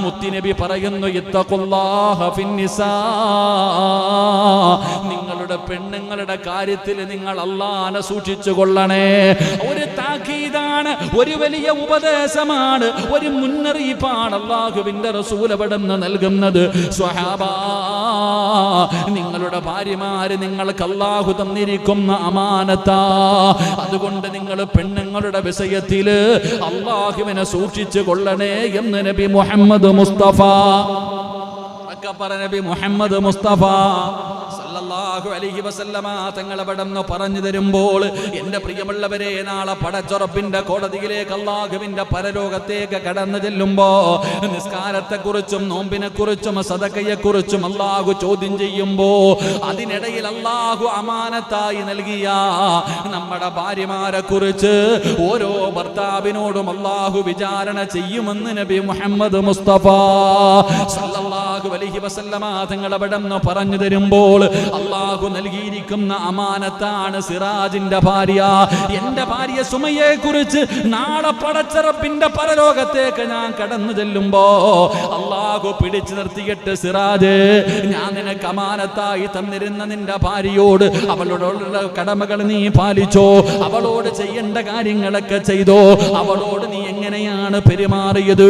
മുത്തുനബി പറയുന്നു ഇത്തഖുല്ലാഹ ഫിന്നിസാ, നിങ്ങളുടെ പെണ്ണുങ്ങളുടെ കാര്യത്തിൽ നിങ്ങൾ അല്ലാഹനെ സൂക്ഷിച്ചു കൊള്ളണേ. ഒരു താക്കീതാണ്, ഒരു വലിയ ഉപദേശമാണ്, ഒരു മുന്നറിയിപ്പാണ് അല്ലാഹുവിന്റെ റസൂൽ അവിടുന്ന് നൽകുന്നത്. സ്വഹാബാ, നിങ്ങളുടെ ഭാര്യമാര് നിങ്ങൾക്ക് അല്ലാഹു തന്നിരിക്കുന്ന അമാനത്താ. അതുകൊണ്ട് നിങ്ങൾ പെണ്ണുങ്ങളുടെ വിഷയത്തില് അല്ലാഹുവിനെ സൂക്ഷിച്ചു കൊള്ളണേ എന്ന് നബി മുഹമ്മദ് മുസ്തഫ, നബി മുഹമ്മദ് മുസ്തഫ സല്ലല്ലാഹു അലൈഹി വസല്ലമ തങ്ങൾ അവിടുന്ന് പറഞ്ഞു തരുമ്പോൾ, എന്റെ പ്രിയമുള്ളവരെ, നാളെ പടച്ചുറപ്പിന്റെ കോടതിയിലേക്ക് അല്ലാഹുവിന്റെ പരലോകത്തേക്ക് കടന്നു ചെല്ലുമ്പോ നിസ്കാരത്തെക്കുറിച്ചും നോമ്പിനെക്കുറിച്ചും സദഖയെക്കുറിച്ചും അല്ലാഹു ചോദ്യം ചെയ്യുമ്പോ, അതിനിടയിൽ അല്ലാഹു അമാനത്തായി നൽകിയ നമ്മുടെ ഭാര്യമാരെ കുറിച്ച് ഓരോ ഭർത്താവിനോടും അല്ലാഹു വിചാരണ ചെയ്യുമെന്ന് നബി മുഹമ്മദ് മുസ്തഫ സല്ലല്ലാഹു അലൈഹി വസല്ലമ തങ്ങൾ അവിടുന്ന് പറഞ്ഞു തരുമ്പോൾ, അല്ലാഹു നൽകിയിരിക്കുന്ന അമാനത്താണ് സിറാജിന്റെ ഭാര്യ. എന്റെ ഭാര്യ സുമയെ കുറിച്ച് നാളെ പടച്ചറപ്പിന്റെ പരലോകത്തേക്ക് ഞാൻ കടന്നു ചെല്ലുമ്പോ അല്ലാഹു പിടിച്ചു നിർത്തിയിട്ട്, സിറാജ്, ഞാൻ നിനക്ക് അമാനത്തായി തന്നിരുന്ന നിന്റെ ഭാര്യയോട് അവളോടുള്ള കടമകൾ നീ പാലിച്ചോ, അവളോട് ചെയ്യേണ്ട കാര്യങ്ങളൊക്കെ ചെയ്തോ, അവളോട് നീ എങ്ങനെയാണ് പെരുമാറിയത്?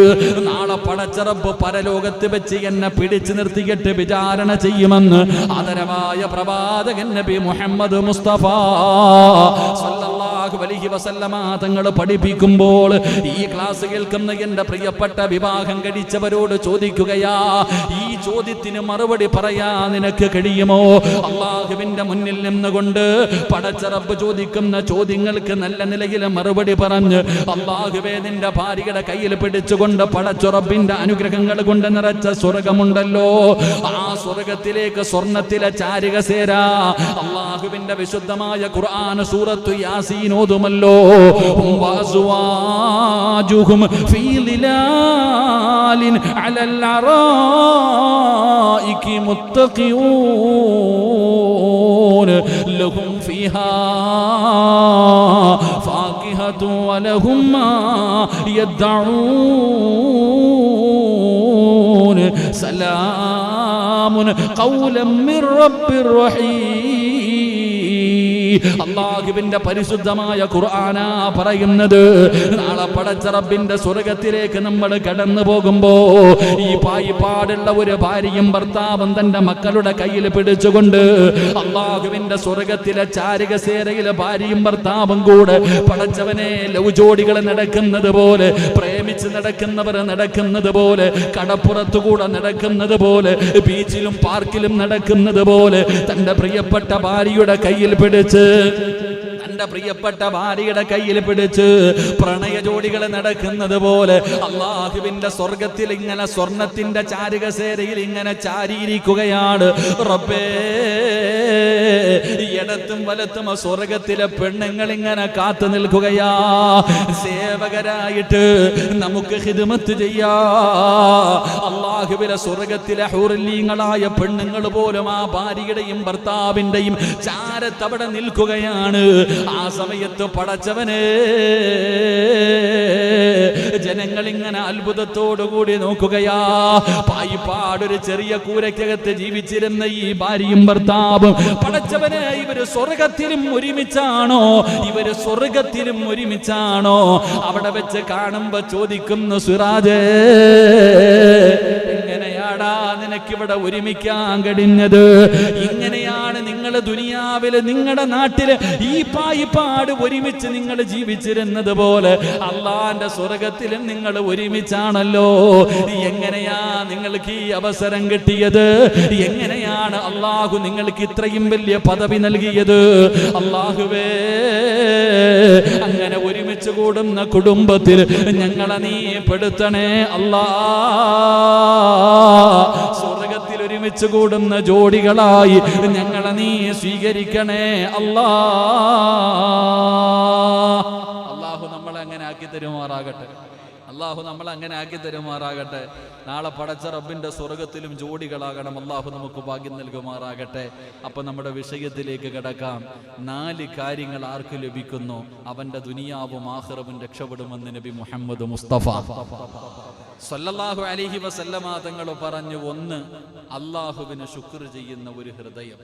നാളെ പടച്ചറപ്പ് പരലോകത്ത് വെച്ച് എന്നെ പിടിച്ചു നിർത്തിയിട്ട് വിചാരണ ചെയ്യുമെന്ന് ആദരവായ പ്രവാചകൻ നബി മുഹമ്മദ് മുസ്തഫ സല്ലല്ലാഹു അലൈഹി വസല്ലമ തങ്ങൾ പഠിപ്പിക്കുമ്പോൾ, ഈ ക്ലാസ് കേൾക്കുന്ന എന്റെ പ്രിയപ്പെട്ട വിവാഹം കഴിച്ചവരോട് ചോദിക്കുകയാ, ഈ ചോദ്യത്തിന് മറുപടി പറയാ നിനക്ക് കഴിയുമോ? അല്ലാഹുവിന്റെ മുന്നിൽ നിന്നുകൊണ്ട് പടച്ച റബ്ബ് ചോദിക്കുന്ന ചോദ്യങ്ങൾക്ക് നല്ല നിലയിൽ മറുപടി പറഞ്ഞ്, അല്ലാഹുവേ, നിന്റെ ഭാര്യയുടെ കയ്യിൽ പിടിച്ചുകൊണ്ട് പടച്ച റബ്ബിന്റെ അനുഗ്രഹങ്ങൾ കൊണ്ട് നിറച്ച സ്വർഗമുണ്ടല്ലോ, ആ സ്വർഗത്തിലേക്ക് സ്വർണത്തിലെ ചാരിക സേരാ അല്ലാഹുവിന്റെ വിശുദ്ധമായ ഖുർആൻ സൂറത്തു യാസീൻ ഓതുമല്ലോ. വഅസ്വാജുഹും ഫീ ളിലാലിൻ അലൽ അറായികി മുത്തഖിഊൻ ലഹും ഫീഹാ ഫാകിഹതു വലഹും മാ യദ്ദഊൻ സലാമുൻ ഖൗലൻ മിർ റബ്ബിർ റഹീം. അല്ലാഹുവിന്റെ പരിശുദ്ധമായ ഖുർആനാ പറയുന്നത്, നാളെ പടച്ച റബ്ബിന്റെ സ്വർഗത്തിലേക്ക് നമ്മൾ കടന്നു പോകുമ്പോ ഈ പായിപ്പാടുള്ള ഒരു ഭാര്യയും ഭർത്താവും തന്റെ മക്കളുടെ കയ്യിൽ പിടിച്ചുകൊണ്ട് അല്ലാഹുവിന്റെ സ്വർഗത്തിലെ ചാരികസേരയിലെ ഭാര്യയും ഭർത്താവും കൂടെ പടച്ചവനെ ലവ് ജോഡികൾ നടക്കുന്നത് പോലെ, പ്രേമിച്ച് നടക്കുന്നവർ നടക്കുന്നത് പോലെ, കടപ്പുറത്തുകൂടെ നടക്കുന്നത് പോലെ, ബീച്ചിലും പാർക്കിലും നടക്കുന്നത് പോലെ തന്റെ പ്രിയപ്പെട്ട ഭാര്യയുടെ കയ്യിൽ പിടിച്ച്, തന്റെ പ്രിയപ്പെട്ട ഭാര്യയുടെ കയ്യിൽ പിടിച്ച് പ്രണയ ജോഡികൾ നടക്കുന്നത് പോലെ അല്ലാഹുവിന്റെ സ്വർഗത്തിൽ ഇങ്ങനെ സ്വർണത്തിന്റെ ചാരുകസേരയിൽ ഇങ്ങനെ ചാരിയിരിക്കുകയാണ്. റബ്ബേ, ഇടത്തും വലത്തും സ്വർഗത്തിലെ പെണ്ണുങ്ങൾ ഇങ്ങനെ കാത്തു നിൽക്കുകയാ, സേവകരായിട്ട് നമുക്ക് ഖിദ്മത്ത് ചെയ്യാ. അല്ലാഹുവിലെ സ്വർഗത്തിലെ ഹൂറില്ലീങ്ങളായ പെണ്ണുങ്ങൾ പോലും ആ ഭാര്യയുടെയും ഭർത്താവിന്റെയും ചാരത്തവിടെ നിൽക്കുകയാണ്. ആ സമയത്ത് പടച്ചവനെ, ജനങ്ങൾ ഇങ്ങനെ അത്ഭുതത്തോടുകൂടി നോക്കുകയാ. പായിപ്പാടൊരു ചെറിയ കൂരയ്ക്കകത്ത് ജീവിച്ചിരുന്ന ഈ ഭാര്യയും ഭർത്താവും പടച്ചവനെ, ഇവര് സ്വർഗത്തിലും ഒരുമിച്ചാണോ? ഇവര് സ്വർഗത്തിലും ഒരുമിച്ചാണോ? അവിടെ വെച്ച് കാണുമ്പോ ചോദിക്കുന്നു, സിറാജേ, എങ്ങനെയാടാ നിനക്കിവിടെ ഒരുമിക്കാൻ കഴിഞ്ഞത്? ഇങ്ങനെയാണ് നിങ്ങൾ ദുനിയാവില് നിങ്ങളുടെ നാട്ടില് ഈ പായിപ്പാട് ഒരുമിച്ച് നിങ്ങൾ ജീവിച്ചിരുന്നത് പോലെ അള്ളാന്റെ സ്വർഗത്തിലും നിങ്ങൾ ഒരുമിച്ചാണല്ലോ. എങ്ങനെയാ നിങ്ങൾക്ക് ഈ അവസരം കിട്ടിയത്? എങ്ങനെയാണ് അള്ളാഹു നിങ്ങൾക്ക് ഇത്രയും വലിയ പദവി നൽകിയത്? അള്ളാഹുവേ, അങ്ങനെ ഒരുമിച്ച് കൂടുന്ന കുടുംബത്തിൽ ഞങ്ങളെ നീ പെടുത്തണേ അല്ലാ. സ്വർഗത്തിൽ ഒരുമിച്ച് കൂടുന്ന ജോഡികളായി ഞങ്ങളെ നീ സ്വീകരിക്കണേ അല്ലാ. അള്ളാഹു നമ്മളെ അങ്ങനെ ആക്കി തരുമാറാകട്ടെ. അള്ളാഹു നമ്മൾ അങ്ങനെ ആക്കി തരുമാറാകട്ടെ. നാളെ പടച്ച റബ്ബിന്റെ സ്വർഗത്തിലും ജോഡികളാകണം. അള്ളാഹു നമുക്ക് ഭാഗ്യം നൽകുമാറാകട്ടെ. അപ്പൊ നമ്മുടെ വിഷയത്തിലേക്ക് കിടക്കാം. 4 കാര്യങ്ങൾ ആർക്ക് ലഭിക്കുന്നു അവന്റെ ദുനിയാവും ആഖിറവും രക്ഷപ്പെടുമെന്ന് നബി മുഹമ്മദ് മുസ്തഫ സല്ലല്ലാഹു അലൈഹി വസല്ലമ തങ്ങൾ പറഞ്ഞു. 1, അള്ളാഹുവിന് ശുക്ർ ചെയ്യുന്ന ഒരു ഹൃദയം.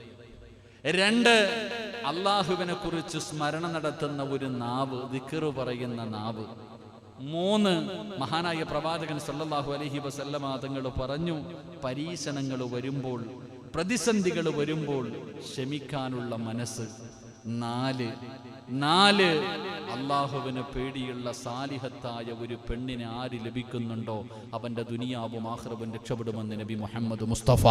2, അള്ളാഹുവിനെ കുറിച്ച് സ്മരണ നടത്തുന്ന ഒരു നാവ്, ദിക്ർ പറയുന്ന നാവ്. 3, മഹാനായ പ്രവാചകൻ സല്ലല്ലാഹു അലൈഹി വസല്ലമ തങ്ങൾ പറഞ്ഞു, പരീക്ഷണങ്ങൾ വരുമ്പോൾ, പ്രതിസന്ധികൾ വരുമ്പോൾ ക്ഷമിക്കാനുള്ള മനസ്സ്. 4, അള്ളാഹുവിന് പേടിയുള്ള സാലിഹത്തായ ഒരു പെണ്ണിനെ ആര് ലഭിക്കുന്നുണ്ടോ അവന്റെ ദുനിയാവും ആഖിറവും രക്ഷപ്പെടുമെന്ന് നബി മുഹമ്മദ് മുസ്തഫ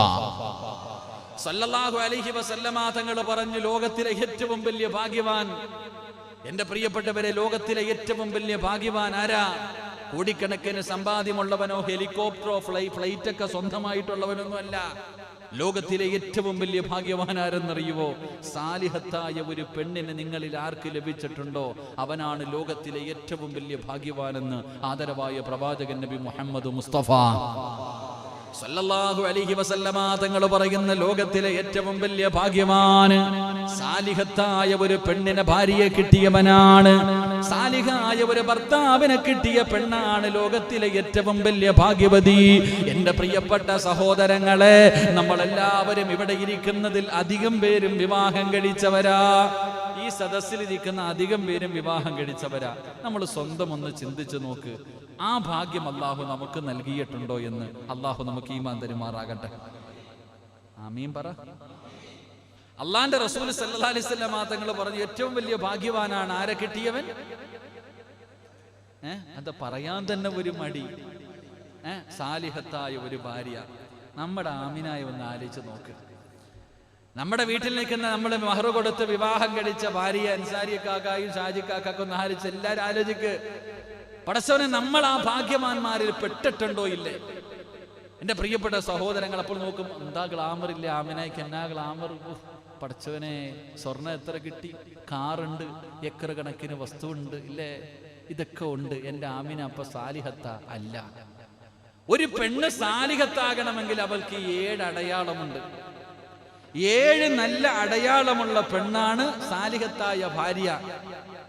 സല്ലല്ലാഹു അലൈഹി വസല്ലമ തങ്ങൾ പറഞ്ഞു, ലോകത്തിലെ ഏറ്റവും വലിയ ഭാഗ്യവാൻ, എന്റെ പ്രിയപ്പെട്ടവരെ, ലോകത്തിലെ ഏറ്റവും വലിയ ഭാഗ്യവാൻ ആരാ? കോടിക്കണക്കിന് സമ്പാദ്യമുള്ളവനോ ഹെലികോപ്റ്ററോ ഫ്ലൈറ്റൊക്കെ സ്വന്തമായിട്ടുള്ളവനൊന്നും അല്ല. ലോകത്തിലെ ഏറ്റവും വലിയ ഭാഗ്യവാൻ ആരെന്നറിയുവോ? സാലിഹത്തായ ഒരു പെണ്ണിന് നിങ്ങളിൽ ആർക്ക് ലഭിച്ചിട്ടുണ്ടോ അവനാണ് ലോകത്തിലെ ഏറ്റവും വലിയ ഭാഗ്യവാനെന്ന് ആദരവായ പ്രവാചകൻ നബി മുഹമ്മദ് മുസ്തഫ സല്ലല്ലാഹു അലൈഹി വസല്ലമ തങ്ങൾ പറയുന്ന, ലോകത്തിലെ ഏറ്റവും വലിയ ഭാഗ്യവാന് സാലിഹത്തായ ഒരു പെണ്ണിനെ ഭാര്യയെ കിട്ടിയവനാണ്. സാലിഹായ ഒരു ഭർത്താവിനെ കിട്ടിയ പെണ്ണാണ് ലോകത്തിലെ ഏറ്റവും വലിയ ഭാഗ്യവതി. എന്റെ പ്രിയപ്പെട്ട സഹോദരങ്ങളെ, നമ്മളെല്ലാവരും ഇവിടെ ഇരിക്കുന്നതിൽ അധികം പേരും വിവാഹം കഴിച്ചവരാ. ഈ സദസ്സിലിരിക്കുന്ന അധികം പേരും വിവാഹം കഴിച്ചവരാ. നമ്മൾ സ്വന്തം ഒന്ന് ചിന്തിച്ചു നോക്ക്. ആ ഭാഗ്യം അള്ളാഹു നമുക്ക് നൽകിയിട്ടുണ്ടോ എന്ന്. അള്ളാഹു നമുക്ക് ഈമാൻ തരുമാറാകട്ടെ. ആമീൻ പറ. അള്ളാന്റെ റസൂൽ സല്ലല്ലാഹു അലൈഹി വസല്ലം തങ്ങൾ പറഞ്ഞു, ഏറ്റവും വലിയ ഭാഗ്യവാനാണ് ആരെ കിട്ടിയവൻ. അത് പറയാൻ തന്നെ ഒരു മടി. സാലിഹത്തായ ഒരു ഭാര്യ. നമ്മുടെ ആമിനായ ഒന്ന് ആലോചിച്ച് നോക്ക്. നമ്മുടെ വീട്ടിൽ നിൽക്കുന്ന നമ്മൾ മഹർ കൊടുത്ത് വിവാഹം കഴിച്ച ഭാര്യ അൻസാരിക്കാക്കായും ഷാജിക്കാക്കൊക്കെ ഒന്ന് ആലോചിച്ച് എല്ലാവരും ആലോചിക്ക്. പടച്ചവനെ, നമ്മൾ ആ ഭാഗ്യവാന്മാരിൽ പെട്ടിട്ടുണ്ടോ ഇല്ലേ? എൻ്റെ പ്രിയപ്പെട്ട സഹോദരങ്ങൾ, അപ്പോൾ നോക്കും, എന്താ ഗ്ലാമർ ഇല്ല ആമിനായിക്ക്, എന്നാ ഗ്ലാമർ. പടച്ചവനെ, സ്വർണ്ണം എത്ര കിട്ടി, കാറുണ്ട്, ഏക്കർ കണക്കിന് വസ്തുവുണ്ട്, ഇല്ലേ? ഇതൊക്കെ ഉണ്ട്. എൻ്റെ ആമിന അപ്പൊ സാലിഹത്ത അല്ല. ഒരു പെണ്ണ് സാലിഹത്താകണമെങ്കിൽ അവൾക്ക് 7 അടയാളമുണ്ട്. 7 നല്ല അടയാളമുള്ള പെണ്ണാണ് സാലിഹത്തായ ഭാര്യ.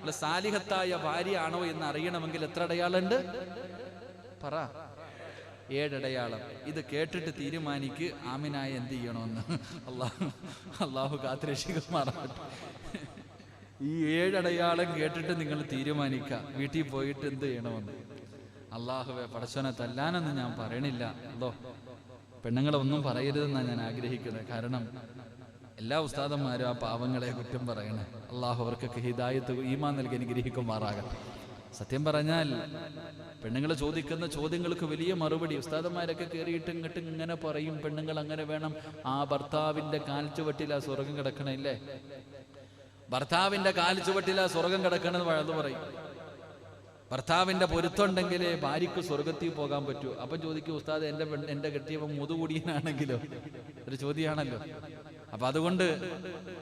അല്ല, സാലിഹത്തായ ഭാര്യ ആണോ എന്ന് അറിയണമെങ്കിൽ എത്ര അടയാളുണ്ട് പറ? 7 അടയാളം. ഇത് കേട്ടിട്ട് തീരുമാനിക്ക് ആമിനായ എന്ത് ചെയ്യണമെന്ന്. അള്ളാഹു കാത്തുരക്ഷിക്കുമാറാകട്ടെ. ഈ 7 അടയാളം കേട്ടിട്ട് നിങ്ങൾ തീരുമാനിക്കുക വീട്ടിൽ പോയിട്ട് എന്ത് ചെയ്യണമെന്ന്. അള്ളാഹുവെ, പടച്ചോനെ തല്ലാനൊന്നും ഞാൻ പറയണില്ല. അതോ പെണ്ണുങ്ങളെ ഒന്നും പറയരുതെന്നാണ് ഞാൻ ആഗ്രഹിക്കുന്നത്. കാരണം എല്ലാ ഉസ്താദന്മാരും ആ പാവങ്ങളെ കുറ്റം പറയണേ. അള്ളാഹു അവർക്കൊക്കെ ഹിദായത്ത് ഈമാൻ നൽകി അനുഗ്രഹിക്കുമാറാകട്ടെ. സത്യം പറഞ്ഞാൽ പെണ്ണുങ്ങൾ ചോദിക്കുന്ന ചോദ്യങ്ങൾക്ക് വലിയ മറുപടി ഉസ്താദന്മാരൊക്കെ കയറിയിട്ട് ഇങ്ങോട്ട് ഇങ്ങനെ പറയും, പെണ്ണുങ്ങൾ അങ്ങനെ വേണം. ആ ഭർത്താവിന്റെ കാൽച്ചുവട്ടിലാ സ്വർഗം കിടക്കണില്ലേ? ഭർത്താവിന്റെ കാൽച്ചുവട്ടിലാ സ്വർഗം കിടക്കണമെന്ന് വഴന്നു പറയും. ഭർത്താവിന്റെ പൊരുത്തുണ്ടെങ്കിലേ ഭാര്യയ്ക്ക് സ്വർഗത്തിൽ പോകാൻ പറ്റൂ. അപ്പം ചോദിക്കും, ഉസ്താദ് എന്റെ കെട്ടിയവൻ മുതുകൂടിയനാണെങ്കിലോ? ഒരു ചോദ്യമാണല്ലോ. അപ്പൊ അതുകൊണ്ട്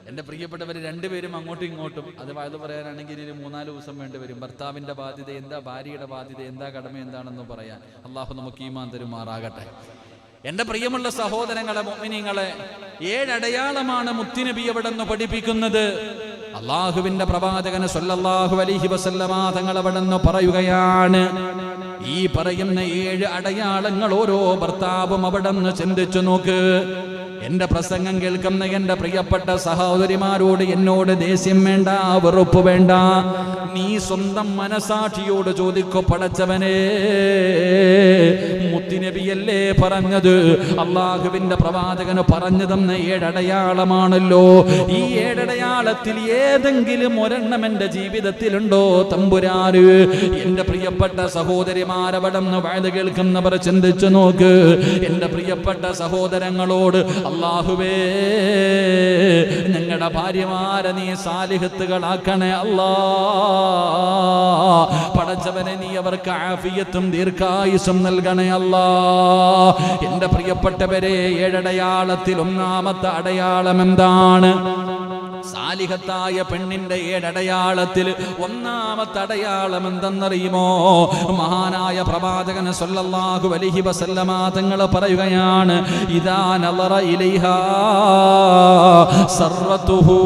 എൻ്റെ പ്രിയപ്പെട്ടവർ, 2 പേരും അങ്ങോട്ടും ഇങ്ങോട്ടും അത് വഴുതു പറയാനാണെങ്കിൽ 3-4 ദിവസം വേണ്ടി വരും. ഭർത്താവിന്റെ ബാധ്യത എന്താ, ഭാര്യയുടെ ബാധ്യത എന്താ, കടമ എന്താണെന്ന് പറയാൻ. അള്ളാഹു നമുക്ക് ഈമാൻ തരുമാറാകട്ടെ. എൻ്റെ പ്രിയമുള്ള സഹോദരങ്ങളെ, മുഅ്മിനീങ്ങളെ, 7 അടയാളമാണ് മുത്തുനബി അവിടെ നിന്ന് പഠിപ്പിക്കുന്നത്. അള്ളാഹുവിന്റെ പ്രവാചകൻ സല്ലല്ലാഹു അലൈഹി വസല്ലമ തങ്ങൾ അവിടെ നിന്ന് പറയുകയാണ്, ഈ പറയുന്ന 7 അടയാളങ്ങൾ ഓരോ ഭർത്താവും അവിടെ നിന്ന് ചിന്തിച്ചു നോക്ക്. എന്റെ പ്രസംഗം കേൾക്കുന്ന എന്റെ പ്രിയപ്പെട്ട സഹോദരിമാരോട് എന്നോട് ദേഷ്യം വേണ്ട, വെറുപ്പ് വേണ്ട. നീ സ്വന്തം മനസാക്ഷിയോട് ചോദിക്കോ, പടച്ചവനെ, മുത്തുനബിയല്ലേ പറഞ്ഞത്, അള്ളാഹുവിന്റെ പ്രവാചകന് പറഞ്ഞു തന്ന 7 അടയാളമാണല്ലോ. ഈ 7 അടയാളത്തിൽ ഏതെങ്കിലും ഒരെണ്ണം എന്റെ ജീവിതത്തിലുണ്ടോ തമ്പുരാന്? എന്റെ പ്രിയപ്പെട്ട സഹോദരിമാരവിടന്ന് വഴുത് കേൾക്കുന്നവർ ചിന്തിച്ചു നോക്ക്. എന്റെ പ്രിയപ്പെട്ട സഹോദരങ്ങളോട്, അല്ലാഹുവേ, ഞങ്ങളുടെ ഭാര്യമാരെ നീ സാലിഹത്തുകളാക്കണേ അല്ലാ. പടച്ചവനെ, നീ അവർക്ക് ആഫിയത്തും ദീർഘായുസ്സും നൽകണേ അല്ലാ. എന്റെ പ്രിയപ്പെട്ടവരെ, 7 അടയാളത്തിൽ ഒന്നാമത്തെ അടയാളം എന്താണ്? സാലിഹത്തായ പെണ്ണിന്റെ 7 അടയാളത്തിൽ ഒന്നാമത്തെ അടയാളം എന്തെന്നറിയുമോ? മഹാനായ പ്രവാചകൻ സല്ലല്ലാഹു അലൈഹി വസല്ലമ തങ്ങൾ പറയുകയാണ്, ഇദാ നളറ ഇലൈഹാ സർറതുഹു.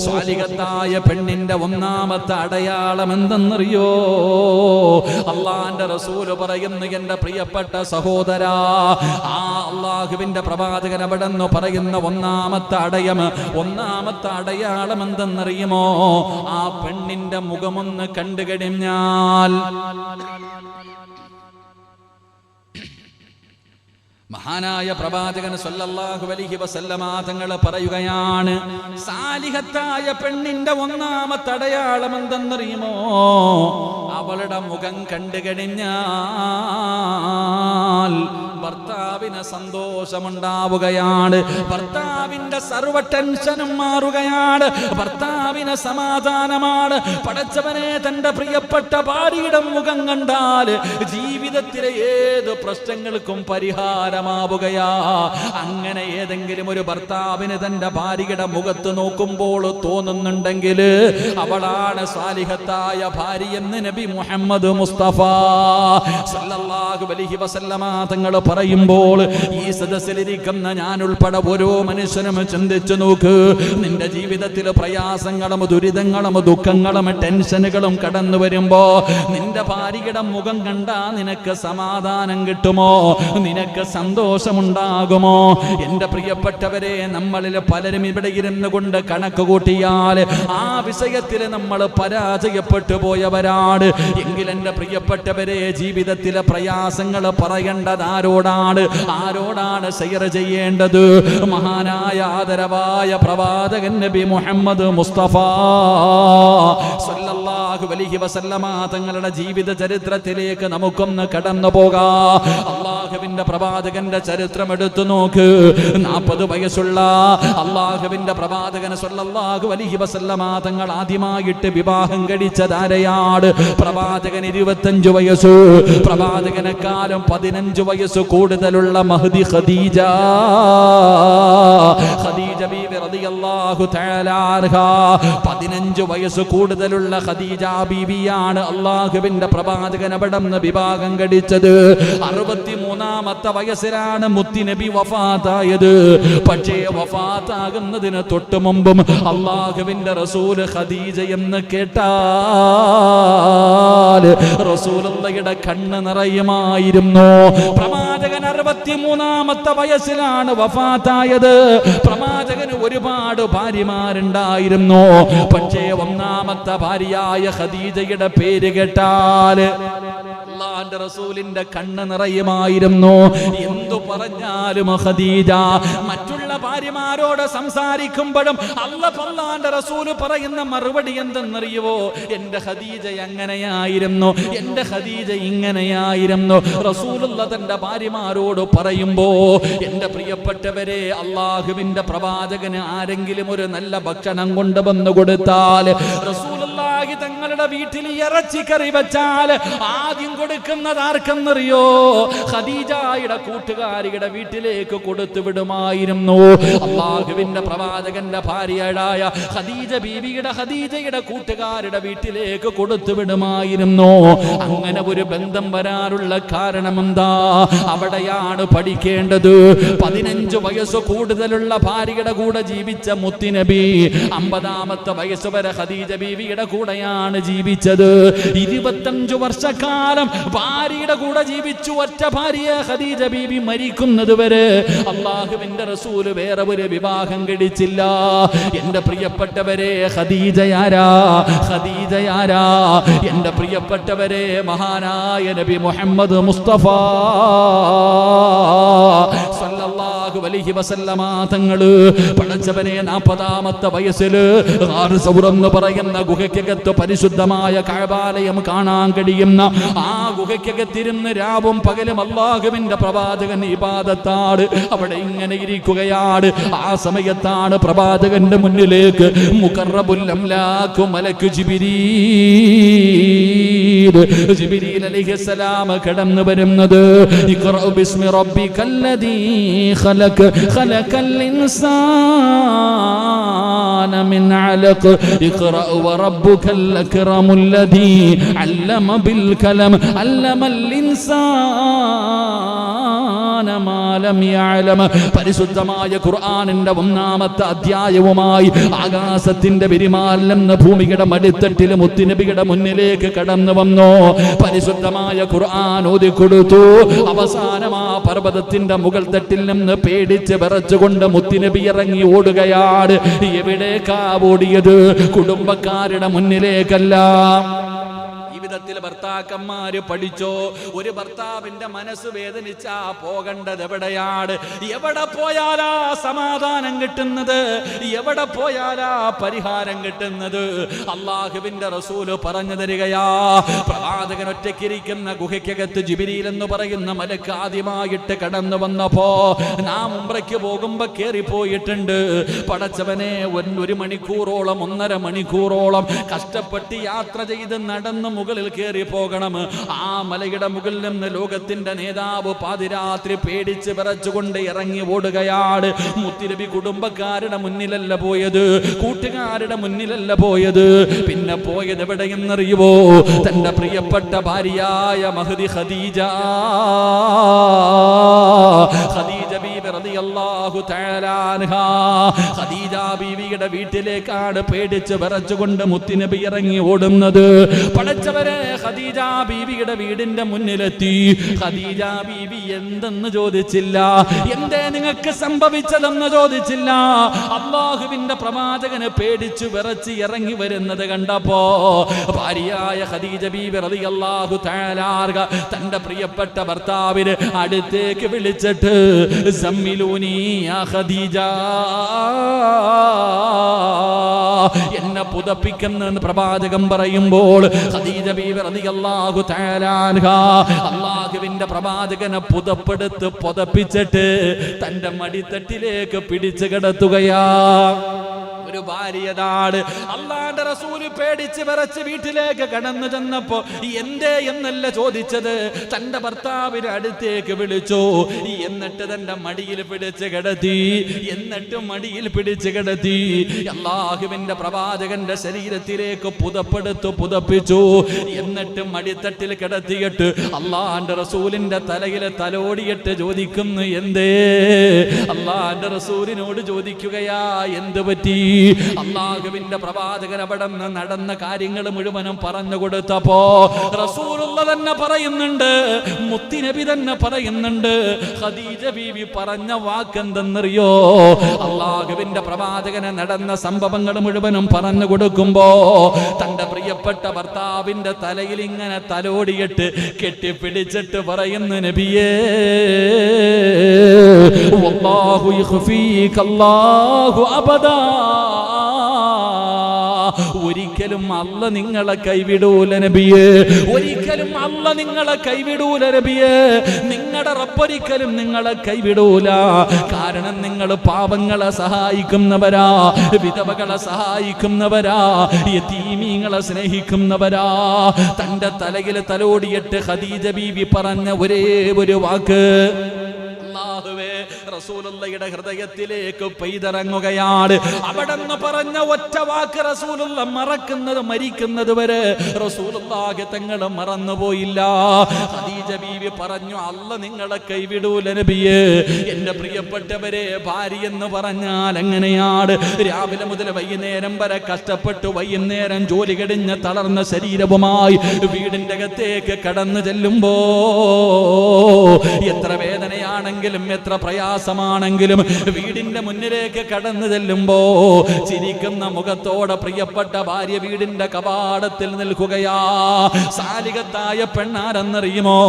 സ്വാലിഹത്തായ പെണ്ണിന്റെ ഒന്നാമത്തെ അടയാളം എന്തെന്നറിയോ? അള്ളാന്റെ റസൂല് പറയുന്നു, എന്റെ പ്രിയപ്പെട്ട സഹോദരാ, ആ അള്ളാഹുവിന്റെ പ്രവാചകൻ അവിടെ നിന്ന് പറയുന്ന ഒന്നാമത്തെ അടയാളം എന്തെന്നറിയുമോ? ആ പെണ്ണിന്റെ മുഖമൊന്ന് കണ്ടു കഴിഞ്ഞാൽ മഹാനായ പ്രവാചകൻ സല്ലല്ലാഹു അലൈഹി വസല്ലമ തങ്ങൾ പറയുകയാണ്, സാലിഹത്തായ പെണ്ണിന്റെ ഒന്നാമത്തെ അടയാളം എന്തെന്നറിയുമോ? അവളുടെ മുഖം കണ്ടു കഴിഞ്ഞാൽ ഭർത്താവിന് സന്തോഷമുണ്ടാവുകയാണ്, ഭർത്താവിന്റെ സർവ്വ ടെൻഷനും മാറുകയാണ്, ഭർത്താവിന് സമാധാനമാണ്. പടച്ചവനെ, തന്റെ പ്രിയപ്പെട്ട ഭാര്യയുടെ മുഖം കണ്ടാൽ ജീവിതത്തിലെ ഏത് പ്രശ്നങ്ങൾക്കും പരിഹാരമാവുകയാ. അങ്ങനെ ഏതെങ്കിലും ഒരു ഭർത്താവിന് തന്റെ ഭാര്യയുടെ മുഖത്ത് നോക്കുമ്പോൾ തോന്നുന്നുണ്ടെങ്കിൽ അവളാണ് സാലിഹത്തായ ഭാര്യ എന്ന് നബി മുഹമ്മദ് മുസ്തഫ സല്ലല്ലാഹു അലൈഹി വസല്ലമ തങ്ങൾ പറയുമ്പോൾ ഈ സദസ്സിലിരിക്കുന്ന ഞാൻ ഉൾപ്പെടെ ഓരോ മനുഷ്യനും ചിന്തിച്ചു നോക്ക്. നിന്റെ ജീവിതത്തിൽ പ്രയാസങ്ങളും ദുരിതങ്ങളും ദുഃഖങ്ങളും ടെൻഷനുകളും കടന്നു വരുമ്പോ നിന്റെ ഭാര്യയുടെ മുഖം കണ്ടാ നിനക്ക് സമാധാനം കിട്ടുമോ? നിനക്ക് സന്തോഷമുണ്ടാകുമോ? എന്റെ പ്രിയപ്പെട്ടവരെ, നമ്മളിൽ പലരും ഇവിടെ ഇരുന്നു കൊണ്ട് കണക്ക് കൂട്ടിയാൽ ആ വിഷയത്തിൽ നമ്മൾ പരാജയപ്പെട്ടു പോയവരാണ്. എങ്കിൽ എന്റെ പ്രിയപ്പെട്ടവരെ, ജീവിതത്തിലെ പ്രയാസങ്ങൾ പറയേണ്ടത് ആരോടാണ് ഷെയർ ചെയ്യേണ്ടത്? മഹാനായ ആദരവായ പ്രവാചകൻ നബി മുഹമ്മദ് മുസ്തഫ സല്ലല്ലാഹു അലൈഹി വസല്ലമ തങ്ങളുടെ ജീവിത ചരിത്രത്തിലേക്ക് നമുക്കൊന്ന് കടന്നു പോകാം. അള്ളാഹുവിന്റെ പ്രവാചകന്റെ ചരിത്രം എടുത്തു നോക്ക്. 40 വയസ്സുള്ള അള്ളാഹുവിന്റെ പ്രവാചകൻ സല്ലല്ലാഹു അലൈഹി വസല്ലമ തങ്ങൾ ആദ്യമായിട്ട് വിവാഹം കഴിച്ചതാരെയാണ്? പ്രവാചകൻ 25 വയസ്സ്, പ്രവാചകനെക്കാളും 15 വയസ്സ് കൂടുതലുള്ള മഹദി ഖദീജ ബീവി റളിയല്ലാഹു തആല അൻഹ. 15 വയസ്സ് കൂടുതലുള്ള ഖദീജ ബീവിയാണ് അള്ളാഹുവിന്റെ പ്രവാചകൻ അവിടെ നിന്ന് വിവാഹം കഴിച്ചത്. 63ാമത്തെ വയസ്സിലാണ് മുത്തുനബി വഫാത്തായത്. പക്ഷേ വഫാത്താകുന്നതിന് തൊട്ട് മുമ്പും അള്ളാഹുവിന്റെ റസൂല് ഖദീജ എന്ന് കേട്ടാൽ റസൂലുള്ളാഹിയുടെ കണ്ണ് നിറയുമായിരുന്നു. പ്രവാചകൻ 63ാമത്തെ വയസ്സിലാണ് വഫാത്തായത്. പ്രവാചകന് ഒരുപാട് ഭാര്യമാരുണ്ടായിരുന്നു. പക്ഷേ ഒന്നാമത്തെ ഭാര്യയായ ഖദീജയുടെ പേര് കേട്ടാൽ അല്ലാഹുവിന്റെ റസൂലിന്റെ കണ്ണ് നിറയുമായിരുന്നു. എന്തു പറഞ്ഞാലും ഖദീജ. മറ്റുള്ള ഭാര്യമാരോട് സംസാരിക്കുമ്പോഴും അല്ലാഹുവിന്റെ റസൂല് പറയുന്ന മറുപടി എന്തെന്നറിയുവോ? എന്റെ ഖദീജ അങ്ങനെയായിരുന്നു, എന്റെ ഖദീജ ഇങ്ങനെയായിരുന്നു. റസൂലുള്ളാഹി തന്റെ ഭാര്യമാരോട് പറയുമ്പോ, എന്റെ പ്രിയപ്പെട്ടവരെ, അള്ളാഹുവിന്റെ പ്രവാചകന് ആരെങ്കിലും ഒരു നല്ല ഭക്ഷണം കൊണ്ടുവന്നു കൊടുത്താൽ, റസൂലുള്ളാഹി തങ്ങളുടെ വീട്ടിൽ ഇറച്ചിക്കറി വെച്ചാൽ ആദ്യം കൊടുക്കുന്നത് ആർക്കെന്നറിയോ? ഖദീജയുടെ കൂട്ടുകാരിയുടെ വീട്ടിലേക്ക് കൊടുത്തു വിടുമായിരുന്നു. അള്ളാഹുവിന്റെ പ്രവാചകന്റെ ഭാര്യയായ ഖദീജയുടെ കൂട്ടുകാരുടെ വീട്ടിലേക്ക് കൊടുത്തു വിടുമായിരുന്നു. അങ്ങനെ ഒരു ബന്ധം വരാനുള്ള കാരണം എന്താ? അവിടെയാണ് പഠിക്കേണ്ടത്. 15 വയസ്സ് കൂടുതലുള്ള ഭാര്യയുടെ കൂടെ ജീവിച്ച മുത്തുനബി 50ാമത്തെ വയസ്സ് വരെ ഖദീജ ബീവിയുടെ കൂടെയാണ് ജീവിച്ചത്. 25 വർഷക്കാലം ഭാര്യയുടെ കൂടെ ജീവിച്ചു. ഒറ്റ ഭാര്യ ഖദീജ ബീവി മരിക്കുന്നത് വരെ അള്ളാഹുവിന്റെ റസൂല് വേറെ ഒരു വിവാഹം കഴിച്ചില്ല. എന്റെ പ്രിയപ്പെട്ടവരെ, ഖദീജയാരാ? എന്റെ പ്രിയപ്പെട്ടവരെ, മഹാനായ നബി മുഹമ്മദ് മുസ്തഫ സല്ലല്ലാഹു അലൈഹി വസല്ലമ തങ്ങള് പടച്ചവനെ 40ാമത്തെ വയസ്സിൽ ഗാർ സൗർ എന്ന് പറയുന്ന ഗുഹയ്ക്കകത്ത് പരിശുദ്ധമായ കഅബാലയം കാണാൻ കഴിയുന്ന ആ ഗുഹയ്ക്കകത്തിരുന്ന് രാവും പകലും അല്ലാഹുവിന്റെ പ്രവാചകൻ ഇബാദത്താണ്. അവിടെ ഇങ്ങനെ ഇരിക്കുകയാണ്. ആ സമയത്താണ് പ്രവാചകന്റെ മുന്നിലേക്ക് മുഖറബുൽ അംലാഖു മലക്ക് ജിബ്രീൽ അലൈഹിസ്സലാം കടന്നു വരുന്നത്. ഇഖ്റ ബിസ്മി റബ്ബിക്കല്ലദീ ഖലഖ് خلق الإنسان من علق اقرأ وربك الأكرم الذي علم بالقلم علم الإنسان ما لم يعلم. പരിശുദ്ധമായ ഖുർആനിന്റെ ഒന്നാമത്തെ അധ്യായവുമായി ആകാശത്തിന്റെ വിരിമാലം ഭൂമിയുടെ മടിത്തട്ടിൽ മുത്തുനബിയുടെ മുന്നിലേക്ക് കടന്നു വന്നു. പരിശുദ്ധമായ ഖുർആൻ ഓതിക്കൊടുത്തു. അവസാനം ആ പർവ്വതത്തിന്റെ മുകൾ തട്ടിൽ നിന്ന് പേടിച്ച് വിറച്ചുകൊണ്ട് മുത്തുനബി ഇറങ്ങി ഓടുകയാണ്. എവിടേക്കാ ഓടിയത്? കുടുംബക്കാരുടെ മുന്നിലേക്കല്ല. ജീവിതത്തിൽ ഭർത്താക്കന്മാര് പഠിച്ചോ, ഒരു ഭർത്താവിന്റെ മനസ്സ് വേദനിച്ചാ പോകേണ്ടത് എവിടെയാണ്? എവിടെ പോയാലാ സമാധാനം കിട്ടുന്നത്? എവിടെ പോയാലാ പരിഹാരം കിട്ടുന്നത്? അള്ളാഹുവിന്റെ റസൂല് പറഞ്ഞു തരികയാ. പ്രവാചകൻ ഒറ്റയ്ക്കിരിക്കുന്ന ഗുഹയ്ക്കകത്ത് ജിബ്രീൽ എന്ന് പറയുന്ന മലക്ക് ആദ്യമായിട്ട് കടന്നു വന്നപ്പോ നാം ഉംറയ്ക്ക് പോകുമ്പോ കേറിപ്പോയിട്ടുണ്ട്. പടച്ചവനെ, 1 മണിക്കൂറോളം 1.5 മണിക്കൂറോളം കഷ്ടപ്പെട്ട് യാത്ര ചെയ്ത് നടന്ന് മുകളിൽ കയറി പോകണം. ആ മലയുടെ മുകളിൽ നിന്ന് ലോകത്തിന്റെ നേതാവ് പാതിരാത്രി പേടിച്ച് വിറച്ചുകൊണ്ട് ഇറങ്ങി ഓടുകയാണ്. മുത്തുനബി കുടുംബക്കാരുടെ മുന്നിലല്ല പോയത്, കൂട്ടുകാരുടെ മുന്നിലല്ല പോയത്. പിന്നെ പോയത് എവിടെയെന്നറിയുവോ? തന്റെ പ്രിയപ്പെട്ട ഭാര്യയായ മഹദി ഖദീജ ബീവി റളിയല്ലാഹു തആല അൻഹാ. ഖദീജ ബീവിയുടെ വീട്ടിലേക്കാണ് പേടിച്ച് വിറച്ചുകൊണ്ട് മുത്തുനബി ഇറങ്ങി ഓടുന്നത്. പടച്ചവരെ, ഖദീജ ബീവിയുടെ വീടിന്റെ മുന്നിലെത്തി. ഖദീജ ബീവി എന്തെന്ന് ചോദിച്ചില്ല, എന്തേ നിങ്ങൾക്ക് സംഭവിച്ചതെന്ന് ചോദിച്ചില്ല. അല്ലാഹുവിന്റെ പ്രവാചകന് പേടിച്ചു വിറച്ച് ഇറങ്ങി വരുന്നത് കണ്ടപ്പോ ഭാര്യയായ ഖദീജ ബീവി റളിയല്ലാഹു തആല അൻഹ തന്റെ പ്രിയപ്പെട്ട ഭർത്താവിനെ അടുത്തേക്ക് വിളിച്ചിട്ട് സമ്മിലൂനി യാ ഖദീജ, എന്നെ പുതപ്പിക്കുന്നെന്ന് പ്രവാചകൻ പറയുമ്പോൾ ഖദീജ ബീവി റളിയല്ലാഹു തആല അൻഹ അല്ലാഹുവിന്റെ പ്രവാചകനെ പുതപ്പിച്ചിട്ട് തന്റെ മടിത്തട്ടിലേക്ക് പിടിച്ചു കിടത്തുകയാ. ഒരു ഭാര്യതാണ്. അല്ലാഹുവിന്റെ റസൂല് പേടിച്ച് വിറച്ച് വീട്ടിലേക്ക് കടന്നു ചെന്നപ്പോ എന്തേ എന്നല്ല ചോദിച്ചത്, തന്റെ ഭർത്താവിനെ അടുത്തേക്ക് വിളിച്ചു. എന്നിട്ട് തന്റെ മടിയിൽ പിടിച്ച് കിടത്തി. അല്ലാഹുവിന്റെ പ്രവാചകന്റെ ശരീരത്തിലേക്ക് പുതപ്പിച്ചു. എന്നിട്ട് മടിത്തട്ടിൽ കിടത്തിയിട്ട് അല്ലാഹുവിന്റെ റസൂലിന്റെ തലയിൽ തലോടിയിട്ട് ചോദിക്കുന്നു, എന്തേ? അല്ലാഹുവിന്റെ റസൂലിനോട് ചോദിക്കുകയാ, എന്ത് പറ്റി? അല്ലാഹുവിന്റെ പ്രവാചകൻ അവിടെ നടന്ന കാര്യങ്ങൾ മുഴുവനും പറഞ്ഞു കൊടുത്തപ്പോ റസൂലുള്ള തന്നെ പറയുന്നുണ്ട്, മുത്തുനബി തന്നെ പറയുന്നുണ്ട്, ഖദീജ ബീവി പറഞ്ഞ വാക്കെന്തെന്നറിയോ? അല്ലാഹുവിന്റെ പ്രവാചകനെ നടന്ന സംഭവങ്ങൾ മുഴുവനും പറഞ്ഞു കൊടുക്കുമ്പോ തന്റെ പ്രിയപ്പെട്ട ഭർത്താവിന്റെ തലയിൽ ഇങ്ങനെ തലോടിയിട്ട് കെട്ടിപ്പിടിച്ചിട്ട് പറയുന്നു, നബിയേ, വല്ലാഹു യഖ്ഫീക അല്ലാഹു അബദാ, ഒരിക്കലും അല്ല നിങ്ങളെ കൈവിടൂല നബിയേ, ഒരിക്കലും അല്ല നിങ്ങളെ കൈവിടൂല നബിയേ. നിങ്ങളുടെ റബ്ബൊരിക്കലും നിങ്ങളെ കൈവിടൂല. കാരണം നിങ്ങൾ പാവങ്ങളെ സഹായിക്കുന്നവരാ, വിധവകളെ സഹായിക്കുന്നവരാ, യതീമീങ്ങളെ സ്നേഹിക്കുന്നവരാ. തന്റെ തലയിൽ തലോടിയിട്ട് ഖദീജ ബീവി പറഞ്ഞ ഒരേ ഒരു വാക്ക് അല്ലാഹുവേ റസൂലുള്ളയുടെ ഹൃദയത്തിലേക്ക് പെയ്തിറങ്ങുകയാണ്. അവിടെന്ന് പറഞ്ഞ ഒറ്റ വാക്ക് റസൂലുള്ള മരിക്കുന്നത് വരെ റസൂലുള്ളാഹി തങ്ങൾ മറന്നുപോയില്ല. ഖദീജ ബീവി പറഞ്ഞു, അല്ല നിങ്ങളെ കൈവിടൂല നബിയേ. എന്റെ പ്രിയപ്പെട്ടവരെ, ഭാര്യ എന്ന് പറഞ്ഞാൽ എങ്ങനെയാണ്? രാവിലെ മുതൽ വൈകുന്നേരം വരെ കഷ്ടപ്പെട്ട് വൈകുന്നേരം ജോലി കഴിഞ്ഞ് തളർന്ന ശരീരവുമായി വീടിന്റെ അകത്തേക്ക് കടന്നു ചെല്ലുമ്പോ എത്ര വേദനയാണെങ്കിലും എത്ര പ്രയാസമാണെങ്കിലും വീടിന്റെ മുന്നിലേക്ക് കടന്നു ചെല്ലുമ്പോ ചിരിക്കുന്ന മുഖത്തോടെ പ്രിയപ്പെട്ട ഭാര്യ വീടിന്റെ കവാടത്തിൽ നിൽക്കുകയാ. സാലികത്തായ പെണ്ണാരെന്നറിയുമോ?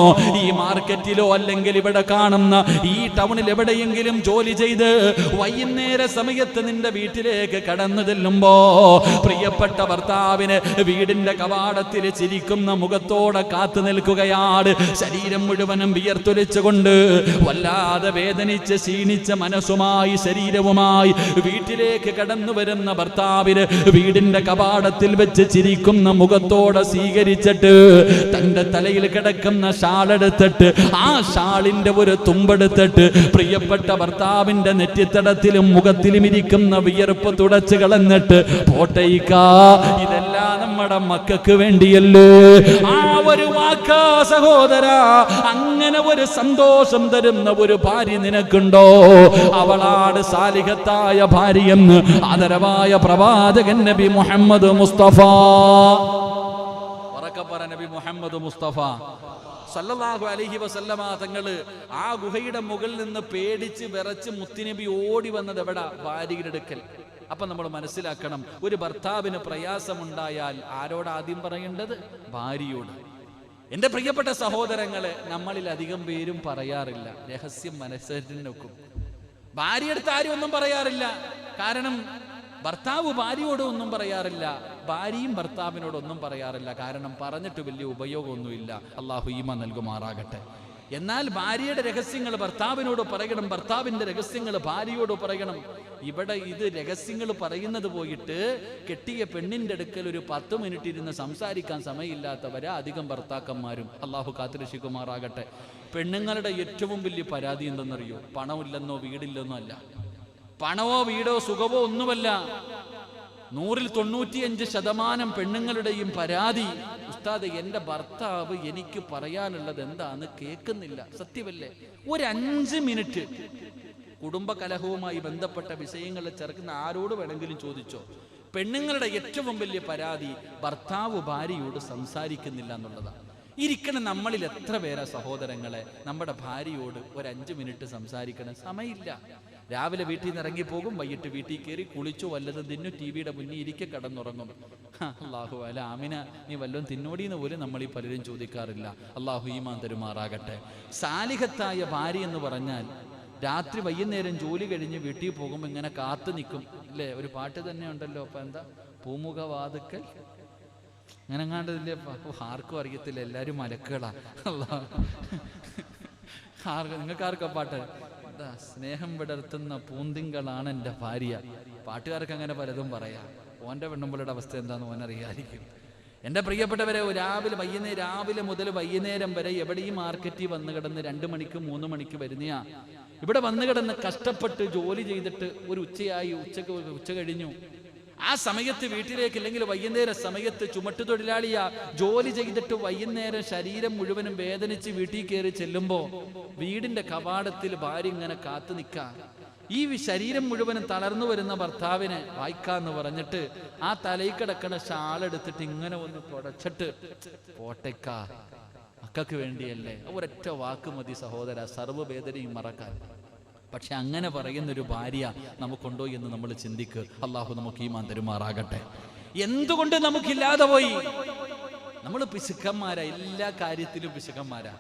ഈ മാർക്കറ്റിലോ അല്ലെങ്കിൽ ഇവിടെ കാണുന്ന ഈ ടൗണിൽ എവിടെയെങ്കിലും ജോലി ചെയ്ത് വൈകുന്നേര സമയത്ത് നിന്റെ വീട്ടിലേക്ക് കടന്നു ചെല്ലുമ്പോ പ്രിയപ്പെട്ട ഭർത്താവിന് വീടിന്റെ കവാടത്തിൽ ചിരിക്കുന്ന മുഖത്തോടെ കാത്തു നിൽക്കുകയാണ്. ശരീരം മുഴുവനും വിയർത്തൊലിച്ചുകൊണ്ട് വല്ലാതെ വേദനിച്ച് ക്ഷീണിച്ച മനസ്സുമായി ശരീരവുമായി വീട്ടിലേക്ക് കടന്നു വരുന്ന ഭർത്താവിന് വീടിന്റെ കവാടത്തിൽ വെച്ച് ചിരിക്കുന്ന മുഖത്തോടെ സ്വീകരിച്ചിട്ട് തന്റെ തലയിൽ കിടക്കുന്ന ഷാളെടുത്തിട്ട് ആ ഷാളിന്റെ ഒരു തുമ്പെടുത്തിട്ട് പ്രിയപ്പെട്ട ഭർത്താവിന്റെ നെറ്റിത്തടത്തിലും മുഖത്തിലും ഇരിക്കുന്ന വിയർപ്പ് തുടച്ചു കളഞ്ഞിട്ട് പോട്ടയിക്കാ, ഇതെല്ലാം നമ്മുടെ മക്കൾക്ക് വേണ്ടിയല്ലേ. ആ ഒരു വാക്കാ സഹോദര, അങ്ങനെ ഒരു സന്തോഷം തരുന്ന ഒരു ഭാര്യ നിനക്കുണ്ടോ? അവളാണ് സാലിഹത്തായ ഭാര്യയെന്ന് ആദരവായ പ്രവാചകൻ നബി മുഹമ്മദ് മുസ്തഫ, നബി മുഹമ്മദ് മുസ്തഫ സല്ലല്ലാഹു അലൈഹി വസല്ലമ തങ്ങള് ആ ഗുഹയുടെ മുകളിൽ നിന്ന് പേടിച്ച് വിറച്ച് മുത്തുനബി ഓടി വന്നത് എവിടെ? ഭാര്യയുടെ അടുക്കൽ. അപ്പൊ നമ്മൾ മനസ്സിലാക്കണം, ഒരു ഭർത്താവിന് പ്രയാസമുണ്ടായാൽ ആരോട് ആദ്യം പറയേണ്ടത്? ഭാര്യയോട്. എന്റെ പ്രിയപ്പെട്ട സഹോദരങ്ങളെ, നമ്മളിൽ അധികം പേരും പറയാറില്ല, രഹസ്യം മനസ്സിൽ നോക്കും. ഭാര്യയെടുത്ത് ആരും ഒന്നും പറയാറില്ല. കാരണം ഭർത്താവ് ഭാര്യയോട് ഒന്നും പറയാറില്ല, ഭാര്യയും ഭർത്താവിനോടൊന്നും പറയാറില്ല. കാരണം പറഞ്ഞിട്ട് വലിയ ഉപയോഗമൊന്നുമില്ല. അള്ളാഹു ഈമാൻ നൽകുമാറാകട്ടെ. എന്നാൽ ഭാര്യയുടെ രഹസ്യങ്ങൾ ഭർത്താവിനോട് പറയണം, ഭർത്താവിന്റെ രഹസ്യങ്ങൾ ഭാര്യയോട് പറയണം. ഇവിടെ ഇത് രഹസ്യങ്ങൾ പറയുന്നത് പോയിട്ട് കെട്ടിയ പെണ്ണിന്റെ അടുക്കൽ ഒരു 10 മിനിറ്റ് ഇരുന്ന് സംസാരിക്കാൻ സമയമില്ലാത്തവരെ അധികം ഭർത്താക്കന്മാരും. അള്ളാഹു കാത്തുരക്ഷിക്കുമാറാകട്ടെ. പെണ്ണുങ്ങളുടെ ഏറ്റവും വലിയ പരാതി എന്തെന്നറിയോ? പണമില്ലെന്നോ വീടില്ലെന്നോ അല്ല. പണമോ വീടോ സുഖമോ ഒന്നുമല്ല. 100-ൽ 95% പെണ്ണുങ്ങളുടെയും പരാതി, ഉസ്താദ് എൻ്റെ ഭർത്താവ് എനിക്ക് പറയാനുള്ളത് എന്താന്ന് കേൾക്കുന്നില്ല. സത്യമല്ലേ? ഒരു 5 മിനിറ്റ് കുടുംബ കലഹവുമായി ബന്ധപ്പെട്ട വിഷയങ്ങൾ ചേർക്കുന്ന ആരോട് വേണമെങ്കിലും ചോദിച്ചോ. പെണ്ണുങ്ങളുടെ ഏറ്റവും വലിയ പരാതി ഭർത്താവ് ഭാര്യയോട് സംസാരിക്കുന്നില്ല എന്നുള്ളതാണ്. ഇരിക്കണം നമ്മളിൽ എത്ര പേരാ സഹോദരങ്ങളെ നമ്മുടെ ഭാര്യയോട് ഒരു 5 മിനിറ്റ് സംസാരിക്കണം? സമയമില്ല. രാവിലെ വീട്ടിൽ നിന്ന് ഇറങ്ങിപ്പോകും, വൈകിട്ട് വീട്ടിൽ കയറി കുളിച്ചു വല്ലതും തിന്നു, ടിവിയുടെ മുന്നിൽ ഇരിക്കെ കടന്നുറങ്ങും. അള്ളാഹു അല ആമിന, നീ വല്ലതും തിന്നോടിയെന്ന് പോലും നമ്മൾ ഈ പലരും ചോദിക്കാറില്ല. അള്ളാഹു ഈമാൻ തരുമാറാകട്ടെ. സാലിഹത്തായ ഭാര്യ എന്ന് പറഞ്ഞാൽ രാത്രി വൈകുന്നേരം ജോലി കഴിഞ്ഞ് വീട്ടിൽ പോകുമ്പോൾ ഇങ്ങനെ കാത്തു നിൽക്കും. അല്ലേ? ഒരു പാട്ട് തന്നെ ഉണ്ടല്ലോ. അപ്പൊ എന്താ? പൂമുഖവാതുക്കൽ അങ്ങനെ കണ്ടതില്ലേ? ആർക്കും അറിയത്തില്ല, എല്ലാരും മലക്കുകളാ. നിങ്ങൾക്ക് ആർക്കാ പാട്ട്? എന്താ? സ്നേഹം വിടർത്തുന്ന പൂന്തിങ്കളാണ് എൻ്റെ ഭാര്യ. പാട്ടുകാർക്ക് അങ്ങനെ പലതും പറയാം. ഓൻ്റെ പെണ്ണുമ്പിളുടെ അവസ്ഥ എന്താണെന്ന് ഓനറിയാതിരിക്കും. എൻ്റെ പ്രിയപ്പെട്ടവരെ, രാവിലെ മുതൽ വൈകുന്നേരം വരെ എവിടെയും മാർക്കറ്റിൽ വന്ന് കിടന്ന് 2 മണിക്ക് 3 മണിക്ക് വരുന്നയാ. ഇവിടെ വന്ന് കിടന്ന് കഷ്ടപ്പെട്ട് ജോലി ചെയ്തിട്ട് ഒരു ഉച്ചയായി, ഉച്ച കഴിഞ്ഞു. ആ സമയത്ത് വീട്ടിലേക്ക്, ഇല്ലെങ്കിൽ വൈകുന്നേര സമയത്ത് ചുമട്ടുതൊഴിലാളിയാ ജോലി ചെയ്തിട്ട് വൈകുന്നേരം ശരീരം മുഴുവനും വേദനിച്ച് വീട്ടിൽ കയറി ചെല്ലുമ്പോ വീടിന്റെ കവാടത്തിൽ ഭാര്യ ഇങ്ങനെ കാത്തു നിൽക്കാ. ഈ ശരീരം മുഴുവനും തളർന്നു വരുന്ന ഭർത്താവിനെ വായിക്കാന്ന് പറഞ്ഞിട്ട് ആ തലയിൽ കിടക്കണ ഷാളെടുത്തിട്ട് ഇങ്ങനെ ഒന്ന് തുടച്ചിട്ട്, പോട്ടേക്കാ, മക്കൾക്ക് വേണ്ടിയല്ലേ, ഒരൊറ്റ വാക്ക് മതി സഹോദര, സർവ്വവേദനയും മറക്കാൻ. പക്ഷെ അങ്ങനെ പറയുന്നൊരു ഭാര്യ നമുക്കുണ്ടോ എന്ന് നമ്മൾ ചിന്തിക്ക്. അള്ളാഹു നമുക്ക് ഈമാൻ തരുമാറാകട്ടെ. എന്തുകൊണ്ട് നമുക്കില്ലാതെ പോയി? നമ്മൾ പിശുക്കന്മാരാ, എല്ലാ കാര്യത്തിലും പിശുക്കന്മാരാ.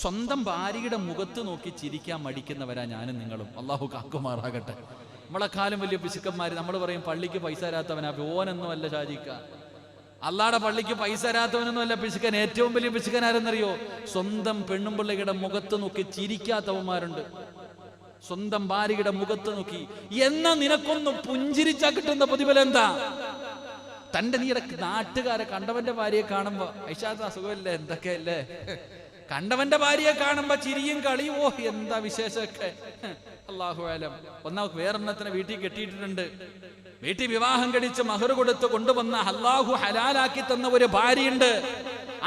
സ്വന്തം ഭാര്യയുടെ മുഖത്ത് നോക്കി ചിരിക്കാൻ മടിക്കുന്നവരാ ഞാനും നിങ്ങളും. അള്ളാഹു കാക്കുമാറാകട്ടെ. നമ്മളെക്കാളും വലിയ പിശുക്കന്മാര്. നമ്മൾ പറയും പള്ളിക്ക് പൈസ തരാത്തവനാ, ഓനൊന്നും അല്ല ഷാജിക്ക. അള്ളാടെ പള്ളിക്ക് പൈസ തരാത്തവനൊന്നും അല്ല പിശുക്കൻ. ഏറ്റവും വലിയ പിശുക്കൻ ആരെന്നറിയോ? സ്വന്തം പെണ്ണുമ്പിള്ളയുടെ മുഖത്ത് നോക്കി ചിരിക്കാത്തവന്മാരുണ്ട്. സ്വന്തം ഭാര്യയുടെ മുഖത്ത് നോക്കി എന്നാ നിനക്കൊന്ന് പുഞ്ചിരിച്ചാ കിട്ടുന്ന പ്രതിഫലം എന്താ? തന്റെ നീടെ നാട്ടുകാരെ കണ്ടവന്റെ ഭാര്യയെ കാണുമ്പോ ഐഷാത്ത അസുഖമല്ലേ, എന്തൊക്കെയല്ലേ, കണ്ടവന്റെ ഭാര്യയെ കാണുമ്പോ ചിരിയും കളിയും, ഓ എന്താ വിശേഷമൊക്കെ. അല്ലാഹു അലം. വേറെണ്ണത്തിനെ വീട്ടിൽ കെട്ടിയിട്ടുണ്ട്. വീട്ടിൽ വിവാഹം കഴിച്ച് മഹർ കൊടുത്ത് കൊണ്ടുവന്ന അല്ലാഹു ഹലാലാക്കി തന്ന ഒരു ഭാര്യയുണ്ട്.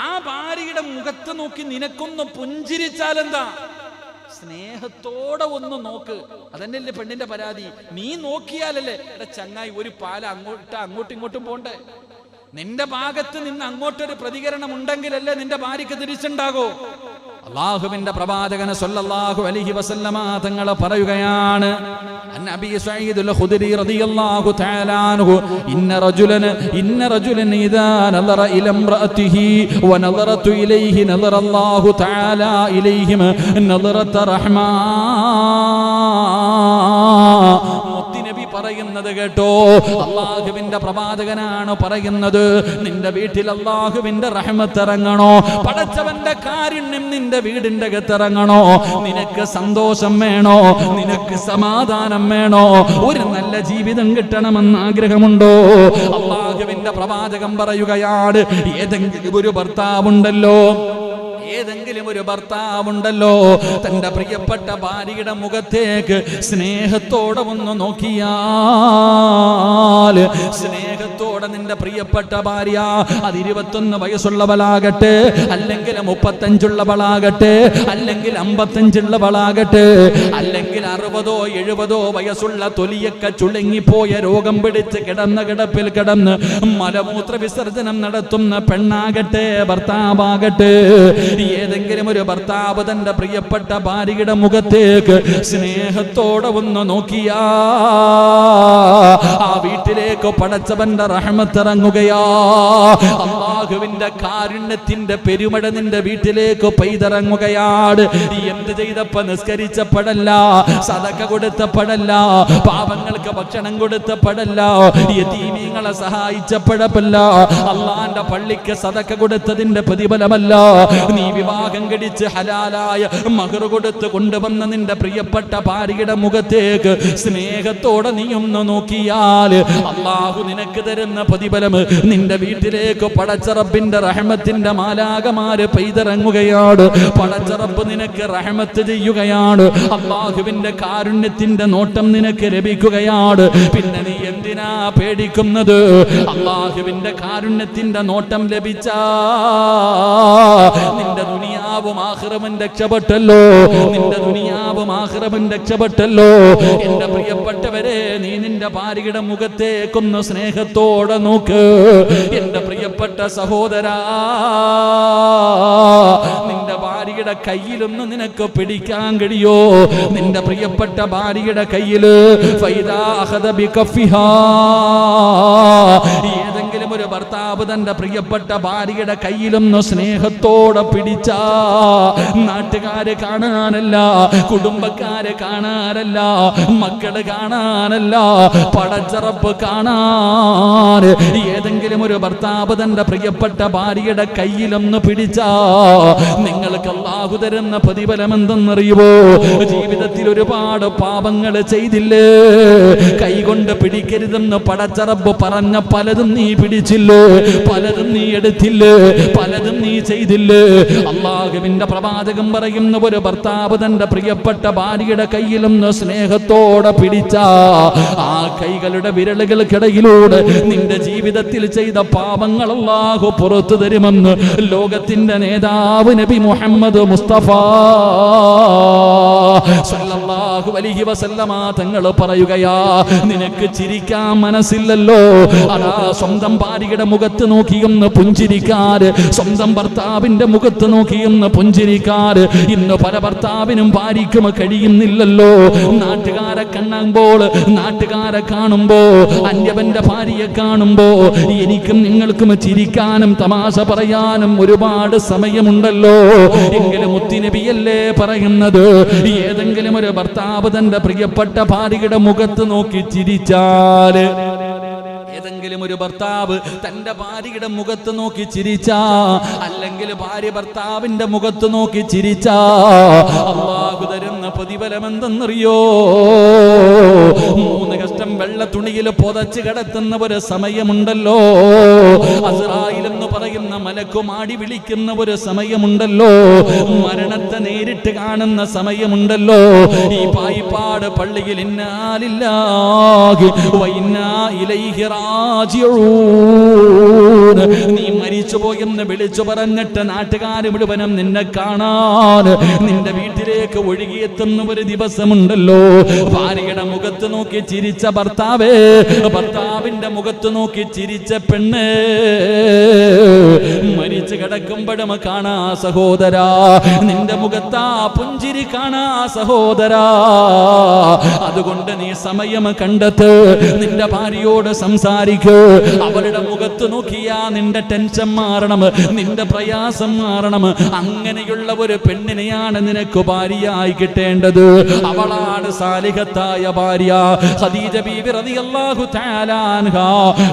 ആ ഭാര്യയുടെ മുഖത്ത് നോക്കി നിനക്കൊന്ന് പുഞ്ചിരിച്ചാലെന്താ? സ്നേഹത്തോടെ ഒന്ന് നോക്ക്. അതന്നെയല്ലേ പെണ്ണിന്റെ പരാതി. നീ നോക്കിയാലല്ലേ എടാ ചങ്ങായി ഒരു പാല അങ്ങോട്ടും ഇങ്ങോട്ടും പോണ്ടേ? നിന്റെ ഭാഗത്ത് നിന്ന് അങ്ങോട്ടൊരു പ്രതികരണം ഉണ്ടെങ്കിലല്ലേ നിന്റെ ഭാര്യക്ക് തിരിച്ചുണ്ടാകൂ. അല്ലാഹുവിന്റെ പ്രവാചകൻ സല്ലല്ലാഹു അലൈഹി വസല്ലമ തങ്ങൾ പറയുകയാണ്, അന്നബി സഈദുൽ ഖുദരി റളിയല്ലാഹു തആല അൻഹു, ഇന്ന റജുലൻ ഇദാ നദറ ഇല ഇംറഅതിഹി വനദറതു ഇലൈഹി നദറല്ലാഹു തആല ഇലൈഹിം നദറത റഹ്മാ. നബി പറയുന്നത് കേട്ടോ. അള്ളാഹുവിന്റെ പ്രവാചകനാണ് പറയുന്നത്, നിന്റെ വീട്ടിൽ അള്ളാഹുവിന്റെ റഹ്മത്ത് ഇറങ്ങണോ, പടച്ചവന്റെ കാരുണ്യം നിന്റെ വീടിന്റെ അകത്തിറങ്ങണോ, നിനക്ക് സന്തോഷം വേണോ, നിനക്ക് സമാധാനം വേണോ, ഒരു നല്ല ജീവിതം കിട്ടണമെന്ന് ആഗ്രഹമുണ്ടോ? അള്ളാഹുവിന്റെ പ്രവാചകൻ പറയുകയാണ്, ഏതെങ്കിലും ഒരു ഭർത്താവുണ്ടല്ലോ തന്റെ പ്രിയപ്പെട്ട ഭാര്യയുടെ മുഖത്തേക്ക് സ്നേഹത്തോടെ ഒന്ന് നോക്കിയാൽ, സ്നേഹത്തോടെ നിന്റെ പ്രിയപ്പെട്ട ഭാര്യ അത് 21 വയസ്സുള്ളവളാകട്ടെ, അല്ലെങ്കിൽ 35 അല്ലെങ്കിൽ 55 അല്ലെങ്കിൽ 60 70 വയസ്സുള്ള തൊലിയൊക്കെ ചുളുങ്ങിപ്പോയ രോഗം പിടിച്ച് കിടന്ന കിടപ്പിൽ കിടന്ന് മലമൂത്ര വിസർജനം നടത്തുന്ന പെണ്ണാകട്ടെ ഭർത്താവാകട്ടെ, ഏതെങ്കിലും ഒരു ഭർത്താവ് തന്റെ പ്രിയപ്പെട്ട ഭാര്യയുടെ മുഖത്തേക്ക് സ്നേഹത്തോടെ ഒന്ന് നോക്കിയാ ആ വീട്ടിലേക്ക് പടച്ചവന്റെ റഹ്മത്ത് ഇറങ്ങുകയാ. അല്ലാഹുവിന്റെ കാരുണ്യത്തിന്റെ പെരുമഴ നിന്റെ വീട്ടിലേക്ക് പെയ്തിറങ്ങുകയാണ്. എന്ത് ചെയ്തപ്പോ? നിസ്കരിച്ചപ്പോഴല്ല, സദഖ കൊടുത്തപ്പോഴല്ല, പാപങ്ങൾക്ക് ഭക്ഷണം കൊടുത്തപ്പോഴല്ല, യതീമീങ്ങളെ സഹായിച്ചപ്പോഴല്ല, അള്ളാന്റെ പള്ളിക്ക് സദഖ കൊടുത്തതിന്റെ പ്രതിഫലമല്ല, നീ വിവാഹം കഴിച്ച് ഹലാലായ മഹർ കൊടുത്ത് കൊണ്ടുവന്ന നിന്റെ പ്രിയപ്പെട്ട ഭാര്യയുടെ മുഖത്തേക്ക് സ്നേഹത്തോടെ നീ ഒന്ന് നോക്കിയാൽ അല്ലാഹു നിനക്ക് തരുന്ന പ്രതിഫലം നിന്റെ വീട്ടിലേക്ക് പടച്ചറബിന്റെ റഹ്മത്തിന്റെ മാലാകമാര് പെയ്തിറങ്ങുകയാണ്. പടച്ചറബ് നിനക്ക് റഹ്മത്ത് ചെയ്യുകയാണ്. അല്ലാഹുവിന്റെ കാരുണ്യത്തിന്റെ നോട്ടം നിനക്ക് ലഭിക്കുകയാണ്. പിന്നെ നീ എന്തിനാ പേടിക്കുന്നത്? അല്ലാഹുവിന്റെ കാരുണ്യത്തിന്റെ നോട്ടം ലഭിച്ചാ നിന്റെ ദുനിയാവും ആഖിറവും രക്ഷപ്പെട്ടല്ലോ, നിന്റെ ദുനിയാവും ആഖിറവും രക്ഷപ്പെട്ടല്ലോ. എന്റെ പ്രിയപ്പെട്ടവരെ, നീ നിന്റെ ഭാര്യയുടെ മുഖത്തേക്കൊന്ന് സ്നേഹത്തോടെ നോക്ക്. എന്റെ പ്രിയപ്പെട്ട സഹോദരാ, നിന്റെ ഭാര്യയുടെ കയ്യിലൊന്ന് നിനക്ക് പിടിക്കാൻ കഴിയോ? നിന്റെ പ്രിയപ്പെട്ട ഭാര്യയുടെ കയ്യില് ഏതെങ്കിലും ഒരു ഭർത്താവ് തന്റെ പ്രിയപ്പെട്ട ഭാര്യയുടെ കയ്യിലൊന്ന് സ്നേഹത്തോടെ പിടിച്ച നാട്ടുകാര് കാണാനല്ല, കുടുംബക്കാര് കാണാനല്ല, മക്കള് കാണാനല്ല, പടച്ചറപ്പ് കാണാൻ ഏതെങ്കിലും ഒരു ഭർത്താവ് തന്റെ പ്രിയപ്പെട്ട ഭാര്യയുടെ കയ്യിലൊന്ന് പിടിച്ച നിങ്ങൾക്ക് അല്ലാഹു തരുന്ന പ്രതിഫലം എന്തെന്നറിയുമോ? ജീവിതത്തിൽ ഒരുപാട് പാപങ്ങൾ ചെയ്തില്ലേ, കൈകൊണ്ട് പിടിക്കരുതെന്ന് പടച്ചറപ്പ് പറഞ്ഞ പലതും നീ പിടിച്ചില്ലേ, പലതും നീ എടുത്തില്ലേ, പലതും നീ ചെയ്തില്ലേ. അല്ലാഹുവിന്റെ പ്രവാചകൻ പറയുന്ന ഒരു ഭർത്താവ് തന്റെ പ്രിയപ്പെട്ട ഭാര്യയുടെ കയ്യിലൊന്ന് സ്നേഹത്തോടെ പിടിച്ച ആ കൈകളുടെ വിരലുകൾക്കിടയിലൂടെ നിന്റെ ജീവിതത്തിൽ ചെയ്ത പാപങ്ങൾ അല്ലാഹു പുറത്തു തരുമെന്ന് ലോകത്തിന്റെ നേതാവ് നബി മുഹമ്മദ് മുസ്തഫ സല്ലല്ലാഹു അലൈഹി വസല്ലമ തങ്ങൾ പറയുകയാ, നിനക്ക് ചിരിക്കാൻ മനസ്സില്ലല്ലോ, അതാ സ്വന്തം ഭാര്യയുടെ മുഖത്ത് നോക്കിയൊന്ന് പുഞ്ചിരിക്കാറ്, സ്വന്തം ഭർത്താവിന്റെ മുഖത്ത് നോക്കിയൊന്ന് പുഞ്ചിരിക്കാറ് ഇന്ന് പല ഭർത്താവിനും ഭാര്യയ്ക്കും കഴിയുന്നില്ലല്ലോ. നാട്ടുകാരെ കാണുമ്പോ അന്യവന്റെ ഭാര്യയെ കാണുമ്പോ എനിക്കും നിങ്ങൾക്കും ചിരിക്കാനും തമാശ പറയാനും ഒരുപാട് സമയമുണ്ടല്ലോ. എങ്കിലും മുത്തുനബിയല്ലേ പറയുന്നത്, ഏതെങ്കിലും ഒരു ഭർത്താവ് തന്റെ പ്രിയപ്പെട്ട ഭാര്യയുടെ മുഖത്ത് നോക്കി ചിരിച്ചാല്, ഏതെങ്കിലും ഒരു ഭർത്താവ് തന്റെ ഭാര്യയുടെ മുഖത്ത് നോക്കി ചിരിച്ചാ, അല്ലെങ്കിൽ ഭാര്യ ഭർത്താവിന്റെ മുഖത്ത് നോക്കി ചിരിച്ചാ അല്ലാഹു തരുന്ന പ്രതിഫലം എന്തെന്നറിയോ? 3 കഷ്ടം വെള്ള തുണിയിൽ പൊതച്ച് കിടത്തുന്ന ഒരു സമയമുണ്ടല്ലോ, അസ്റായിൽ എന്ന് പറയുന്ന മലക്കുമാടി വിളിക്കുന്ന ഒരു സമയമുണ്ടല്ലോ, മരണത്തെ നേരിട്ട് കാണുന്ന സമയമുണ്ടല്ലോ. ഈ പായിപ്പാട് പള്ളിയിൽ ഇന്നാ ലില്ലാഹി വ ഇന്നാ ഇലൈഹി റാജിഊൻ, നീ മരിച്ചുപോയെന്ന് വിളിച്ചു പറഞ്ഞിട്ട് നാട്ടുകാര് മുഴുവനും നിന്നെ കാണാൻ നിന്റെ വീട്ടിലേക്ക് ഒഴുകിയെത്തുന്ന ഒരു ദിവസമുണ്ടല്ലോ. ഭാര്യയുടെ മുഖത്ത് നോക്കി ചിരിച്ച ഭർത്താവേ, ഭർത്താവിന്റെ മുഖത്ത് നോക്കി ചിരിച്ച പെണ്ണ് മരിച്ചു കിടക്കുമ്പോഴും കാണാ സഹോദരാ, നിന്റെ മുഖത്താ പുഞ്ചിരി കാണാ സഹോദരാ. അതുകൊണ്ട് നീ സമയം കണ്ടെത്ത്, നിന്റെ ഭാര്യയോട് സംസാരിക്കൂ. അവരുടെ മുഖത്ത് നോക്കിയാ നിന്റെ ടെൻഷൻ ടെൻഷൻ മാറണം, നിന്റെ പ്രയാസം മാറണം. അങ്ങനെയുള്ള ഒരു പെണ്ണിനെയാണ് നിനക്ക് ഭാര്യയായി കിട്ടേണ്ടത്. അവളാണ് സാലിഹത്തായ ഭാര്യ. ഖദീജ ബീവി റളിയല്ലാഹു തആല അൻഹാ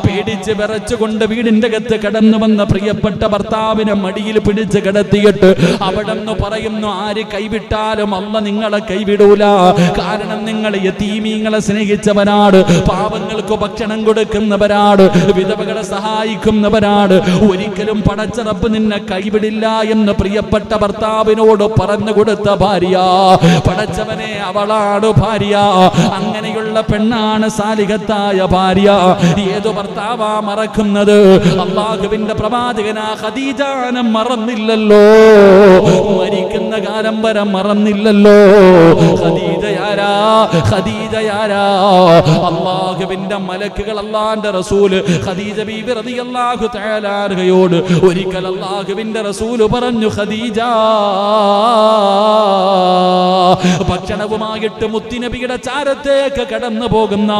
പേടിച്ച് വിറച്ചുകൊണ്ട് വീടിന്റെ അകത്ത് കടന്നു വന്ന പ്രിയപ്പെട്ട ഭർത്താവിനെ മടിയിൽ പിടിച്ച് കിടത്തിയിട്ട് അവിടെന്ന് പറയുന്നു, ആര് കൈവിട്ടാലും അല്ലാഹ് നിങ്ങളെ കൈവിടൂല. കാരണം നിങ്ങൾ യതീമീങ്ങളെ സ്നേഹിച്ചവരാണ്, പാവങ്ങൾക്ക് ഭക്ഷണം കൊടുക്കുന്നവരാണ്, വിധവകളെ സഹായിക്കുന്നവരാണ്. ഒരിക്കലും പടച്ച റബ്ബ് നിന്നെ കൈവിടില്ല എന്ന് പ്രിയപ്പെട്ട ഭർത്താവിനോട് പറഞ്ഞു കൊടുത്ത ഭാര്യ. പടച്ചവനെ, അവളാണ് ഭാര്യ. അങ്ങനെയുള്ള പെണ്ണാണ് സാലിഹത്തായ ഭാര്യ. ഏതു ഭർത്താവാ മറക്കുന്നത്? അല്ലാഹുവിന്റെ പ്രവാചകനാ ഖദീജാനെ മറന്നില്ലല്ലോ, മരിക്കുന്ന കാലം വരെ മറന്നില്ലല്ലോ. ഖദീജയാരാ? ഖദീജയാരാ? അല്ലാഹുവിന്റെ മലക്കുകൾ, അല്ലാഹുവിന്റെ റസൂല് ഖദീജ ബീബി റളിയല്ലാഹു തആല അൻഹയോട് ഒരിക്കൽ അല്ലാഹുവിന്റെ റസൂല് പറഞ്ഞു, ഖദീജ, ഭക്ഷണവുമായിട്ട് മുത്തുനബിയുടെ ചാരത്തേക്ക് കടന്നു പോകുന്ന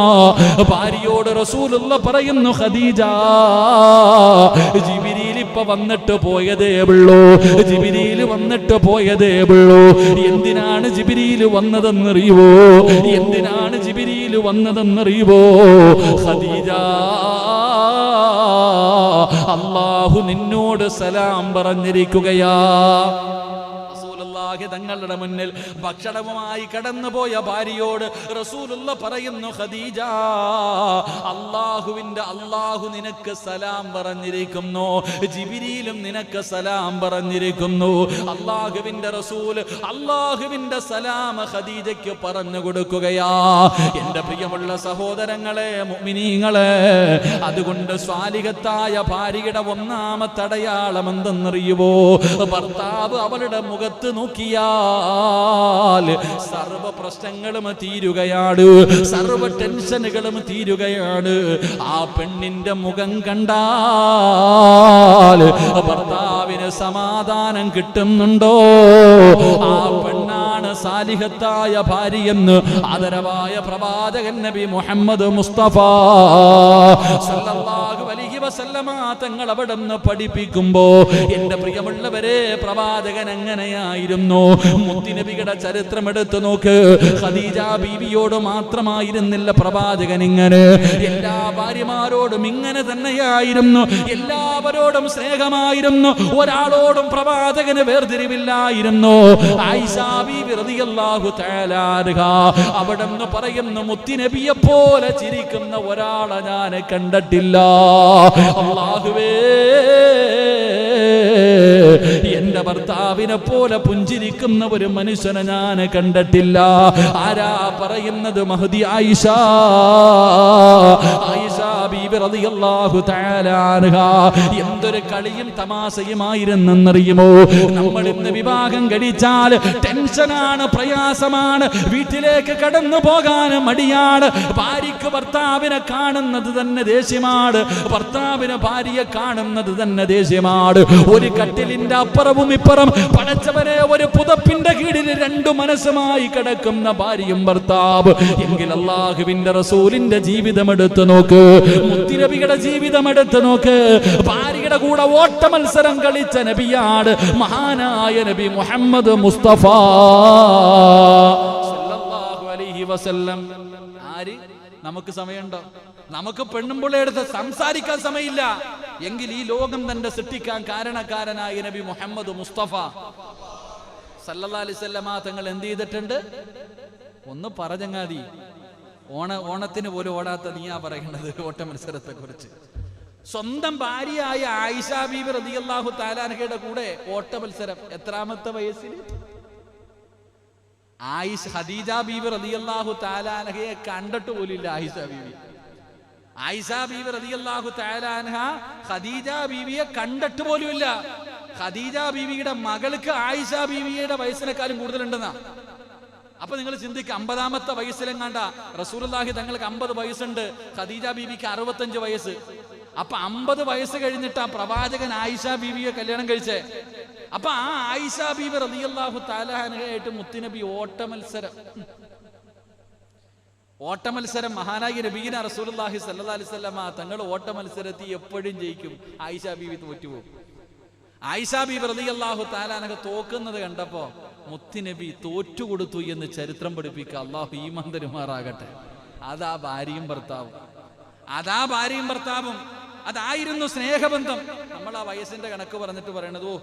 ഭാര്യയോട് റസൂലുള്ളാഹി പറയുന്നു, ഖദീജ, ജിബ്രീൽ ഇപ്പോ വന്നിട്ട് പോയതേ ഉള്ളൂ, ജിബ്രീൽ വന്നിട്ട് പോയതേ ഉള്ളൂ. എന്തിനാണ് ജിബ്രീൽ വന്നതെന്നറിയുവോ? എന്തിനാണ് ജിബ്രീൽ വന്നതെന്നറിയുവോ? ഖദീജ, അല്ലാഹു നിന്നോട് സലാം പറഞ്ഞിരിക്കുകയാ. തങ്ങളുടെ മുന്നിൽ ഭക്ഷണവുമായി കടന്നുപോയ ഭാര്യയോട് റസൂലുള്ളാഹി പറയുന്നു, ഖദീജ, അല്ലാഹു നിനക്ക് സലാം പറഞ്ഞിരിക്കുന്നു, ജിബ്രീലും നിനക്ക് സലാം പറഞ്ഞിരിക്കുന്നു. അല്ലാഹുവിന്റെ റസൂൽ അല്ലാഹുവിന്റെ സലാം ഖദീജയ്ക്ക് പറഞ്ഞു കൊടുക്കുകയാ. എന്റെ പ്രിയമുള്ള സഹോദരങ്ങളെ, മുഅ്മിനീങ്ങളെ, അതുകൊണ്ട് സ്വാലിഹത്തായ ഭാര്യയുടെ ഒന്നാമത്തെ അടയാളം എന്തെന്നറിയുവോ? ഭർത്താവ് അവളുടെ മുഖത്ത് നോക്കിയാൽ സർവ പ്രശ്നങ്ങളും തീരുകയാണ്, സർവ ടെൻഷനുകളും തീരുകയാണ്. ആ പെണ്ണിന്റെ മുഖം കണ്ടാൽ ഭർത്താവിന് സമാധാനം കിട്ടുന്നുണ്ടോ? ആ പെണ്ണാണ് സാലിഹത്തായ ഭാര്യയെന്ന് ആദരവായ പ്രവാചകൻ നബി മുഹമ്മദ് മുസ്തഫ സല്ലല്ലാഹു അലൈഹി വസല്ലമ തങ്ങൾ അവിടുന്ന് പഠിപ്പിക്കുമ്പോ, എന്റെ പ്രിയമുള്ളവരെ, പ്രവാചകൻ എങ്ങനെയായിരുന്നു? മുത്തുനബിയുടെ ചരിത്രം എടുത്തു നോക്ക്. ഖദീജ ബീവിയോട് മാത്രമായിരുന്നില്ല പ്രവാചകൻ ഇങ്ങനെ, എല്ലാ ഭാര്യമാരോടും ഇങ്ങനെ തന്നെയായിരുന്നു. എല്ലാവരോടും സ്നേഹമായിരുന്നു, ഒരാളോടും പ്രവാചകന് വേർതിരിവില്ലായിരുന്നു. ആയിഷ ബീവി റളിയല്ലാഹു തആല അൻഹാ അവിടെന്ന് പറയുന്നു, മുത്തുനബിയെ പോലെ ചിരിക്കുന്ന ഒരാളെ ഞാൻ കണ്ടിട്ടില്ല. അല്ലാഹുവേ, എന്റെ ഭർത്താവിനെ പോലെ പുഞ്ചിരിക്കുന്ന ഒരു മനുഷ്യനെ ഞാൻ കണ്ടിട്ടില്ല. ആരാ പറയുന്നത്? മഹദി ആയിഷ. ആയിഷ ബീബി റളിയല്ലാഹു തആല അൻഹാ എന്തൊരു കളിയും തമാശയുമായിരുന്നെന്നറിയുമോ? നമ്മൾ ഇന്ന് വിവാഹം കഴിച്ചാൽ ടെൻഷനാണ്, പ്രയാസമാണ്, വീട്ടിലേക്ക് കടന്നു പോകാൻ മടിയാണ്. ഭാര്യയ്ക്ക് ഭർത്താവിനെ കാണുന്നത് തന്നെ ദേഷ്യമാണ്, ഭർത്താവിന് ഭാര്യയെ കാണുന്നത് തന്നെ ദേഷ്യമാണ്. ഒരു കട്ടിലിന്റെ അപ്പുറവും ഇപ്പുറം പടച്ചവനെ, ഒരു പുതപ്പിന്റെ കീഴിൽ രണ്ടു മനസ്സുമായി കിടക്കുന്ന ഭാര്യയും ഭർത്താവ്. എങ്കിൽ അല്ലാഹുവിന്റെ റസൂലിന്റെ ജീവിതം എടുത്തു നോക്ക്, മുത്തുനബിയുടെ ജീവിതം എടുത്തു നോക്ക്. ഭാര്യയുടെ കൂടെ ഓട്ട മത്സരം കളിച്ച നബിയാണ് മഹാനായ നബി മുഹമ്മദ് മുസ്തഫ സല്ലല്ലാഹു അലൈഹി വസല്ലം. ആര്? നമുക്ക് സമയമുണ്ടോ? നമുക്ക് പെണ്ണുമ്പിള്ളയെ എടുത്ത് സംസാരിക്കാൻ സമയമില്ല. എങ്കിൽ ഈ ലോകം തന്നെ സൃഷ്ടിക്കാൻ കാരണക്കാരനായ നബി മുഹമ്മദ് മുസ്തഫ സല്ലല്ലാഹു അലൈഹി വസല്ലമ തങ്ങൾ എന്ത് ചെയ്തിട്ടുണ്ട്? ഒന്ന് പറഞ്ഞങ്ങാതി. ഓണത്തിന് പോലും ഓടാത്ത നീയാ പറയുന്നത് ഓട്ട മത്സരത്തെ കുറിച്ച്. സ്വന്തം ഭാര്യയായ ആയിഷ ബീബി റളിയല്ലാഹു തആല അൻഹയുടെ കൂടെ ഓട്ട മത്സരം. എത്രാമത്തെ വയസ്സിൽ? ഖദീജ ബീബി റളിയല്ലാഹു തആല അൻഹയെ കണ്ടിട്ട് പോലില്ല ആയിഷ ബീബി. ആയിഷ ബീബി റളിയല്ലാഹു തആല അൻഹ ഖദീജ ബീവിയെ കണ്ടിട്ട് പോലുമില്ല. ഖദീജ ബീവിയുടെ മകൾക്ക് ആയിഷ ബീവിയുടെ വയസ്സിനേക്കാളും കൂടുതലുണ്ടെന്നാ. അപ്പൊ നിങ്ങൾ ചിന്തിക്കുക, 50ാമത്തെ വയസ്സിലെങ്ങാണ്ട റസൂലുള്ളാഹി തങ്ങൾക്ക് 50 വയസ്സുണ്ട്, ഖദീജ ബീവിക്ക് 65 വയസ്സ്. അപ്പൊ 50 വയസ്സ് കഴിഞ്ഞിട്ട് ആ പ്രവാചകൻ ആയിഷ ബീവിയെ കല്യാണം കഴിച്ചേ. അപ്പൊ ആ ആയിഷ ബീബി റളിയല്ലാഹു തആല അൻഹയായിട്ട് മുത്തുനബി ഓട്ട മത്സരം. ഓട്ടമത്സരം മഹാനായ നബീന റസൂലുള്ളാഹി സ്വല്ലല്ലാഹി അലൈഹി വസല്ലമ തങ്ങൾ ഓട്ടമത്സരത്തിൽ എപ്പോഴും ജയിക്കും. ആയിഷ ബീവി തോറ്റുപോകും. ആയിഷ ബീവി റളിയല്ലാഹു തആല അൻഹ തോക്കുന്നത് കണ്ടപ്പോ മുത്തുനബി തോറ്റുകൊടുത്തു എന്ന് ചരിത്രം പഠിപ്പിക്കുക. അല്ലാഹു ഈമാൻ തരുമാറാകട്ടെ. അതാ ഭാര്യയും ഭർത്താവും അതായിരുന്നു സ്നേഹബന്ധം. നമ്മൾ ആ വയസ്സിന്റെ കണക്ക് പറഞ്ഞിട്ട് പറയണത്, ഓ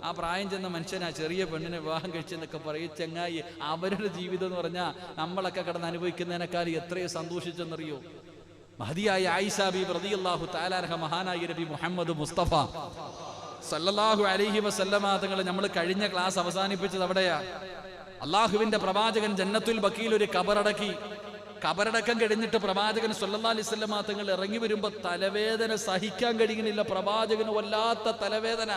ആ പ്രായം ചെന്ന മനുഷ്യനാ ചെറിയ പെണ്ണിനെ വിവാഹം കഴിച്ചെന്നൊക്കെ പറയും. ചങ്ങായി, അവരുടെ ജീവിതം എന്ന് പറഞ്ഞാൽ നമ്മളൊക്കെ കിടന്ന് അനുഭവിക്കുന്നതിനേക്കാൾ എത്രയോ സന്തോഷിച്ചെന്നറിയോ. മഹദിയായ ആയിഷ ബീബി റളിയല്ലാഹു തആല അൻഹ മഹാനായ നബി മുഹമ്മദ് മുസ്തഫ സല്ലല്ലാഹു അലൈഹി വസല്ലമ തങ്ങൾ നമ്മൾ കഴിഞ്ഞ ക്ലാസ് അവസാനിപ്പിച്ചത് അവിടെയാ. അള്ളാഹുവിന്റെ പ്രവാചകൻ ജന്നത്തുൽ ബഖീൽ ഒരു കബറടക്കം കഴിഞ്ഞിട്ട് പ്രവാചകൻ സല്ലല്ലാഹു അലൈഹി വസല്ലമ തങ്ങൾ ഇറങ്ങി വരുമ്പോ തലവേദന സഹിക്കാൻ കഴിയുന്നില്ല. പ്രവാചകന് വല്ലാത്ത തലവേദന.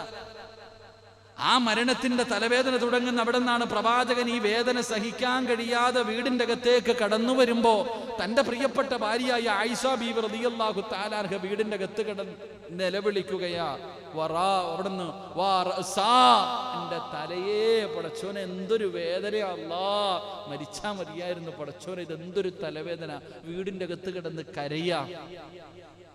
ആ മരണത്തിന്റെ തലവേദന തുടങ്ങുന്ന അവിടെ നിന്നാണ്. പ്രവാചകൻ ഈ വേദന സഹിക്കാൻ കഴിയാതെ വീടിന്റെ അകത്തേക്ക് കടന്നു വരുമ്പോ തന്റെ പ്രിയപ്പെട്ട ഭാര്യയായ ആയിഷ ബീവി റളിയല്ലാഹു തആല അൻഹ വീടിന്റെ അകത്ത് കിടന്ന് നിലവിളിക്കുകയാ. അവിടുന്ന് എന്റെ തലയെ പടച്ചോനെ, എന്തൊരു വേദനയാ അല്ലാ, മരിച്ചാ മതിയായിരുന്നു പടച്ചോനെ, ഇതെന്തൊരു തലവേദന. വീടിന്റെ അകത്ത് കിടന്ന് കരയാ.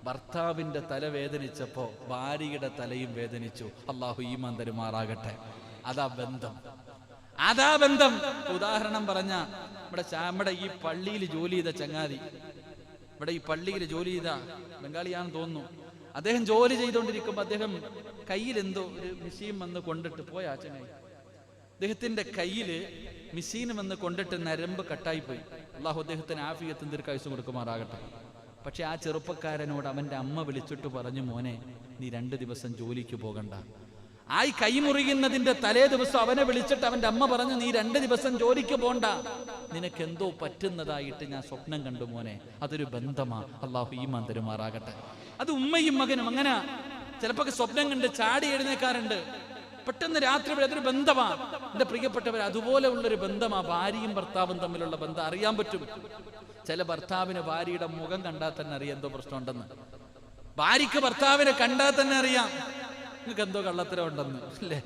ഭർത്താവിന്റെ തല വേദനിച്ചപ്പോ ഭാര്യയുടെ തലയും വേദനിച്ചു. അള്ളാഹു ഈമാൻ തരുമാറാകട്ടെ. അതാ ബന്ധം. ഉദാഹരണം പറഞ്ഞ നമ്മുടെ ഈ പള്ളിയിൽ ജോലി ചെയ്ത ചങ്ങാതി, ഈ പള്ളിയിൽ ജോലി ചെയ്ത ബംഗാളിയാണെന്ന് തോന്നുന്നു. അദ്ദേഹം ജോലി ചെയ്തുകൊണ്ടിരിക്കുമ്പോ അദ്ദേഹം കയ്യിൽ എന്തോ ഒരു മെഷീൻ വന്ന് കൊണ്ടിട്ട് പോയാ ചങ്ങായി. അദ്ദേഹത്തിന്റെ കയ്യില് മെഷീൻ വന്ന് കൊണ്ടിട്ട് നരമ്പ് കട്ടായിപ്പോയി. അള്ളാഹു അദ്ദേഹത്തിന് ആഫിയത്തും ദീർഘായുസ്സും കൊടുക്കുമാറാകട്ടെ. പക്ഷെ ആ ചെറുപ്പക്കാരനോട് അവന്റെ അമ്മ വിളിച്ചിട്ട് പറഞ്ഞു, മോനെ നീ 2 ദിവസം ജോലിക്ക് പോകണ്ട. ആ കൈ മുറിയുന്നതിന്റെ തലേ ദിവസം അവനെ വിളിച്ചിട്ട് അവന്റെ അമ്മ പറഞ്ഞു, നീ 2 ദിവസം ജോലിക്ക് പോണ്ട, നിനക്ക് എന്തോ പറ്റുന്നതായിട്ട് ഞാൻ സ്വപ്നം കണ്ടു മോനെ. അതൊരു ബന്ധമാ. അള്ളാഹു ഈമാൻ തരുമാറാകട്ടെ. അത് ഉമ്മയും മകനും അങ്ങനെ ചിലപ്പോ സ്വപ്നം കണ്ട് ചാടി എഴുന്നേക്കാറുണ്ട്. പെട്ടെന്ന് രാത്രി അതൊരു ബന്ധമാ. എന്റെ പ്രിയപ്പെട്ടവർ, അതുപോലെ ഉള്ളൊരു ബന്ധമാ ഭാര്യയും ഭർത്താവും തമ്മിലുള്ള ബന്ധം. അറിയാൻ പറ്റും. ചില ഭർത്താവിന് ഭാര്യയുടെ മുഖം കണ്ടാൽ തന്നെ അറിയാം എന്തോ പ്രശ്നമുണ്ടെന്ന്. ഭാര്യക്ക് ഭർത്താവിനെ കണ്ടാൽ തന്നെ അറിയാം നിങ്ങൾക്ക് എന്തോ കള്ളത്തരം ഉണ്ടെന്ന്, അല്ലേ?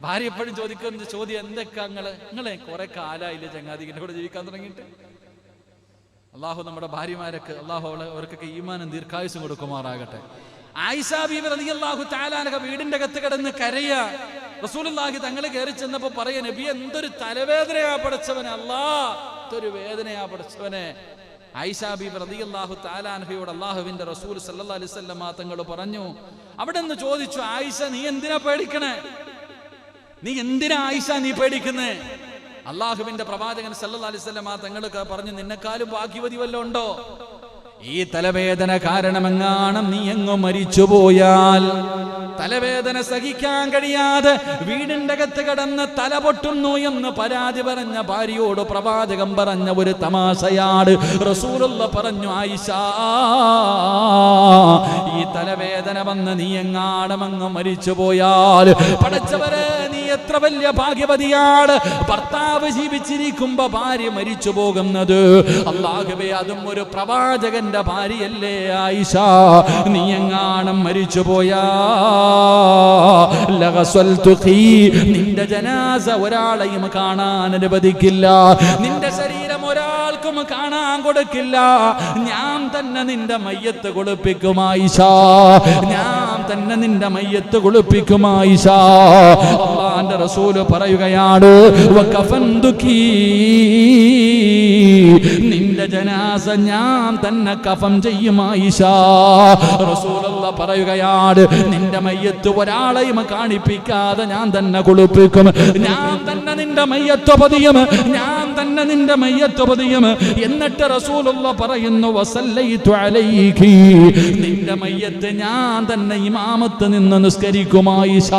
ഭാര്യ എപ്പോഴും ചോദിക്കുന്ന ചോദ്യം, എന്തൊക്കെ നിങ്ങളെ കുറെ കാലായില്ലേ ചങ്ങാതിന്റെ കൂടെ ജീവിക്കാൻ തുടങ്ങിയിട്ട്. അള്ളാഹു നമ്മുടെ ഭാര്യമാരൊക്കെ അള്ളാഹു അവർക്കൊക്കെ ഈമാനും ദീർഘായുസ്സും കൊടുക്കുമാറാകട്ടെ. ആയിഷ ബീവി റളിയല്ലാഹു തആല അൻഹ വീടിന്റെ അകത്ത് കിടന്ന് കരയാ. റസൂലുള്ളാഹി തങ്ങൾ കയറി ചെന്നപ്പോ പറയാ, നബി എന്തൊരു തലവേദനയാ പടച്ചവനെ, അല്ലാ എന്തൊരു വേദനയാ പടച്ചവനെ. ആയിഷ ബീവി റളിയല്ലാഹു തആല അൻഹയോട് അല്ലാഹുവിന്റെ റസൂൽ സല്ലല്ലാഹു അലൈഹി വസല്ലം തങ്ങൾ പറഞ്ഞു. അവിടെ നിന്ന് ചോദിച്ചു, ആയിഷ നീ എന്തിനാ പേടിക്കണേ? നീ എന്തിനാ ആയിഷ നീ പേടിക്കുന്നേ? അല്ലാഹുവിന്റെ പ്രവാചകൻ സല്ലല്ലാഹു അലൈഹി വസല്ലം തങ്ങൾ പറഞ്ഞു, നിന്നെക്കാളും ഭാഗ്യവതി വല്ലതും ഉണ്ടോ? ഈ തലവേദന കാരണമെങ്ങാണം നീ എങ്ങും മരിച്ചുപോയാൽ, തലവേദന സഹിക്കാൻ കഴിയാതെ വീടിന്റെ അകത്ത് കിടന്ന് തല പൊട്ടുന്നു എന്ന് പരാതി പറഞ്ഞ ഭാര്യയോട് പ്രവാചകൻ പറഞ്ഞ ഒരു തമാശയാണ്. റസൂലുള്ള പറഞ്ഞു, ആയിഷ ഈ തലവേദന വന്ന് നീ എങ്ങാണം അങ്ങ് മരിച്ചുപോയാൽ, പടച്ചവരെ നീ എത്ര വലിയ ഭാഗ്യവതിയാണ്. ഭർത്താവ് ജീവിച്ചിരിക്കുമ്പോ ഭാര്യ മരിച്ചു പോകുന്നത്, അല്ലാഹുവേ അതും ഒരു പ്രവാചകന്റെ ഭാര്യയല്ലേ ആയിഷ. നീ എങ്ങാണം മരിച്ചുപോയാ നിന്റെ ജനാസ ഒരാളെയും കാണാൻ അനുവദിക്കില്ല, നിന്റെ ശരീരം ഒരാൾക്കും കാണാൻ കൊടുക്കില്ല. ഞാൻ തന്നെ നിന്റെ മയ്യത്ത് കുളിപ്പിക്കും ആയിഷ, ഞാൻ തന്നെ നിന്റെ മയ്യത്ത് കുളിപ്പിക്കും ആയിഷ. അല്ലാഹുവിന്റെ റസൂല് പറയുകയാണ്, നിന്റെ ജനാസ ഞാൻ തന്നെ കഫം ചെയ്യും ആയിഷ. റസൂലുള്ളാഹി പറയുകയാണ്, നിന്റെ മയ്യത്ത് ഒരാളെയും കാണിപ്പിക്കാതെ ഞാൻ തന്നെ കുളിപ്പിക്കും, ഞാൻ തന്നെ നിന്റെ മയ്യത്ത് പതിയും, ഞാൻ തന്നെ നിന്റെ മയ്യത്ത് പതിയും. എന്നിട്ട് റസൂലുള്ളാഹി പറയുന്നു, വസല്ലൈതു അലൈകി, നിന്റെ മയ്യത്ത് ഞാൻ തന്നെ ഇമാമത്ത് നിന്ന് നിസ്കരിക്കും ആയിഷ.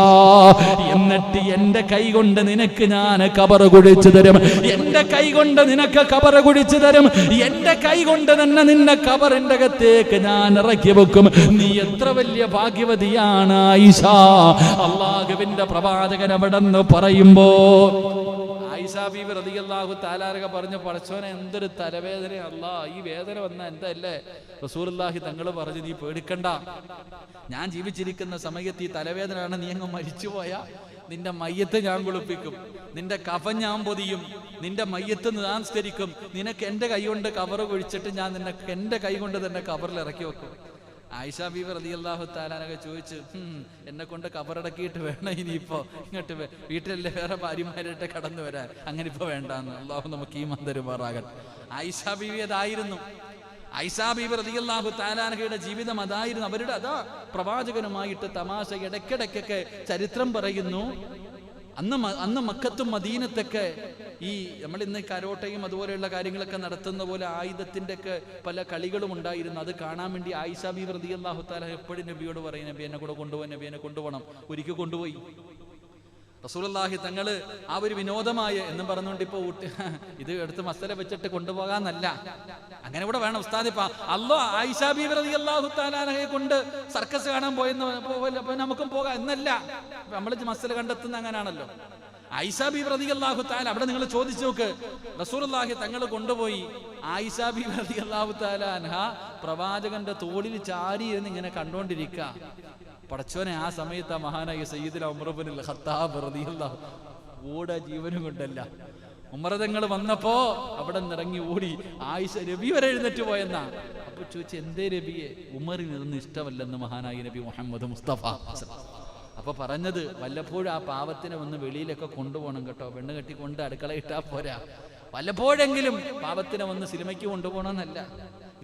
എന്നിട്ട് എന്റെ കൈ കൊണ്ട് നിനക്ക് ഞാൻ ഖബർ കുഴിച്ചു തരും, എന്റെ കൈ കൊണ്ട് നിനക്ക് ഖബർ കുഴിച്ചു തരും, എന്റെ കൈ കൊണ്ട് തന്നെ നിന്നെ ഖബറിന്റെ അകത്തേക്ക് ഞാൻ ഇറക്കി വെക്കും. നീ എത്ര വലിയ ഭാഗ്യവതിയാണ് ആയിഷ. അല്ലാഹുവിന്റെ പ്രവാചകൻ അവിടെന്ന് പറയുമ്പോ ആയിഷ ബീവി റളിയല്ലാഹു തആല അൻഹ പറഞ്ഞു, പടച്ചോനെ എന്തൊരു തലവേദന അല്ലാ, ഈ വേദന വന്ന എന്തല്ലേ? റസൂലുള്ളാഹി തങ്ങൾ പറഞ്ഞു, നീ പേടിക്കണ്ട, ഞാൻ ജീവിച്ചിരിക്കുന്ന സമയത്ത് ഈ തലവേദനയാണ്, നീ അങ്ങ് മരിച്ചുപോയാ നിന്റെ മയ്യത്ത് ഞാൻ കുളിപ്പിക്കും, നിന്റെ കഫൻ ഞാൻ പൊതിയും, നിന്റെ മയ്യത്ത് ഞാൻ സ്കരിക്കും, നിനക്ക് എൻ്റെ കൈ കൊണ്ട് കവറ് കുഴിച്ചിട്ട് ഞാൻ നിനക്ക് എൻ്റെ കൈ കൊണ്ട് തന്നെ കവറിൽ ഇറക്കി വെക്കും. ആയിഷ ബീവി റളിയല്ലാഹു തആലയൊക്കെ ചോദിച്ചു, എന്നെ കൊണ്ട് കബറടക്കിയിട്ട് വേണം ഇനിയിപ്പോ ഇങ്ങോട്ട് വീട്ടിലല്ലേ വേറെ ഭാര്യമാരായിട്ട് കടന്നു വരാൻ, അങ്ങനെ ഇപ്പൊ വേണ്ടാന്ന്. അള്ളാഹു നമുക്ക് ഈമാൻ തരുമാറാകട്ടെ. ആയിഷ ബീവി അതായിരുന്നു. ആയിഷ ബീവി റളിയല്ലാഹു തആലയുടെ ജീവിതം അതായിരുന്നു. അവരുടെ അതാ പ്രവാചകനുമായിട്ട് തമാശ ഇടയ്ക്കിടയ്ക്കൊക്കെ ചരിത്രം പറയുന്നു. അന്ന് മക്കത്തും മദീനത്തൊക്കെ ഈ നമ്മൾ ഇന്ന് കരോട്ടയും അതുപോലെയുള്ള കാര്യങ്ങളൊക്കെ നടത്തുന്ന പോലെ ആയുധത്തിന്റെ ഒക്കെ പല കളികളും ഉണ്ടായിരുന്നു. അത് കാണാൻ വേണ്ടി ആയിഷ ബീവി റളിയല്ലാഹു തആല എപ്പോഴും നബിയോട് പറയും, നബി എന്നെ കൂടെ കൊണ്ടുപോകാൻ, നബി എന്നെ കൊണ്ടുപോകണം. ഒരിക്കൽ കൊണ്ടുപോയി. റസൂലുള്ളാഹി തങ്ങള് ആ ഒരു വിനോദമായ എന്നും പറഞ്ഞുകൊണ്ട് ഇപ്പൊ ഇത് എടുത്ത് മസല വെച്ചിട്ട് കൊണ്ടുപോകാന്നല്ല, അങ്ങനെ ഇവിടെ വേണം ഉസ്താദ്. ആയിഷ ബീവി റളിയല്ലാഹു തആലയെ കൊണ്ട് സർക്കസ് കാണാൻ പോയെന്ന് നമുക്കും പോകാം എന്നല്ല, നമ്മൾ മസല കണ്ടെത്തുന്ന അങ്ങനാണല്ലോ. ആയിഷ ബീവി റളിയല്ലാഹു തആല അവിടെ നിങ്ങൾ ചോദിച്ചു നോക്ക്, റസൂലുള്ളാഹി തങ്ങൾ കൊണ്ടുപോയി. ആയിഷ ബീവി റളിയല്ലാഹു തആല അൻഹ പ്രവാചകന്റെ തോളിൽ ചാരി ഇരുന്ന് ഇങ്ങനെ കണ്ടോണ്ടിരിക്കുക. പടച്ചോനെ, ആ സമയത്ത് ആ മഹാനായ സയ്യിദുനാ ഉമർ ഇബ്നുൽ ഖത്താബ് റളിയല്ലാഹു ഓടാ ജീവനും കൊണ്ടല്ല. ഉമർ തങ്ങൾ വന്നപ്പോ അവിടെ നിറങ്ങി ഓടി. ആയിഷ നബി വരെ എഴുന്നേറ്റ് പോയെന്നാ. അപ്പൊ ചോദിച്ചു, എന്തേ നബിയെ? ഉമറിന് ഇതൊന്നും ഇഷ്ടമല്ലെന്ന് മഹാനായ നബി മുഹമ്മദ് മുസ്തഫ. അപ്പൊ പറഞ്ഞത്, വല്ലപ്പോഴും ആ പാവത്തിനെ ഒന്ന് വെളിയിലൊക്കെ കൊണ്ടുപോകണം കേട്ടോ, പെണ്ണ് കെട്ടിക്കൊണ്ട് അടുക്കള ഇട്ടാ പോരാ, വല്ലപ്പോഴെങ്കിലും പാവത്തിനെ ഒന്ന് സിനിമയ്ക്ക് കൊണ്ടുപോകണമെന്നല്ല,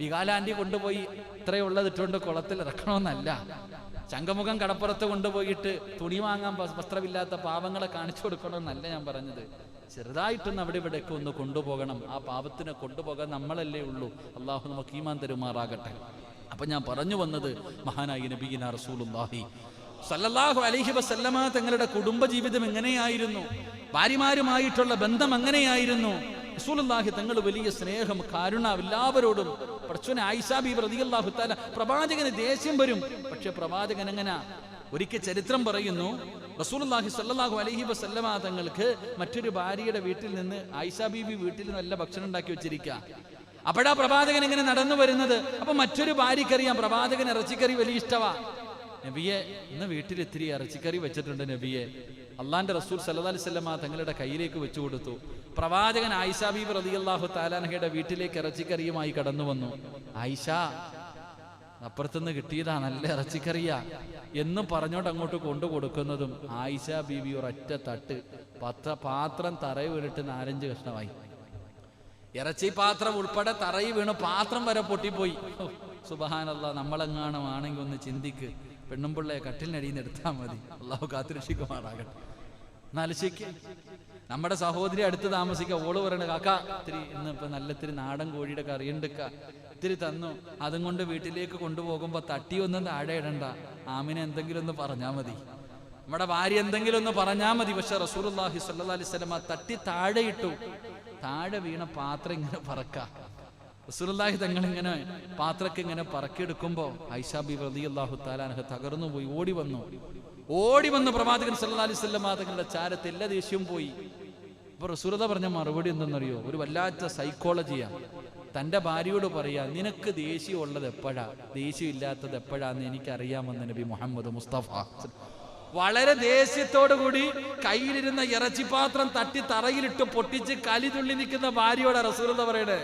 വികാലാന്റി കൊണ്ടുപോയി ഇത്രയുള്ളത് ഇട്ടുകൊണ്ട് കുളത്തിൽ ഇറക്കണമെന്നല്ല, ചങ്കമുഖം കടപ്പുറത്ത് കൊണ്ടുപോയിട്ട് തുണി വാങ്ങാൻ വസ്ത്രമില്ലാത്ത പാവങ്ങളെ കാണിച്ചു കൊടുക്കണമെന്നല്ല ഞാൻ പറഞ്ഞത്. ചെറുതായിട്ടൊന്ന് അവിടെ ഇവിടെയൊക്കെ ഒന്ന് കൊണ്ടുപോകണം. ആ പാവത്തിനെ കൊണ്ടുപോകാൻ നമ്മളല്ലേ ഉള്ളൂ. അള്ളാഹു നമുക്ക് ഈമാൻ തരുമാറാകട്ടെ. അപ്പൊ ഞാൻ പറഞ്ഞു വന്നത്, മഹാനായ നബിയിനാ റസൂലുള്ളാഹി സ്വല്ലല്ലാഹു അലൈഹി വസല്ലമ തങ്ങളുടെ കുടുംബജീവിതം എങ്ങനെയായിരുന്നു, ഭാര്യമാരുമായിട്ടുള്ള ബന്ധം എങ്ങനെയായിരുന്നു. റസൂലുള്ളാഹി തങ്ങൾ വലിയ സ്നേഹം, കാരുണ എല്ലാവരോടും. പടച്ചോനെ, ആയിഷ ബീവി റളിയല്ലാഹു തആല പ്രവാചകന് ദേഷ്യം വരും, പക്ഷെ പ്രവാചകൻ എങ്ങനെ? ഒരിക്കൽ ചരിത്രം പറയുന്നു, റസൂലുള്ളാഹി സ്വല്ലല്ലാഹു അലൈഹി വസല്ലമ തങ്ങൾക്ക് മറ്റൊരു ഭാര്യയുടെ വീട്ടിൽ നിന്ന്, ആയിഷ ബീവി വീട്ടിൽ നിന്ന് നല്ല ഭക്ഷണം ഉണ്ടാക്കി വെച്ചിരിക്കുക. അപ്പോഴാ പ്രവാചകൻ ഇങ്ങനെ നടന്നു വരുന്നത്. അപ്പൊ മറ്റൊരു ഭാര്യക്കറിയാം പ്രവാചകൻ ഇറച്ചിക്കറി വലിയ ഇഷ്ടമാ. നബിയെ, ഇന്ന് വീട്ടിൽ ഇത്തിരി ഇറച്ചിക്കറി വെച്ചിട്ടുണ്ട് നബിയെ. അള്ളാന്റെ റസൂൽ സല്ലല്ലാഹു അലൈഹി വസല്ലമ തങ്ങളുടെ കയ്യിലേക്ക് വെച്ചു കൊടുത്തു. പ്രവാചകൻ ആയിഷ ബീവി റളിയല്ലാഹു തആലയുടെ വീട്ടിലേക്ക് ഇറച്ചിക്കറിയുമായി കടന്നു വന്നു. ആയിഷ, അപ്പുറത്തുനിന്ന് കിട്ടിയതാ, നല്ല ഇറച്ചിക്കറിയാ എന്ന് പറഞ്ഞോണ്ട് അങ്ങോട്ട് കൊണ്ടു കൊടുക്കുന്നതും ആയിഷ ബീവി ഒരൊറ്റ തട്ട് പാത്രം തറയിൽ വീണിട്ട് 4-5 കഷ്ണമായി. ഇറച്ചി പാത്രം ഉൾപ്പെടെ തറയിൽ വീണ് പാത്രം വരെ പൊട്ടിപ്പോയി. സുബ്ഹാനല്ലാഹ്, നമ്മളെങ്ങാനും ആണെങ്കിൽ ഒന്ന് ചിന്തിക്ക്, പെണ്ണും പിള്ളയെ കട്ടിലിനടിയിൽ എടുത്താൽ മതി. അള്ളാഹു കാത്തുരക്ഷിക്കുമാറാകട്ടെ. എന്നാലോചിക്ക്, നമ്മുടെ സഹോദരി അടുത്ത് താമസിക്കുക. ഓള് പറയണ, കാക്ക ഇത്തിരി ഇന്ന് ഇപ്പൊ നല്ല ഇത്തിരി നാടൻ കോഴിയുടെ കറിയുണ്ടക്ക, ഇത്തിരി തന്നു. അതും കൊണ്ട് വീട്ടിലേക്ക് കൊണ്ടുപോകുമ്പോ തട്ടിയൊന്നും താഴെ ഇടണ്ട, ആമിനെ എന്തെങ്കിലും ഒന്ന് പറഞ്ഞാൽ മതി, നമ്മുടെ ഭാര്യ എന്തെങ്കിലും ഒന്ന് പറഞ്ഞാൽ മതി. പക്ഷെ റസൂലുള്ളാഹി സ്വല്ലല്ലാഹു അലൈഹി വസല്ലമ തട്ടി താഴെ ഇട്ടു. താഴെ വീണ പാത്രം ഇങ്ങനെ പറക്ക. റസൂലുള്ളാഹി തങ്ങൾ ഇങ്ങനെ പാത്രമൊക്കെ ഇങ്ങനെ പറക്കിയെടുക്കുമ്പോ ആയിഷ ബീവി റളിയല്ലാഹു തആല അൻഹ തകർന്നു പോയി. ഓടി വന്ന് പ്രവാചകൻ സല്ലല്ലാഹു അലൈഹി വസല്ലം തങ്ങളുടെ ചാരത്ത് എല്ലാ ദേഷ്യവും പോയി. അപ്പൊ റസൂലുള്ളാഹി പറഞ്ഞ മറുപടി എന്തെന്നറിയോ? ഒരു വല്ലാത്ത സൈക്കോളജിയാ. തന്റെ ഭാര്യയോട് പറയാ, നിനക്ക് ദേഷ്യം ഉള്ളത് എപ്പോഴാ, ദേഷ്യം ഇല്ലാത്തത് എപ്പോഴാന്ന് എനിക്കറിയാമെന്ന് നബി മുഹമ്മദ് മുസ്തഫ. വളരെ ദേഷ്യത്തോടു കൂടി കയ്യിലിരുന്ന ഇറച്ചിപ്പാത്രം തട്ടി തറയിലിട്ട് പൊട്ടിച്ച് കലി തുള്ളി നിൽക്കുന്ന ഭാര്യയോട് റസൂലുള്ളാഹി പറയണേ,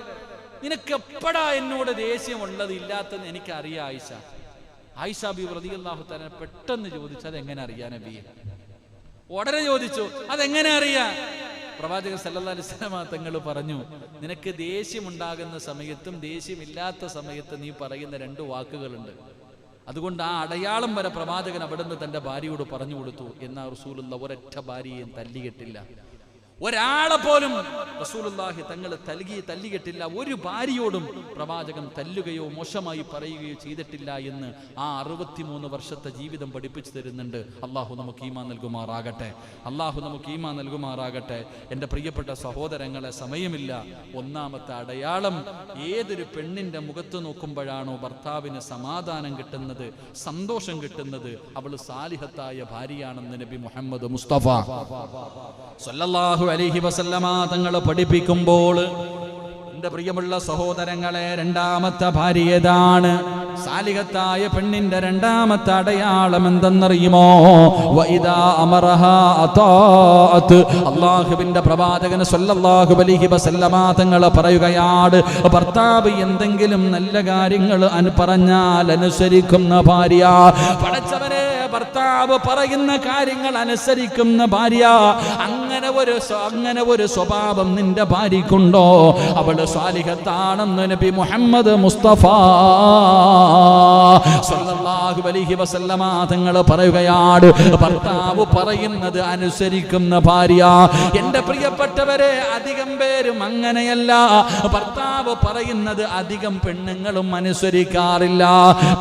നിനക്ക് എപ്പോഴാ എന്നോട് ദേഷ്യം ഉള്ളത് ഇല്ലാത്തെന്ന് എനിക്കറിയാം ആയിഷ. ആയിഷ ബീവി റളിയല്ലാഹു തആല പെട്ടെന്ന് ചോദിച്ചു, അതെങ്ങനെ അറിയാ നബിയെ? ഉടനെ ചോദിച്ചു, അതെങ്ങനെ അറിയാ? പ്രവാചകൻ സല്ലല്ലാഹു അലൈഹി വസല്ലം തങ്ങൾ പറഞ്ഞു, നിനക്ക് ദേഷ്യമുണ്ടാകുന്ന സമയത്തും ദേഷ്യമില്ലാത്ത സമയത്ത് നീ പറയുന്ന 2 വാക്കുകളുണ്ട്. അതുകൊണ്ട് ആ അടയാളം വരെ പ്രവാചകൻ അവിടുന്ന് തന്റെ ഭാര്യയോട് പറഞ്ഞു കൊടുത്തു. എന്നാൽ റസൂലുള്ളാഹി ഒരൊറ്റ ഭാര്യയെയും തല്ലികെട്ടില്ല. ഒരാളെ പോലും റസൂലുള്ളാഹി തങ്ങൾ തല്ലികെട്ടില്ല. ഒരു ഭാര്യയോടും പ്രവാചകൻ തല്ലുകയോ മോശമായി പറയുകയോ ചെയ്തിട്ടില്ല എന്ന് ആ 63 വർഷത്തെ ജീവിതം പഠിപ്പിച്ചു തരുന്നുണ്ട്. അള്ളാഹു നമുക്ക് ഈമാൻ നൽകുമാറാകട്ടെ. അള്ളാഹു നമുക്ക് ഈമാൻ നൽകുമാറാകട്ടെ. എൻ്റെ പ്രിയപ്പെട്ട സഹോദരങ്ങളെ, സമയമില്ല. ഒന്നാമത്തെ അടയാളം, ഏതൊരു പെണ്ണിന്റെ മുഖത്ത് നോക്കുമ്പോഴാണോ ഭർത്താവിന് സമാധാനം കിട്ടുന്നത്, സന്തോഷം കിട്ടുന്നത്, അവൾ സാലിഹത്തായ ഭാര്യയാണെന്ന് നബി മുഹമ്മദ് മുസ്തഫ സല്ലല്ലാഹു അലൈഹി വസല്ലമ തങ്ങൾ പഠിപ്പിക്കുമ്പോൾ, എൻ്റെ പ്രിയമുള്ള സഹോദരങ്ങളെ, 2ാമത്തെ ഭാര്യ ഏതാണ്? സാലിഹത്തായ പെണ്ണിന്റെ രണ്ടാമത്തെ അടയാളം എന്തെന്നറിയുമോ? വഇദാ അമറഹാ അതാഅത്. അല്ലാഹുവിന്റെ പ്രവാചകൻ സ്വല്ലല്ലാഹു അലൈഹി വസല്ലമ തങ്ങൾ പറയുകയാണ്, ഭർത്താവ് എന്തെങ്കിലും നല്ല കാര്യങ്ങൾ പറഞ്ഞാൽ അനുസരിക്കുന്ന ഭാര്യ. പടച്ചവനെ, ഭർത്താവ് പറയുന്ന കാര്യങ്ങൾ അനുസരിക്കുന്ന ഭാര്യ, അങ്ങനെ ഒരു സ്വഭാവം നിന്റെ ഭാര്യക്കുണ്ടോ? അവള് സ്വാലിഹത്താണെന്ന് നബി മുഹമ്മദ് മുസ്തഫ സല്ലല്ലാഹു അലൈഹി വസല്ലമ തങ്ങൾ പറയുകയാണ്. ഭർത്താവ് പറയുന്നത് അനുസരിക്കുന്ന ഭാര്യ. എന്റെ പ്രിയപ്പെട്ടവരെ, അധികം പേരും അങ്ങനെയല്ല. ഭർത്താവ് പറയുന്നത് അധികം പെണ്ണുങ്ങളും അനുസരിക്കാറില്ല.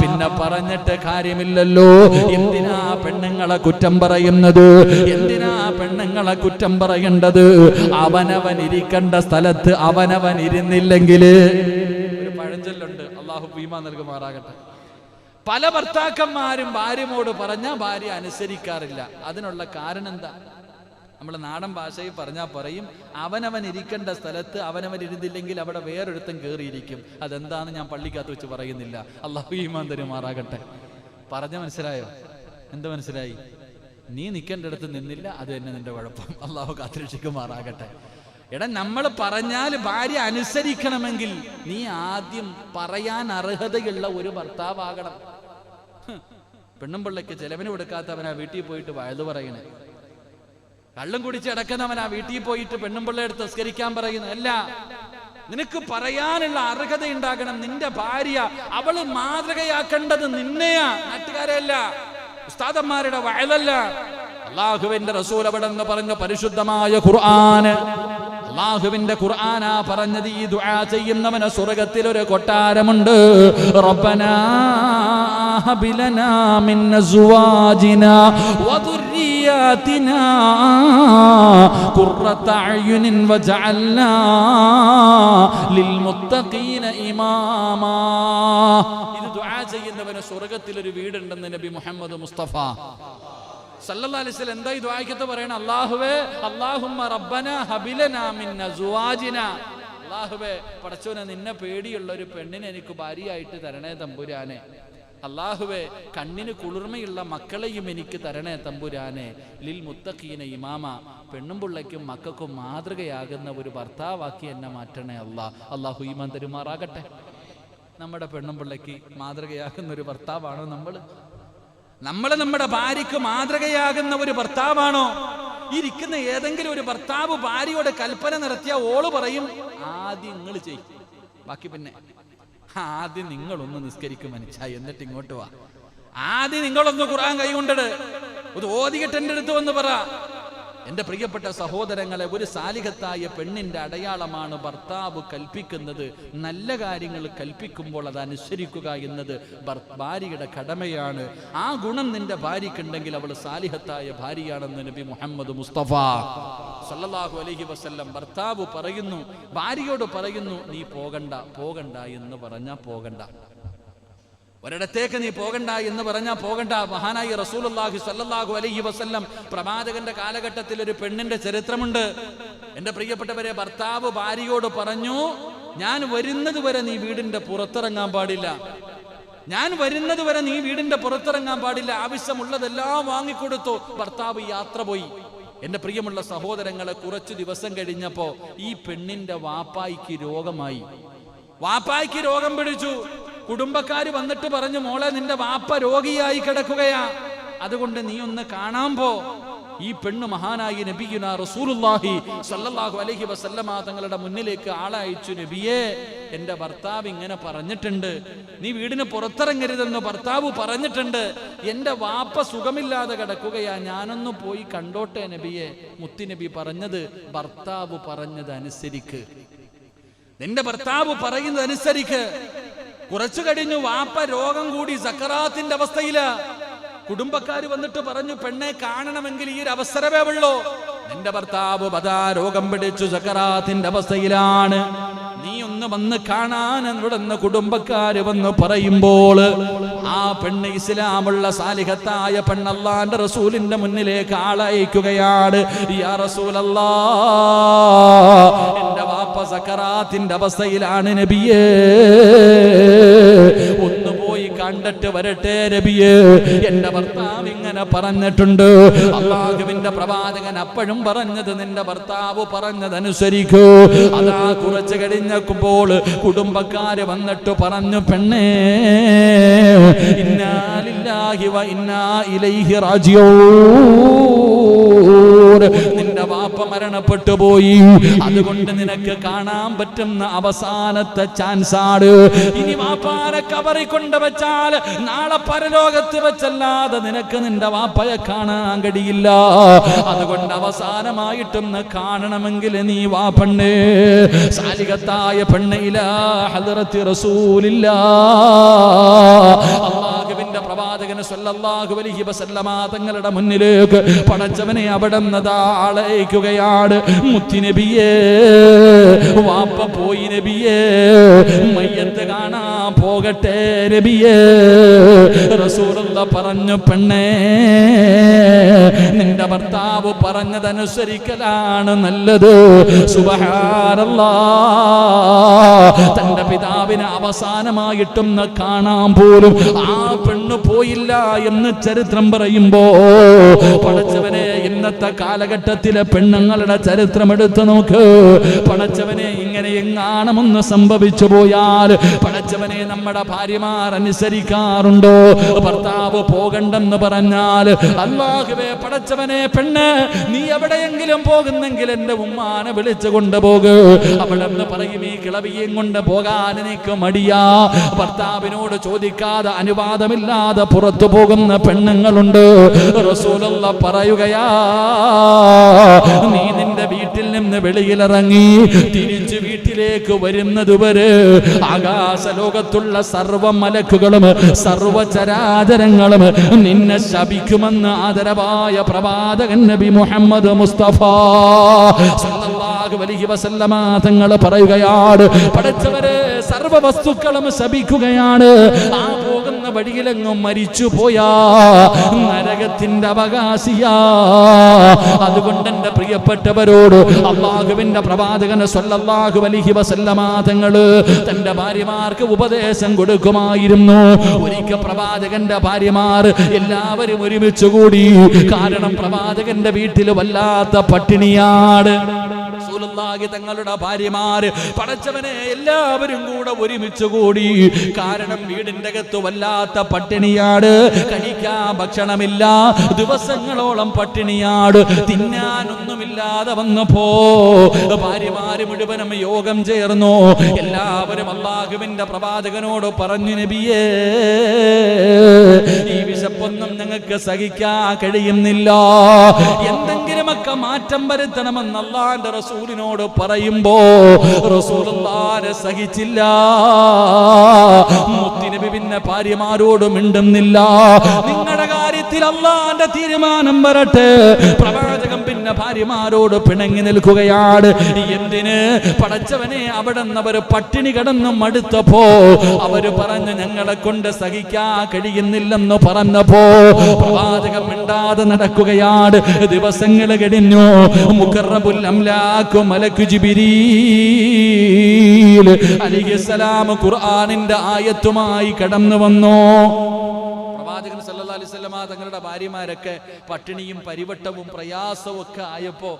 പിന്നെ പറഞ്ഞിട്ട് കാര്യമില്ലല്ലോ. എന്തിനാ പെണ്ണുങ്ങളെ കുറ്റം പറയുന്നത്? എന്തിനാ പെണ്ണുങ്ങളെ കുറ്റം പറയേണ്ടത്? അവനവൻ ഇരിക്കേണ്ട സ്ഥലത്ത് അവനവൻ ഇരുന്നില്ലെങ്കിൽ, ഒരു പഴഞ്ചൊല്ലുണ്ട്, അല്ലാഹു ഈമാൻ നൽകുമാറാകട്ടെ. പല ഭർത്താക്കന്മാരും ഭാര്യയോട് പറഞ്ഞ ഭാര്യ അനുസരിക്കാറില്ല. അതിനുള്ള കാരണം എന്താ? നമ്മൾ നാടൻ ഭാഷയിൽ പറഞ്ഞാൽ പറയും, അവനവൻ ഇരിക്കേണ്ട സ്ഥലത്ത് അവനവൻ ഇരുന്നില്ലെങ്കിൽ അവിടെ വേറൊരുത്തൻ കയറിയിരിക്കും. അതെന്താന്ന് ഞാൻ പള്ളിക്കകത്ത് വെച്ച് പറയുന്നില്ല. അല്ലാഹു ഈമാൻ തരുമാറാകട്ടെ. പറഞ്ഞ മനസ്സിലായോ? എന്താ മനസ്സിലായി? നീ നിൽക്കേണ്ട അടുത്ത് നിന്നില്ല, അത് തന്നെ നിന്റെ കുഴപ്പം. അല്ലാഹു കാത്തുരക്ഷിക്കുമാറാകട്ടെ. എടാ, നമ്മൾ പറഞ്ഞാൽ ഭാര്യ അനുസരിക്കണമെങ്കിൽ നീ ആദ്യം പറയാൻ അർഹതയുള്ള ഒരു ഭർത്താവാകണം. പെണ്ണും പിള്ളയ്ക്ക് ചെലവിന് കൊടുക്കാത്തവനാ വീട്ടിൽ പോയിട്ട് വയത് പറയണേ. കള്ളും കുടിച്ച് അടക്കുന്നവനാ വീട്ടിൽ പോയിട്ട് പെണ്ണും പിള്ളയെ എടുത്ത് നിസ്കരിക്കാൻ പറയുന്നു. അല്ല, നിനക്ക് പറയാനുള്ള അർഹത ഉണ്ടാകണം. നിന്റെ ഭാര്യ, അവള് മാതൃകയാക്കേണ്ടത് നിന്നെയാ, നാട്ടുകാരെയല്ല, ഉസ്താദന്മാരുടെ വയലല്ല. അല്ലാഹുവിന്റെ റസൂൽ അവിടെന്ന് പറഞ്ഞ പരിശുദ്ധമായ ഖുർആൻ, അല്ലാഹുവിന്റെ ഖുർആനാ പറഞ്ഞത്. ഈ ദുആ ചെയ്യുന്നവന് സ്വർഗ്ഗത്തിൽ ഒരു കൊട്ടാരമുണ്ട്. റബ്ബനാ ഹബ് ലനാ മിൻ അസ്വാജിനാ വദുർരിയാതിനാ ഖുർറത അയുനിൻ വജഅൽനാ ലിൽമുത്തഖീന ഇമാമാ. ഇത് ദുആ ചെയ്യുന്നവന് സ്വർഗ്ഗത്തിൽ ഒരു വീടുണ്ടെന്ന് നബി മുഹമ്മദ് മുസ്തഫ സല്ലല്ലാഹു അലൈഹി വസല്ലം എന്താ ഈ ദുആയ്ക്കത്ത് പറയണം? അല്ലാഹുവേ, അല്ലാഹുമ്മ റബ്ബനാ ഹബ് ലനാ മിൻ അസ്വാജിനാ. അല്ലാഹുവേ, പടച്ചോനെ, നിന്നെ പേടിയുള്ള ഒരു പെണ്ണിനെ എനിക്ക് ഭാര്യയായിട്ട് തരണേ തമ്പുരാനെ. അല്ലാഹുവേ, കണ്ണിന് കുളിർമയുള്ള മക്കളെയും എനിക്ക് തരണേ തമ്പുരാനെ. ലിൽ മുത്തഖീന ഇമാമ. പെണ്ണും പിള്ളയ്ക്കും മക്കൾക്കും മാതൃകയാകുന്ന ഒരു ഭർത്താവാക്കി എന്നെ മാറ്റണേ അല്ലാ. അല്ലാഹു ഈമാൻ തരുമാറാകട്ടെ. നമ്മുടെ പെണ്ണും പിള്ളയ്ക്ക് മാതൃകയാകുന്ന ഒരു ഭർത്താവാണോ നമ്മൾ നമ്മുടെ ഭാര്യയ്ക്ക് മാതൃകയാകുന്ന ഒരു ഭർത്താവാണോ? ഇരിക്കുന്ന ഏതെങ്കിലും ഒരു ഭർത്താവ് ഭാര്യയോട് കൽപ്പന നടത്തിയ ഓള് പറയും, ആദ്യം നിങ്ങൾ ചെയ്യും, ബാക്കി പിന്നെ. ആദ്യം നിങ്ങളൊന്ന് നിസ്കരിക്കും മനുഷ്യ, എന്നിട്ട് ഇങ്ങോട്ട് വാ. ആദ്യം നിങ്ങളൊന്ന് ഖുർആൻ കൈകൊണ്ടിട്, ഇത് ഓതിയിട്ട് എൻ്റെ അടുത്ത് വന്ന് പറ. എന്റെ പ്രിയപ്പെട്ട സഹോദരങ്ങളെ, ഒരു സാലിഹത്തായ പെണ്ണിന്റെ അടയാളമാണ് ഭർത്താവ് കൽപ്പിക്കുന്നത്. നല്ല കാര്യങ്ങൾ കൽപ്പിക്കുമ്പോൾ അത് അനുസരിക്കുക എന്നത് ഭാര്യയുടെ കടമയാണ്. ആ ഗുണം നിന്റെ ഭാര്യക്കുണ്ടെങ്കിൽ അവൾ സാലിഹത്തായ ഭാര്യയാണെന്ന് നബി മുഹമ്മദ് മുസ്തഫ സല്ലല്ലാഹു അലൈഹി വസല്ലം. ഭർത്താവ് പറയുന്നു, ഭാര്യയോട് പറയുന്നു, നീ പോകണ്ട എന്ന് പറഞ്ഞാൽ പോകണ്ട. ഒരിടത്തേക്ക് നീ പോകണ്ട എന്ന് പറഞ്ഞാൽ പോകണ്ട. മഹാനായ റസൂലുള്ളാഹി സ്വല്ലല്ലാഹു അലൈഹി വസല്ലം പ്രവാചകന്റെ കാലഘട്ടത്തിൽ ഒരു പെണ്ണിന്റെ ചരിത്രമുണ്ട്. എന്റെ പ്രിയപ്പെട്ടവരെ, ഭർത്താവ് ഭാര്യയോട് പറഞ്ഞു, ഞാൻ വരുന്നത് വരെ നീ വീടിന്റെ പുറത്തിറങ്ങാൻ പാടില്ല. ഞാൻ വരുന്നത് വരെ നീ വീടിന്റെ പുറത്തിറങ്ങാൻ പാടില്ല. ആവശ്യമുള്ളതെല്ലാം വാങ്ങിക്കൊടുത്തു. ഭർത്താവ് യാത്ര പോയി. എന്റെ പ്രിയമുള്ള സഹോദരങ്ങളെ, കുറച്ചു ദിവസം കഴിഞ്ഞപ്പോ ഈ പെണ്ണിന്റെ വാപ്പായിക്ക് രോഗമായി. വാപ്പായിക്ക് രോഗം പിടിച്ചു. കുടുംബക്കാര് വന്നിട്ട് പറഞ്ഞു, മോളെ, നിന്റെ വാപ്പ രോഗിയായി കിടക്കുകയാ, അതുകൊണ്ട് നീ ഒന്ന് കാണാൻ പോ. ഈ പെണ്ണ് മഹാനായി നബിയുനാ റസൂലുള്ളാഹി സ്വല്ലല്ലാഹു അലൈഹി വസല്ലമ തങ്ങളുടെ മുന്നിലേക്ക് ആളയച്ചു. നബിയേ, എന്റെ ഭർത്താവ് ഇങ്ങനെ പറഞ്ഞിട്ടുണ്ട്, നീ വീടിന് പുറത്തിറങ്ങരുതെന്ന് ഭർത്താവ് പറഞ്ഞിട്ടുണ്ട്. എന്റെ വാപ്പ സുഖമില്ലാതെ കിടക്കുകയാ, ഞാനൊന്ന് പോയി കണ്ടോട്ടെ നബിയെ. മുത്തുനബി പറഞ്ഞത്, ഭർത്താവ് പറഞ്ഞത് അനുസരിക്ക്, നിന്റെ ഭർത്താവ് പറയുന്നത് അനുസരിക്ക്. കുറച്ചു കഴിഞ്ഞു, വാപ്പ രോഗം കൂടി സക്കറാത്തിന്റെ അവസ്ഥയില്. കുടുംബക്കാര് വന്നിട്ട് പറഞ്ഞു, പെണ്ണെ കാണണമെങ്കിൽ ഈ ഒരു അവസരമേ ഉള്ളൂ. നിന്റെ ഭർത്താവ് ബദാ രോഗം പിടിച്ചു സക്കറാത്തിന്റെ അവസ്ഥയിലാണ്, നീ ഒന്ന് വന്ന് കാണാൻ ഇവിടുന്ന് കുടുംബക്കാര് വന്ന് പറയുമ്പോൾ ആ പെണ്ണ് ഇസ്ലാമുള്ള സാലിഹത്തായ പെണ്ണ് അല്ലാഹുവിന്റെ റസൂലിന്റെ മുന്നിലേക്ക് ആളയക്കുകയാണ്. യാ റസൂലല്ലാഹ്, എന്റെ വാപ്പ സക്കറാത്തിന്റെ അവസ്ഥയിലാണ് നബിയേ, ഒന്ന് പോയി കണ്ടിട്ട് വരട്ടെ നബിയേ. എന്റെ ഭർത്താവ് ഇങ്ങനെ പറഞ്ഞിട്ടുണ്ട്. അല്ലാഹുവിന്റെ പ്രവാചകൻ അപ്പോഴും പറഞ്ഞത് നിന്റെ ഭർത്താവ് പറഞ്ഞതനുസരിക്കൂ. അതാ കുറച്ച് കഴിഞ്ഞപ്പോൾ കുടുംബക്കാര് വന്നിട്ട് പറഞ്ഞു, പെണ്ണേ, ഇന്നാ ലില്ലാഹി വ ഇന്നാ ഇലൈഹി റാജിഊൻ, നിന്റെ വാപ്പ മരണപ്പെട്ടു പോയി, അതുകൊണ്ട് നിനക്ക് കാണാൻ പറ്റുന്ന അവസാനത്തെ ചാൻസാണ്. ഇനി വാപ്പാനെ കബറിൽ കൊണ്ടുവച്ചാൽ നാളെ പരലോകത്ത് വെച്ചല്ലാതെ നിനക്ക് നിന്റെ വാപ്പയെ കാണാൻ കഴിയില്ല. അതുകൊണ്ട് അവസാനമായിട്ടൊന്ന് കാണണമെങ്കിൽ നീ വാ പെണ്ണ്, സാലികത്തായ പെണ്ണ്, ഇലാ ഹദ്റത്തി റസൂലില്ലാഹ്, അല്ലാഹുവിന്റെ പ്രവാചകൻ സ്വല്ലല്ലാഹു അലൈഹി വസല്ലമ തങ്ങളുടെ മുന്നിലേക്ക് പടച്ചവനെ അവിടുന്ന് അളയ്ക്കുകയാണ്. മുത്തുനബിയേ, വാപ്പ പോയി നബിയേ, മയ്യത്ത് കാണാൻ പോകട്ടെ നബിയേ. റസൂലുള്ളാഹി പറഞ്ഞു, പെണ്ണേ, നിന്റെ ഭർത്താവ് പറഞ്ഞതനുസരിക്കലാണ് നല്ലത്. സുബ്ഹാനല്ലാഹ്, തന്റെ പിതാവിനെ അവസാനമായിട്ടും കാണാൻ പോലും ആ പെണ്ണ് പോയില്ല എന്ന് ചരിത്രം പറയുമ്പോ, പടച്ചവനെ, ഇന്നത്തെ കാലഘട്ടത്തിലെ പെണ്ണുങ്ങളുടെ ചരിത്രം എടുത്തു നോക്ക്. പടച്ചവനെ, ഇങ്ങനെ എങ്ങാണമെന്ന് സംഭവിച്ചു പോയാൽ പടച്ചവനെ നമ്മുടെ ഭാര്യമാർ അനുസരിക്കാറുണ്ടോ? ഭർത്താവ് പോകണ്ടെന്ന് പറഞ്ഞാൽ, അല്ലാഹുവേ പടച്ചവനെ, പെണ്ണ് നീ എവിടെയെങ്കിലും പോകുന്നെങ്കിൽ എന്റെ ഉമ്മാനെ വിളിച്ചു കൊണ്ടുപോകൂ. അവളെന്ന് പറയും, ഈ കിളവിയും കൊണ്ട് പോകാൻ എനിക്ക് മടിയാ. ഭർത്താവിനോട് ചോദിക്കാതെ അനുവാദമില്ലാതെ പുറത്തു പോകുന്ന പെണ്ണുങ്ങളുണ്ട്. റസൂലുള്ളാഹി പറയുകയാ, നീ നിന്റെ വീട്ടിൽ നിന്ന് വെളിയിലിറങ്ങി തിരിച്ചു വീട്ടിലേക്ക് വരുന്നതുവരെ ആകാശ ലോകത്തുള്ള സർവ്വ മലക്കുകളും സർവ്വചരാചരങ്ങളും നിന്നെ ശപിക്കുമെന്ന് ആദരവായ പ്രവാചകൻ നബി മുഹമ്മദ് മുസ്തഫ സല്ലല്ലാഹു അലൈഹി വസല്ലമ തങ്ങൾ പറയുകയാണ്, പടച്ചവരെ, സർവ്വ വസ്തുക്കളും ശപിക്കുകയാണ്. ആ പോകുന്ന വഴിയിലെങ്ങും മരിച്ചു പോയാ നരകത്തിന്റെ അവകാശിയാ. അതുകൊണ്ട് എന്റെ പ്രിയപ്പെട്ടവരോട് അല്ലാഹുവിന്റെ പ്രവാചകൻ സ്വല്ലല്ലാഹു അലൈഹി വസല്ലമ തങ്ങൾ തന്റെ ഭാര്യമാർക്ക് ഉപദേശം കൊടുക്കുമായിരുന്നു. ഒരിക്കൽ പ്രവാചകന്റെ ഭാര്യമാർ എല്ലാവരും ഒരുമിച്ച് കൂടി. കാരണം പ്രവാചകന്റെ വീട്ടിൽ വല്ലാത്ത പട്ടിണിയാണ്. റസൂലുള്ളാഹി തങ്ങളുടെ ഭാര്യമാർ, പടച്ചവനെ, എല്ലാവരും കൂടെ ഒരുമിച്ച് കൂടി. കാരണം വീടിന്റെ അകത്ത് വല്ലാത്ത പട്ടിണിയാണ്, കഴിക്കാൻ ഭക്ഷണമില്ല, ദിവസങ്ങളോളം പട്ടിണിയാണ്, തിന്നാനൊന്നുമില്ലാതെ വന്നപ്പോ ഭാര്യമാര് മുഴുവനും യോഗം ചേർന്നു. എല്ലാവരും അല്ലാഹുവിന്റെ പ്രവാചകനോട് പറഞ്ഞു, നബിയേ, ഈ വിശപ്പൊന്നും ഞങ്ങൾക്ക് സഹിക്കാൻ കഴിയുന്നില്ല, എന്തെങ്കിലുമൊക്കെ മാറ്റം വരുത്തണമെന്ന് അല്ലാഹുവിന്റെ റസൂലിനോട് പറയുമ്പോ റസൂലുള്ളാഹി സഹിച്ചില്ല. മുത്തുനബി പിന്നെ ഭാര്യമാരോട് മിണ്ടുന്നില്ല. നിങ്ങളുടെ കാര്യത്തിൽ അല്ലാഹുവിന്റെ തീരുമാനം വരട്ടെ. പ്രവാചകൻ പിന്നെ ഭാര്യമാരോട് പിണങ്ങി നിൽക്കുകയാണ്. എന്തിന്? പടച്ചവനെ, അവിടെ നിന്ന് അവർ പട്ടിണി കിടന്ന് മടുത്തപ്പോ അവര് പറഞ്ഞു, ഞങ്ങളെ കൊണ്ട് സഹിക്കാൻ കഴിയുന്നില്ലെന്ന് പറഞ്ഞപ്പോ പ്രവാചകൻ മിണ്ടാതെ നടക്കുകയാണ്. ദിവസങ്ങൾ കഴിഞ്ഞു. മുഖറബുൽ അംലാഖ് മലക്ക് ജിബ്രീൽ അലൈഹിസ്സലാം ഖുർആനിന്റെ ആയത്തുമായി കടന്നു വന്നു. പ്രവാചകൻ സല്ലല്ലാഹു അലൈഹി വസല്ലമ തങ്ങളുടെ ഭാര്യമാരൊക്കെ പട്ടിണിയും പരിവട്ടവും പ്രയാസവും ഒക്കെ ആയപ്പോ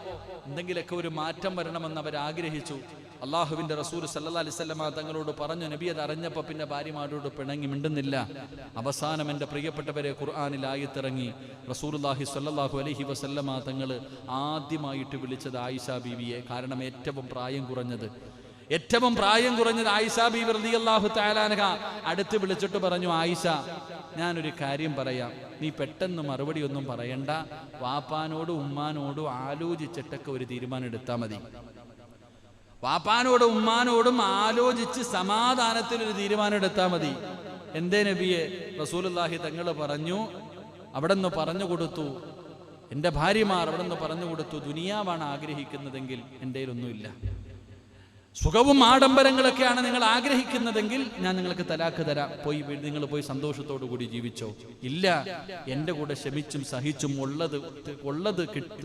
എന്തെങ്കിലുമൊക്കെ ഒരു മാറ്റം വരണമെന്ന് അവർ ആഗ്രഹിച്ചു. അള്ളാഹുവിന്റെ റസൂൽ സല്ലല്ലാഹു അലൈഹി വസല്ലമ തങ്ങളോട് പറഞ്ഞു. നബി അത് അറിഞ്ഞപ്പോ പിന്നെ ഭാര്യമാരോട് പിണങ്ങി മിണ്ടുന്നില്ല. അവസാനം എൻ്റെ പ്രിയപ്പെട്ടവരെ, ഖുർആനിൽ ആയത്തിറങ്ങി. റസൂലുള്ളാഹി സ്വല്ലല്ലാഹു അലൈഹി വസല്ലമ തങ്ങൾ ആദ്യമായിട്ട് വിളിച്ചത് ആയിഷ ബീവിയെ. കാരണം ഏറ്റവും പ്രായം കുറഞ്ഞത് ആയിഷ ബീവി റളിയല്ലാഹു തആല അൻഹ അടുത്ത് വിളിച്ചിട്ട് പറഞ്ഞു, ആയിഷ, ഞാനൊരു കാര്യം പറയാം, നീ പെട്ടെന്ന് മറുപടി ഒന്നും പറയണ്ട, വാപ്പാനോടും ഉമ്മാനോടും ആലോചിച്ചിട്ടൊക്കെ ഒരു തീരുമാനം എടുത്താൽ മതി. വാപ്പാനോടും ഉമ്മാനോടും ആലോചിച്ച് സമാധാനത്തിൽ ഒരു തീരുമാനം എടുത്താൽ മതി. എന്തേ നബിയെ? റസൂലുള്ളാഹി തങ്ങൾ പറഞ്ഞു, അവിടെ നിന്ന് പറഞ്ഞു കൊടുത്തു, എൻ്റെ ഭാര്യമാർ അവിടെ നിന്ന് പറഞ്ഞു കൊടുത്തു, ദുനിയാവാണ് ആഗ്രഹിക്കുന്നതെങ്കിൽ എൻ്റെ കയ്യിലൊന്നുമില്ല, സുഖവും ആഡംബരങ്ങളൊക്കെയാണ് നിങ്ങൾ ആഗ്രഹിക്കുന്നതെങ്കിൽ ഞാൻ നിങ്ങൾക്ക് തലാക്ക് തരാം, നിങ്ങൾ പോയി സന്തോഷത്തോടു കൂടി ജീവിച്ചോ. ഇല്ല, എൻ്റെ കൂടെ ക്ഷമിച്ചും സഹിച്ചും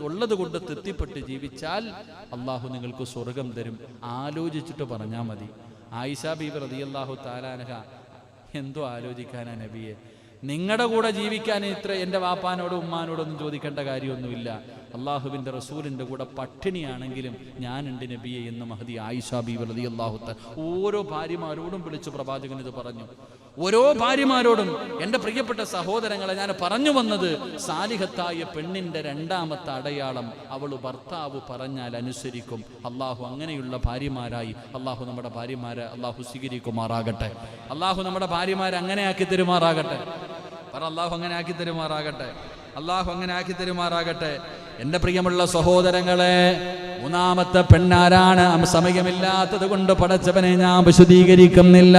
ഉള്ളത് കൊണ്ട് തൃപ്തിപ്പെട്ട് ജീവിച്ചാൽ അള്ളാഹു നിങ്ങൾക്ക് സ്വർഗം തരും. ആലോചിച്ചിട്ട് പറഞ്ഞാൽ മതി. ആയിഷ ബീബി റളിയല്ലാഹു തആല അൻഹ, എന്തോ ആലോചിക്കാനാ നബിയെ, നിങ്ങളുടെ കൂടെ ജീവിക്കാൻ ഇത്ര എൻ്റെ വാപ്പാനോടും ഉമ്മാനോടൊന്നും ചോദിക്കേണ്ട കാര്യമൊന്നുമില്ല. അള്ളാഹുവിൻ്റെ റസൂലിൻ്റെ കൂടെ പട്ടിണിയാണെങ്കിലും ഞാനുണ്ട് നബിയെ എന്ന് മഹദി ആയിഷ ബീബി റളിയല്ലാഹു തആല ഓരോ ഭാര്യമാരോടും വിളിച്ചു പ്രവാചകൻ ഇത് പറഞ്ഞു. ഓരോ ഭാര്യമാരോടും, എൻ്റെ പ്രിയപ്പെട്ട സഹോദരങ്ങളെ, ഞാൻ പറഞ്ഞു വന്നത് സാലിഹത്തായ പെണ്ണിൻ്റെ രണ്ടാമത്തെ അടയാളം അവൾ ഭർത്താവ് പറഞ്ഞാൽ അനുസരിക്കും. അള്ളാഹു അങ്ങനെയുള്ള ഭാര്യമാരായി അള്ളാഹു നമ്മുടെ ഭാര്യമാരെ അള്ളാഹു സ്വീകരിക്കുമാറാകട്ടെ. അള്ളാഹു നമ്മുടെ ഭാര്യമാരെ അങ്ങനെ ആക്കി തരുമാറാകട്ടെ. അള്ളാഹു അങ്ങനെ ആക്കി തരുമാറാകട്ടെ. അള്ളാഹു അങ്ങനെ ആക്കി തരുമാറാകട്ടെ. എൻ്റെ പ്രിയമുള്ള സഹോദരങ്ങളെ, മൂന്നാമത്തെ പെണ്ണാരാണ്? സമയമില്ലാത്തത് കൊണ്ട് പടച്ചവനെ ഞാൻ വിശദീകരിക്കുന്നില്ല.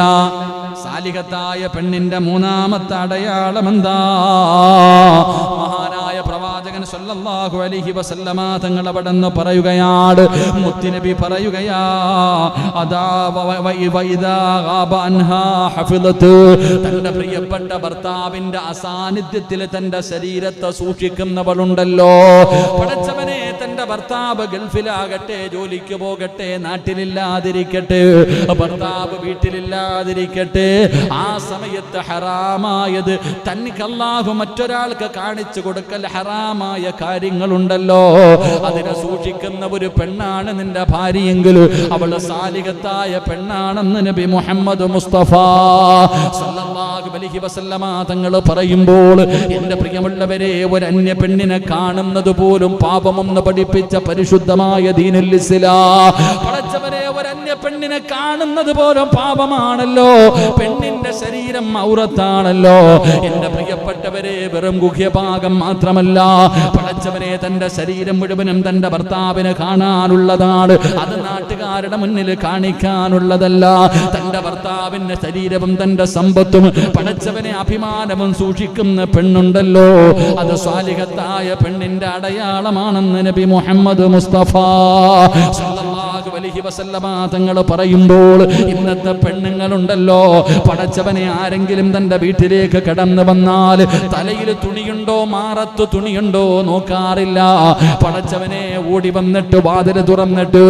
സാലിഹത്തായ പെണ്ണിന്റെ മൂന്നാമത്തെ അടയാളം എന്താ? മഹാനായ പ്രവാചകൻ സല്ലല്ലാഹു അലൈഹി വസല്ലമ തങ്ങൾ അവിടെന്ന് പറയുകയാണ്, മുത്തുനബി പറയുകയാ, അദാ വഇദാ ഗാബ അൻഹാ ഹഫിളത്. തന്റെ പ്രിയപ്പെട്ട ഭർത്താവിന്റെ അസാന്നിധ്യത്തിൽ തന്റെ ശരീരത്തെ സൂക്ഷിക്കുന്നവളുണ്ടല്ലോ. പടച്ചവനെ, തന്റെ ഭർത്താവ് ഗൾഫിലാകട്ടെ, ജോലിക്ക് പോകട്ടെ, നാട്ടിലില്ലാതിരിക്കട്ടെ, ഭർത്താവ് വീട്ടിലില്ലാതിരിക്കട്ടെ, ആ സമയത്ത് ഹറാമായത് തനിക്ക് അല്ലാഹു മറ്റൊരാൾക്ക് കാണിച്ചു കൊടുക്കൽ ഹറാമായ കാര്യങ്ങളുണ്ടല്ലോ, അതിനെ സൂക്ഷിക്കുന്ന ഒരു പെണ്ണാണ് നിന്റെ ഭാര്യയെങ്കിൽ അവൾ സാലിഹത്തായ പെണ്ണാണെന്ന് നബി മുഹമ്മദ് മുസ്തഫ സല്ലല്ലാഹു അലൈഹി വസല്ലമ തങ്ങൾ പറയുമ്പോൾ, എന്റെ പ്രിയമുള്ളവരെ, ഒരു അന്യ പെണ്ണിനെ കാണുന്നത് പോലും പാപമെന്ന് പഠിപ്പിച്ച പരിശുദ്ധമായ ദീനുൽ ഇസ്ലാം. പടച്ചവനെ, ഒരു അന്യ പെണ്ണിനെ കാണുന്നത് പോലും പാപമാണല്ലോ. പെണ്ണിന്റെ ശരീരം ഔറത്താണല്ലോ. എന്റെ പ്രിയപ്പെട്ടവരെ, വെറും ഗുഹ്യഭാഗം മാത്രമല്ല, പടച്ചവനെ, തന്റെ ശരീരം മുഴുവനും തന്റെ ഭർത്താവിന് കാണാനുള്ളതാണ്. അത് നാട്ടുകാരുടെ മുന്നിൽ കാണിക്കാനുള്ളതല്ല. തന്റെ ഭർത്താവിന്റെ ശരീരവും തന്റെ സമ്പത്തും പടച്ചവനെ അഭിമാനവും സൂക്ഷിക്കുന്ന പെണ്ണുണ്ടല്ലോ, അത് സ്വാലിഹത്തായ പെണ്ണിന്റെ അടയാളമാണെന്ന് നബി മുഹമ്മദ് മുസ്തഫ സല്ലല്ലാഹു അലൈഹി വസല്ലമ തങ്ങൾ പറയുമ്പോൾ, ഇന്നത്തെ പെണ്ണുങ്ങളുണ്ടല്ലോ, പടച്ചവനെ, ആരെങ്കിലും തന്റെ വീട്ടിലേക്ക് കടന്നു വന്നാൽ തലയിൽ തുണിയുണ്ടോ മാറത്ത് തുണിയുണ്ടോ നോക്കാറില്ല. പടച്ചവനെ, ഓടി വന്നിട്ട് വാതിൽ തുറന്നിട്ട്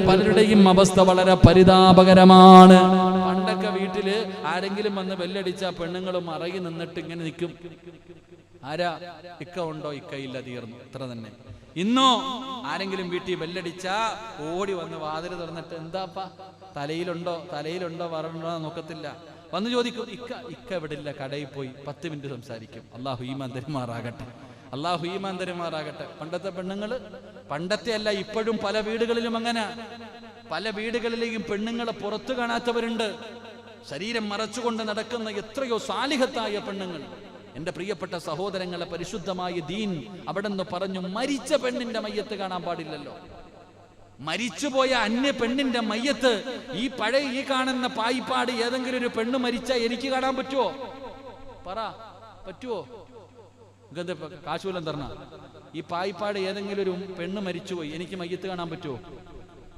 പലരുടെയും അവസ്ഥ വളരെ പരിതാപകരമാണ്. പണ്ടൊക്കെ വീട്ടില് ആരെങ്കിലും വന്ന് ബെല്ലടിച്ച പെണ്ണുങ്ങൾ മറകി നിന്നിട്ട് ഇങ്ങനെ നിൽക്കും. ആരാ? ഇക്ക ഉണ്ടോ? ഇക്ക ഇല്ല, തീർന്നു, ഇത്ര തന്നെ. ഇന്നോ ആരെങ്കിലും വീട്ടിൽ ബെല്ലടിച്ചാ ഓടി വന്ന് വാതിൽ തുറന്നിട്ട്, എന്താപ്പാ തലയിലുണ്ടോ വരണോ നോക്കത്തില്ല, വന്ന് ചോദിക്കും, ഇക്ക എവിടെ ഇല്ല, കടയിൽ പോയി, 10 മിനിറ്റ് സംസാരിക്കും. അല്ലാഹു ഈമാൻ തരുമാറാകട്ടെ. അല്ലാഹു ഈമാൻ തരുമാറാകട്ടെ. പണ്ടത്തെ പെണ്ണുങ്ങള്, പണ്ടത്തെ അല്ല, ഇപ്പോഴും പല വീടുകളിലും അങ്ങനെ. പല വീടുകളിലെയും പെണ്ണുങ്ങളെ പുറത്തു കാണാത്തവരുണ്ട്. ശരീരം മറച്ചുകൊണ്ട് നടക്കുന്ന എത്രയോ സാലിഹത്തായ പെണ്ണുങ്ങൾ. എന്റെ പ്രിയപ്പെട്ട സഹോദരങ്ങളെ, പരിശുദ്ധമായ ദീൻ അവിടെ നിന്ന് പറഞ്ഞു, മരിച്ച പെണ്ണിന്റെ മയ്യത്ത് കാണാൻ പാടില്ലല്ലോ. മരിച്ചുപോയ അന്യ പെണ്ണിന്റെ മയ്യത്ത്, ഈ കാണുന്ന പായിപ്പാട് ഏതെങ്കിലും ഒരു പെണ്ണ് മരിച്ചാൽ എനിക്ക് കാണാൻ പറ്റുമോ? പറ, പറ്റുമോ? കാശൂലം തരണ, ഈ പായിപ്പാട് ഏതെങ്കിലും ഒരു പെണ്ണ് മരിച്ചുപോയി, എനിക്ക് മയ്യത്ത് കാണാൻ പറ്റുമോ?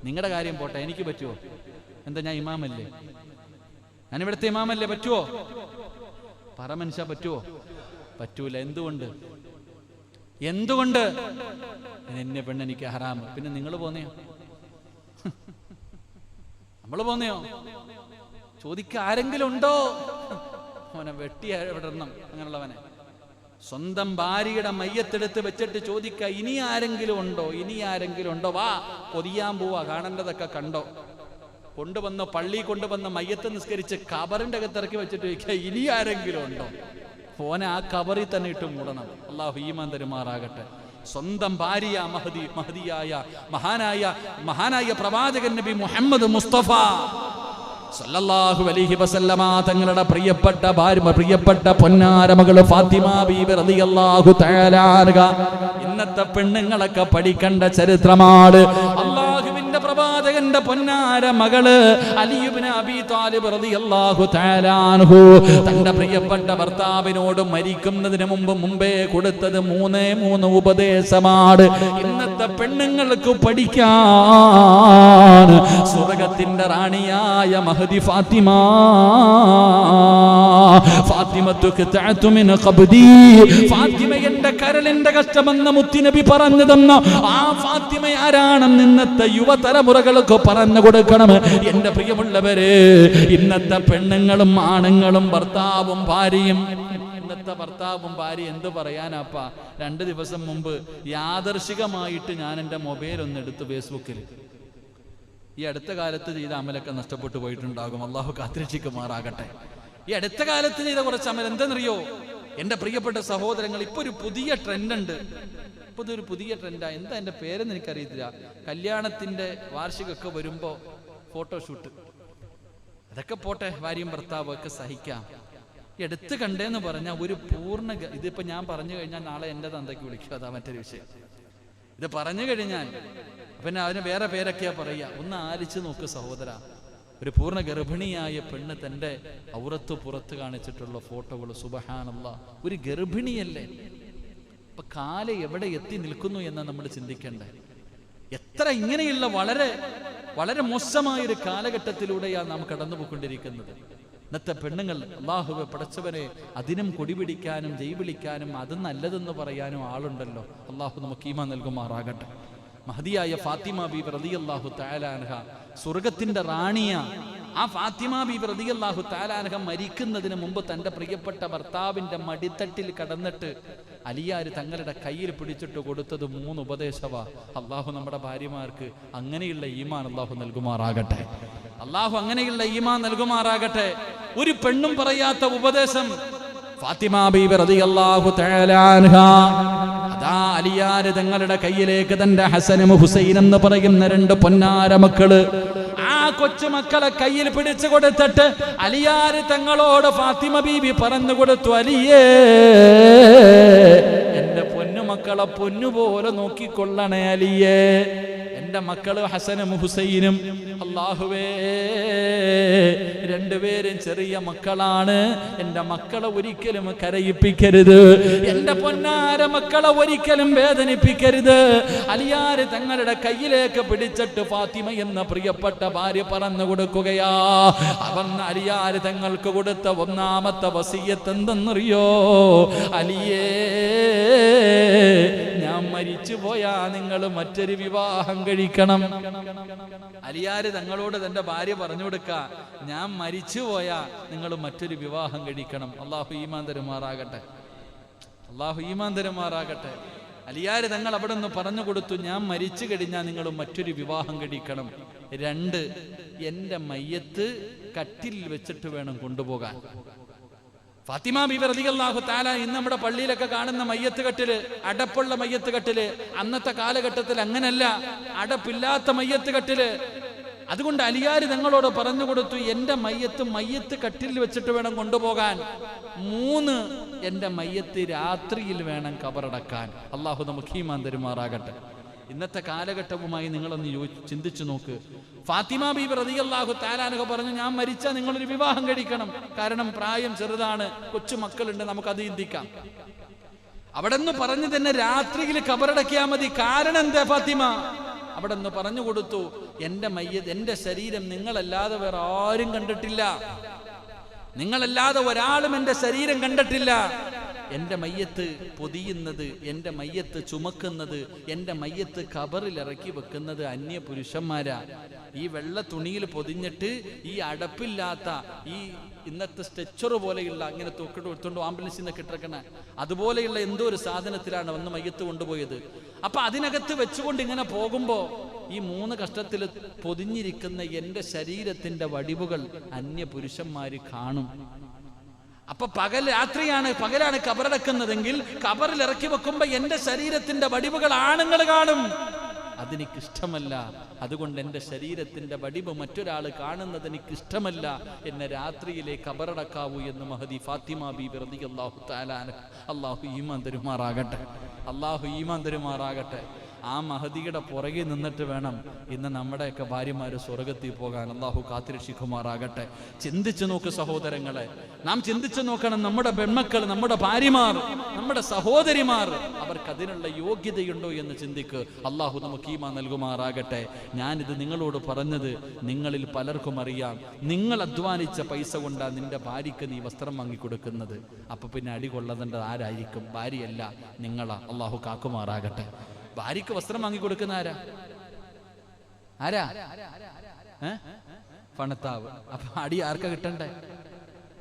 നിങ്ങളുടെ കാര്യം പോട്ടെ, എനിക്ക് പറ്റുമോ? എന്താ, ഞാൻ ഇമാമല്ലേ? ഞാനിവിടുത്തെ ഇമാമല്ലേ? പറ്റുമോ? പറ മനുഷ്യ, പറ്റുമോ? പറ്റൂല. എന്തുകൊണ്ട്? എന്നെ പെണ്ണ് എനിക്ക് ഹറാമ്. പിന്നെ നിങ്ങൾ പോന്നെയോ? നമ്മൾ പോന്നെയോ? ചോദിക്ക, ആരെങ്കിലും ഉണ്ടോ? അവനെ വെട്ടി വിടണം. അങ്ങനെയുള്ളവനെ സ്വന്തം ഭാര്യയുടെ മയ്യത്തെടുത്ത് വെച്ചിട്ട് ചോദിക്ക, ഇനി ആരെങ്കിലും ഉണ്ടോ? വാ, കൊതിയാൻ പോവാ, കാണേണ്ടതൊക്കെ കണ്ടോ. പള്ളി കൊണ്ടുവന്ന മയ്യത്ത് നിസ്കരിച്ച് കബറിന്റെ അകത്തിറക്കി വെച്ചിട്ട് ചോദിക്കുക, ഇനി ആരെങ്കിലും ഉണ്ടോ? ഫോനെ ആ കബറിൽ തന്നെ ഇട്ട് മൂടണം. അല്ലാഹു ഈമാൻ തരുമാറാകട്ടെ. സ്വന്തം ഭാര്യ മഹാനായ പ്രവാചകൻ നബി മുഹമ്മദ് മുസ്തഫ സല്ലല്ലാഹു അലൈഹി വസല്ലമ തങ്ങളുടെ പ്രിയപ്പെട്ട പൊന്നാരമകള് ഫാത്തിമ ബീബി റളിയല്ലാഹു തആല അൻഹ. ഇന്നത്തെ പെണ്ണുങ്ങളൊക്കെ പഠിക്കേണ്ട ചരിത്രമാണ്. അല്ലാഹുവിന്റെ പ്രവാചകൻ പ്രവാചകന്റെ പൊന്നാര മകള് അലി ഇബ്നു അബീ ത്വാലിബ് റളിയല്ലാഹു തആല അൻഹു തന്റെ പ്രിയപ്പെട്ട ഭർത്താവിനോട് മരിക്കുന്നതിന് മുമ്പേ കൊടുത്തത് മൂന്ന് ഉപദേശമാണ്. ഇന്നത്തെ പെണ്ണുങ്ങൾക്ക് പഠിക്കാൻ സ്വർഗത്തിന്റെ റാണിയായ മഹദി ഫാത്തിമ ഫാത്തിമയുടെ കരളിന്റെ കഷ്ടമെന്ന് മുത്തുനബി പറഞ്ഞു തന്ന ആ ഫാത്തിമ ആരാണെന്ന് ഇന്നത്തെ യുവതലമുറകൾക്ക് പറഞ്ഞു കൊടുക്കണം. എന്റെ പ്രിയമുള്ളവര്, ഇന്നത്തെ പെണ്ണുങ്ങളും ആണുങ്ങളും ഭർത്താവും ഭാര്യയും, ഇന്നത്തെ ഭർത്താവും ഭാര്യ എന്ത് പറയാനാപ്പാ? 2 ദിവസം മുമ്പ് യാദർശികമായിട്ട് ഞാൻ എൻ്റെ മൊബൈൽ ഒന്ന് എടുത്തു ഫേസ്ബുക്കിൽ. ഈ അടുത്ത കാലത്ത് ചെയ്ത അമലൊക്കെ നഷ്ടപ്പെട്ടു പോയിട്ടുണ്ടാകും. അള്ളാഹു കാത്തിരക്ഷിക്കുമാറാകട്ടെ. ഈ അടുത്ത കാലത്ത് ചെയ്ത കുറച്ച് അമൽ എന്തെന്നറിയോ എൻ്റെ പ്രിയപ്പെട്ട സഹോദരങ്ങൾ? ഇപ്പൊ ഒരു പുതിയ ട്രെൻഡ് ഉണ്ട്. ഇപ്പൊ ഇതൊരു പുതിയ ട്രെൻഡാ. എന്താ എൻ്റെ പേരെന്ന് എനിക്കറിയത്തില്ല. കല്യാണത്തിന്റെ വാർഷികമൊക്കെ വരുമ്പോ ഫോട്ടോഷൂട്ട്. അതൊക്കെ പോട്ടെ, ഭാര്യയും ഭർത്താവും ഒക്കെ സഹിക്കാം. എടുത്ത് കണ്ടേന്ന് പറഞ്ഞാൽ ഒരു പൂർണ്ണ, ഇതിപ്പോ ഞാൻ പറഞ്ഞു കഴിഞ്ഞാൽ നാളെ എൻ്റെ തന്തയ്ക്ക് വിളിക്കും. അതാ മറ്റൊരു വിഷയം. ഇത് പറഞ്ഞു കഴിഞ്ഞാൽ പിന്നെ അതിന് വേറെ പേരൊക്കെയാ പറയുക. ഒന്ന് ആലിച്ചു നോക്ക് സഹോദര. ഒരു പൂർണ്ണ ഗർഭിണിയായ പെണ്ണ് തൻ്റെ ഔറത്ത് പുറത്ത് കാണിച്ചിട്ടുള്ള ഫോട്ടോകൾ. സുബ്ഹാനല്ലാഹ്, ഒരു ഗർഭിണിയല്ലേ? അപ്പൊ കാലം എവിടെ എത്തി നിൽക്കുന്നു എന്ന് നമ്മൾ ചിന്തിക്കണ്ടേ? എത്ര ഇങ്ങനെയുള്ള വളരെ വളരെ മോശമായൊരു കാലഘട്ടത്തിലൂടെയാണ് നാം കടന്നുപോയിക്കൊണ്ടിരിക്കുന്നത്. ഇന്നത്തെ പെണ്ണുങ്ങൾ അല്ലാഹുവേ പടച്ചവനെ അതിനും കൊടിപിടിക്കാനും ജയ് വിളിക്കാനും അത് നല്ലതെന്ന് പറയാനും ആളുണ്ടല്ലോ. അല്ലാഹു നമുക്ക് ഈമാൻ നൽകുമാറാകട്ടെ. മഹദിയായ ഫാത്തിമ ബീബി റളിയല്ലാഹു തആല അൻഹ സ്വർഗത്തിന്റെ റാണിയ. ആ ഫാത്തിമ ബീബി റളിയല്ലാഹു തആല അൻഹ മരിക്കുന്നതിന് മുമ്പ് തന്റെ പ്രിയപ്പെട്ട ഭർത്താവിന്റെ മടിത്തട്ടിൽ കടന്നിട്ട് അലിയാർ തങ്ങളുടെ കയ്യിൽ പിടിച്ചിട്ട് കൊടുത്തത് 3 ഉപദേശവാ. അള്ളാഹു നമ്മുടെ ഭാര്യമാർക്ക് അങ്ങനെയുള്ള ഈമാൻ അള്ളാഹു നൽകുമാറാകട്ടെ. അള്ളാഹു അങ്ങനെയുള്ള ഈമാൻ നൽകുമാറാകട്ടെ. ഒരു പെണ്ണും പറയാത്ത ഉപദേശം ഫാത്തിമ ബീബി റളിയല്ലാഹു തആല അൻഹ അതാ അലിയാർ തങ്ങളുടെ കയ്യിലേക്ക് തന്റെ ഹസനും ഹുസൈൻ എന്ന് പറയുന്ന 2 പൊന്നാര മക്കള്, ആ കൊച്ചുമക്കളെ കയ്യിൽ പിടിച്ചു കൊടുത്തിട്ട് അലിയാർ തങ്ങളോട് ഫാത്തിമ ബീബി പറഞ്ഞു കൊടുത്തു, അലിയേ എന്റെ പൊന്നുമക്കളെ പൊന്നുപോലെ നോക്കിക്കൊള്ളണേ അലിയേ. എന്റെ മക്കള് ഹസനും ഹുസൈനും അല്ലാഹുവേ 2 പേരും ചെറിയ മക്കളാണ്. എന്റെ മക്കളെ ഒരിക്കലും കരയിപ്പിക്കരുത്. എന്റെ പൊന്നാര മക്കളെ ഒരിക്കലും വേദനിപ്പിക്കരുത്. അലിയാർ തങ്ങളുടെ കയ്യിലേക്ക് പിടിച്ചിട്ട് ഫാത്തിമ എന്ന പ്രിയപ്പെട്ട ഭാര്യ പറഞ്ഞു കൊടുക്കുകയാ. അവൻ അലിയാർ തങ്ങൾക്ക് കൊടുത്ത 1ാമത്തെ വസിയത്ത് എന്തെന്നറിയോ? അലിയേ, ഞാൻ മരിച്ചു പോയാ നിങ്ങൾ മറ്റൊരു വിവാഹം കഴിക്കണം. അലിയാർ തങ്ങളോട് തന്റെ ഭാര്യ പറഞ്ഞു കൊടുക്ക, ഞാൻ മരിച്ചു പോയാ നിങ്ങൾ മറ്റൊരു വിവാഹം കഴിക്കണം. അല്ലാഹു ഈമാൻ തരുമാറാകട്ടെ. അല്ലാഹു ഈമാൻ തരുമാറാകട്ടെ. അലിയാർ തങ്ങൾ അവിടെ നിന്ന് പറഞ്ഞു കൊടുത്തു, ഞാൻ മരിച്ചു കഴിഞ്ഞാൽ നിങ്ങൾ മറ്റൊരു വിവാഹം കഴിക്കണം. 2, എന്റെ മയ്യത്ത് കട്ടിൽ വെച്ചിട്ട് വേണം കൊണ്ടുപോകാൻ. ഫാത്തിമ ബീബി റളിയല്ലാഹു തആല ഇന്ന് നമ്മുടെ പള്ളിയിലൊക്കെ കാണുന്ന മയ്യത്ത് കട്ടില്, അടപ്പുള്ള മയ്യത്ത് കട്ടില്. അന്നത്തെ കാലഘട്ടത്തിൽ അങ്ങനല്ല, അടപ്പില്ലാത്ത മയ്യത്ത് കട്ടില്. അതുകൊണ്ട് അലിയാർ തങ്ങളോട് പറഞ്ഞു കൊടുത്തു, എന്റെ മയ്യത്ത് കട്ടിൽ വെച്ചിട്ട് വേണം കൊണ്ടുപോകാൻ. 3, എന്റെ മയ്യത്ത് രാത്രിയിൽ വേണം കബറടക്കാൻ. അള്ളാഹു നമുക്ക് ഈമാൻ തരുമാറാകട്ടെ. ഇന്നത്തെ കാലഘട്ടവുമായി നിങ്ങളൊന്ന് ചിന്തിച്ചു നോക്ക്. ഫാത്തിമ ബീബി റളിയല്ലാഹു തആല അൻഹ പറഞ്ഞു, ഞാൻ മരിച്ചാൽ നിങ്ങളൊരു വിവാഹം കഴിക്കണം. കാരണം പ്രായം ചെറുതാണ്, കൊച്ചു മക്കളുണ്ട്, നമുക്കത് ചിന്തിക്കാം. അവിടെ നിന്ന് പറഞ്ഞു തന്നെ രാത്രിയിൽ കബറടക്കിയാൽ മതി. കാരണം എന്താ ഫാത്തിമ? അവിടെ നിന്ന് പറഞ്ഞു കൊടുത്തു, എന്റെ ശരീരം നിങ്ങളല്ലാതെ വേറെ ആരും കണ്ടിട്ടില്ല. നിങ്ങളല്ലാതെ ഒരാളും എന്റെ ശരീരം കണ്ടിട്ടില്ല. എന്റെ മയ്യത്ത് പൊതിയുന്നത്, എന്റെ മയ്യത്ത് ചുമക്കുന്നത്, എന്റെ മയ്യത്ത് ഖബറിൽ ഇറക്കി വെക്കുന്നത് അന്യ പുരുഷന്മാരാ. ഈ വെള്ള തുണിയിൽ പൊതിഞ്ഞിട്ട് ഈ അടപ്പില്ലാത്ത ഈ ഇന്നത്തെ സ്ട്രെച്ചർ പോലെയുള്ള ഇങ്ങനെ തൂക്കിട്ട് ആംബുലൻസിൽ നിന്ന് കിട്ടക്കണ അതുപോലെയുള്ള എന്തോ ഒരു സാധനത്തിലാണ് വന്ന് മയ്യത്ത് കൊണ്ടുപോയത്. അപ്പൊ അതിനകത്ത് വെച്ചുകൊണ്ട് ഇങ്ങനെ പോകുമ്പോ ഈ 3 കഷ്ടത്തിൽ പൊതിഞ്ഞിരിക്കുന്ന എന്റെ ശരീരത്തിന്റെ വടിവുകൾ അന്യ പുരുഷന്മാര് കാണും. അപ്പൊ പകലാണ് കബറടക്കുന്നതെങ്കിൽ കബറിൽ ഇറക്കി വെക്കുമ്പോ എന്റെ ശരീരത്തിന്റെ വടിവുകൾ ആണുങ്ങൾ കാണും. അതെനിക്കിഷ്ടമല്ല. അതുകൊണ്ട് എൻ്റെ ശരീരത്തിന്റെ വടിവ് മറ്റൊരാൾ കാണുന്നത് എനിക്കിഷ്ടമല്ല. എന്നെ രാത്രിയിലെ കബറടക്കാവൂ എന്ന് മഹദി ഫാത്തിമ ബീബി റളിയല്ലാഹു തആല അൻഹ. അല്ലാഹു ഈമാൻ തരുമാറാകട്ടെ. അല്ലാഹു ഈമാൻ തരുമാറാകട്ടെ. ആ മഹദിയുടെ പുറകിൽ നിന്നിട്ട് വേണം ഇന്ന് നമ്മുടെയൊക്കെ ഭാര്യമാര് സ്വർഗത്തിൽ പോകാൻ. അള്ളാഹു കാത്തിരക്ഷിക്കുമാറാകട്ടെ. ചിന്തിച്ചു നോക്ക് സഹോദരങ്ങളെ, നാം ചിന്തിച്ചു നോക്കണം. നമ്മുടെ പെൺമക്കൾ, നമ്മുടെ ഭാര്യമാർ, നമ്മുടെ സഹോദരിമാർ, അവർക്ക് അതിനുള്ള യോഗ്യതയുണ്ടോ എന്ന് ചിന്തിക്ക്. അള്ളാഹു നമുക്ക് ഈമാൻ നൽകുമാറാകട്ടെ. ഞാനിത് നിങ്ങളോട് പറഞ്ഞത് നിങ്ങളിൽ പലർക്കും അറിയാം. നിങ്ങൾ അധ്വാനിച്ച പൈസ കൊണ്ടാണ് നിന്റെ ഭാര്യയ്ക്ക് നീ വസ്ത്രം വാങ്ങിക്കൊടുക്കുന്നത്. അപ്പൊ പിന്നെ അടി കൊള്ളേണ്ടത് ആരായിരിക്കും? ഭാര്യയല്ല, നിങ്ങളാ. അള്ളാഹു കാക്കുമാറാകട്ടെ. ഭാര്യയ്ക്ക് വസ്ത്രം വാങ്ങിക്കൊടുക്കുന്ന ആരാ? പണത്താവ്. അപ്പൊ അടി ആർക്കാ കിട്ടണ്ടേ?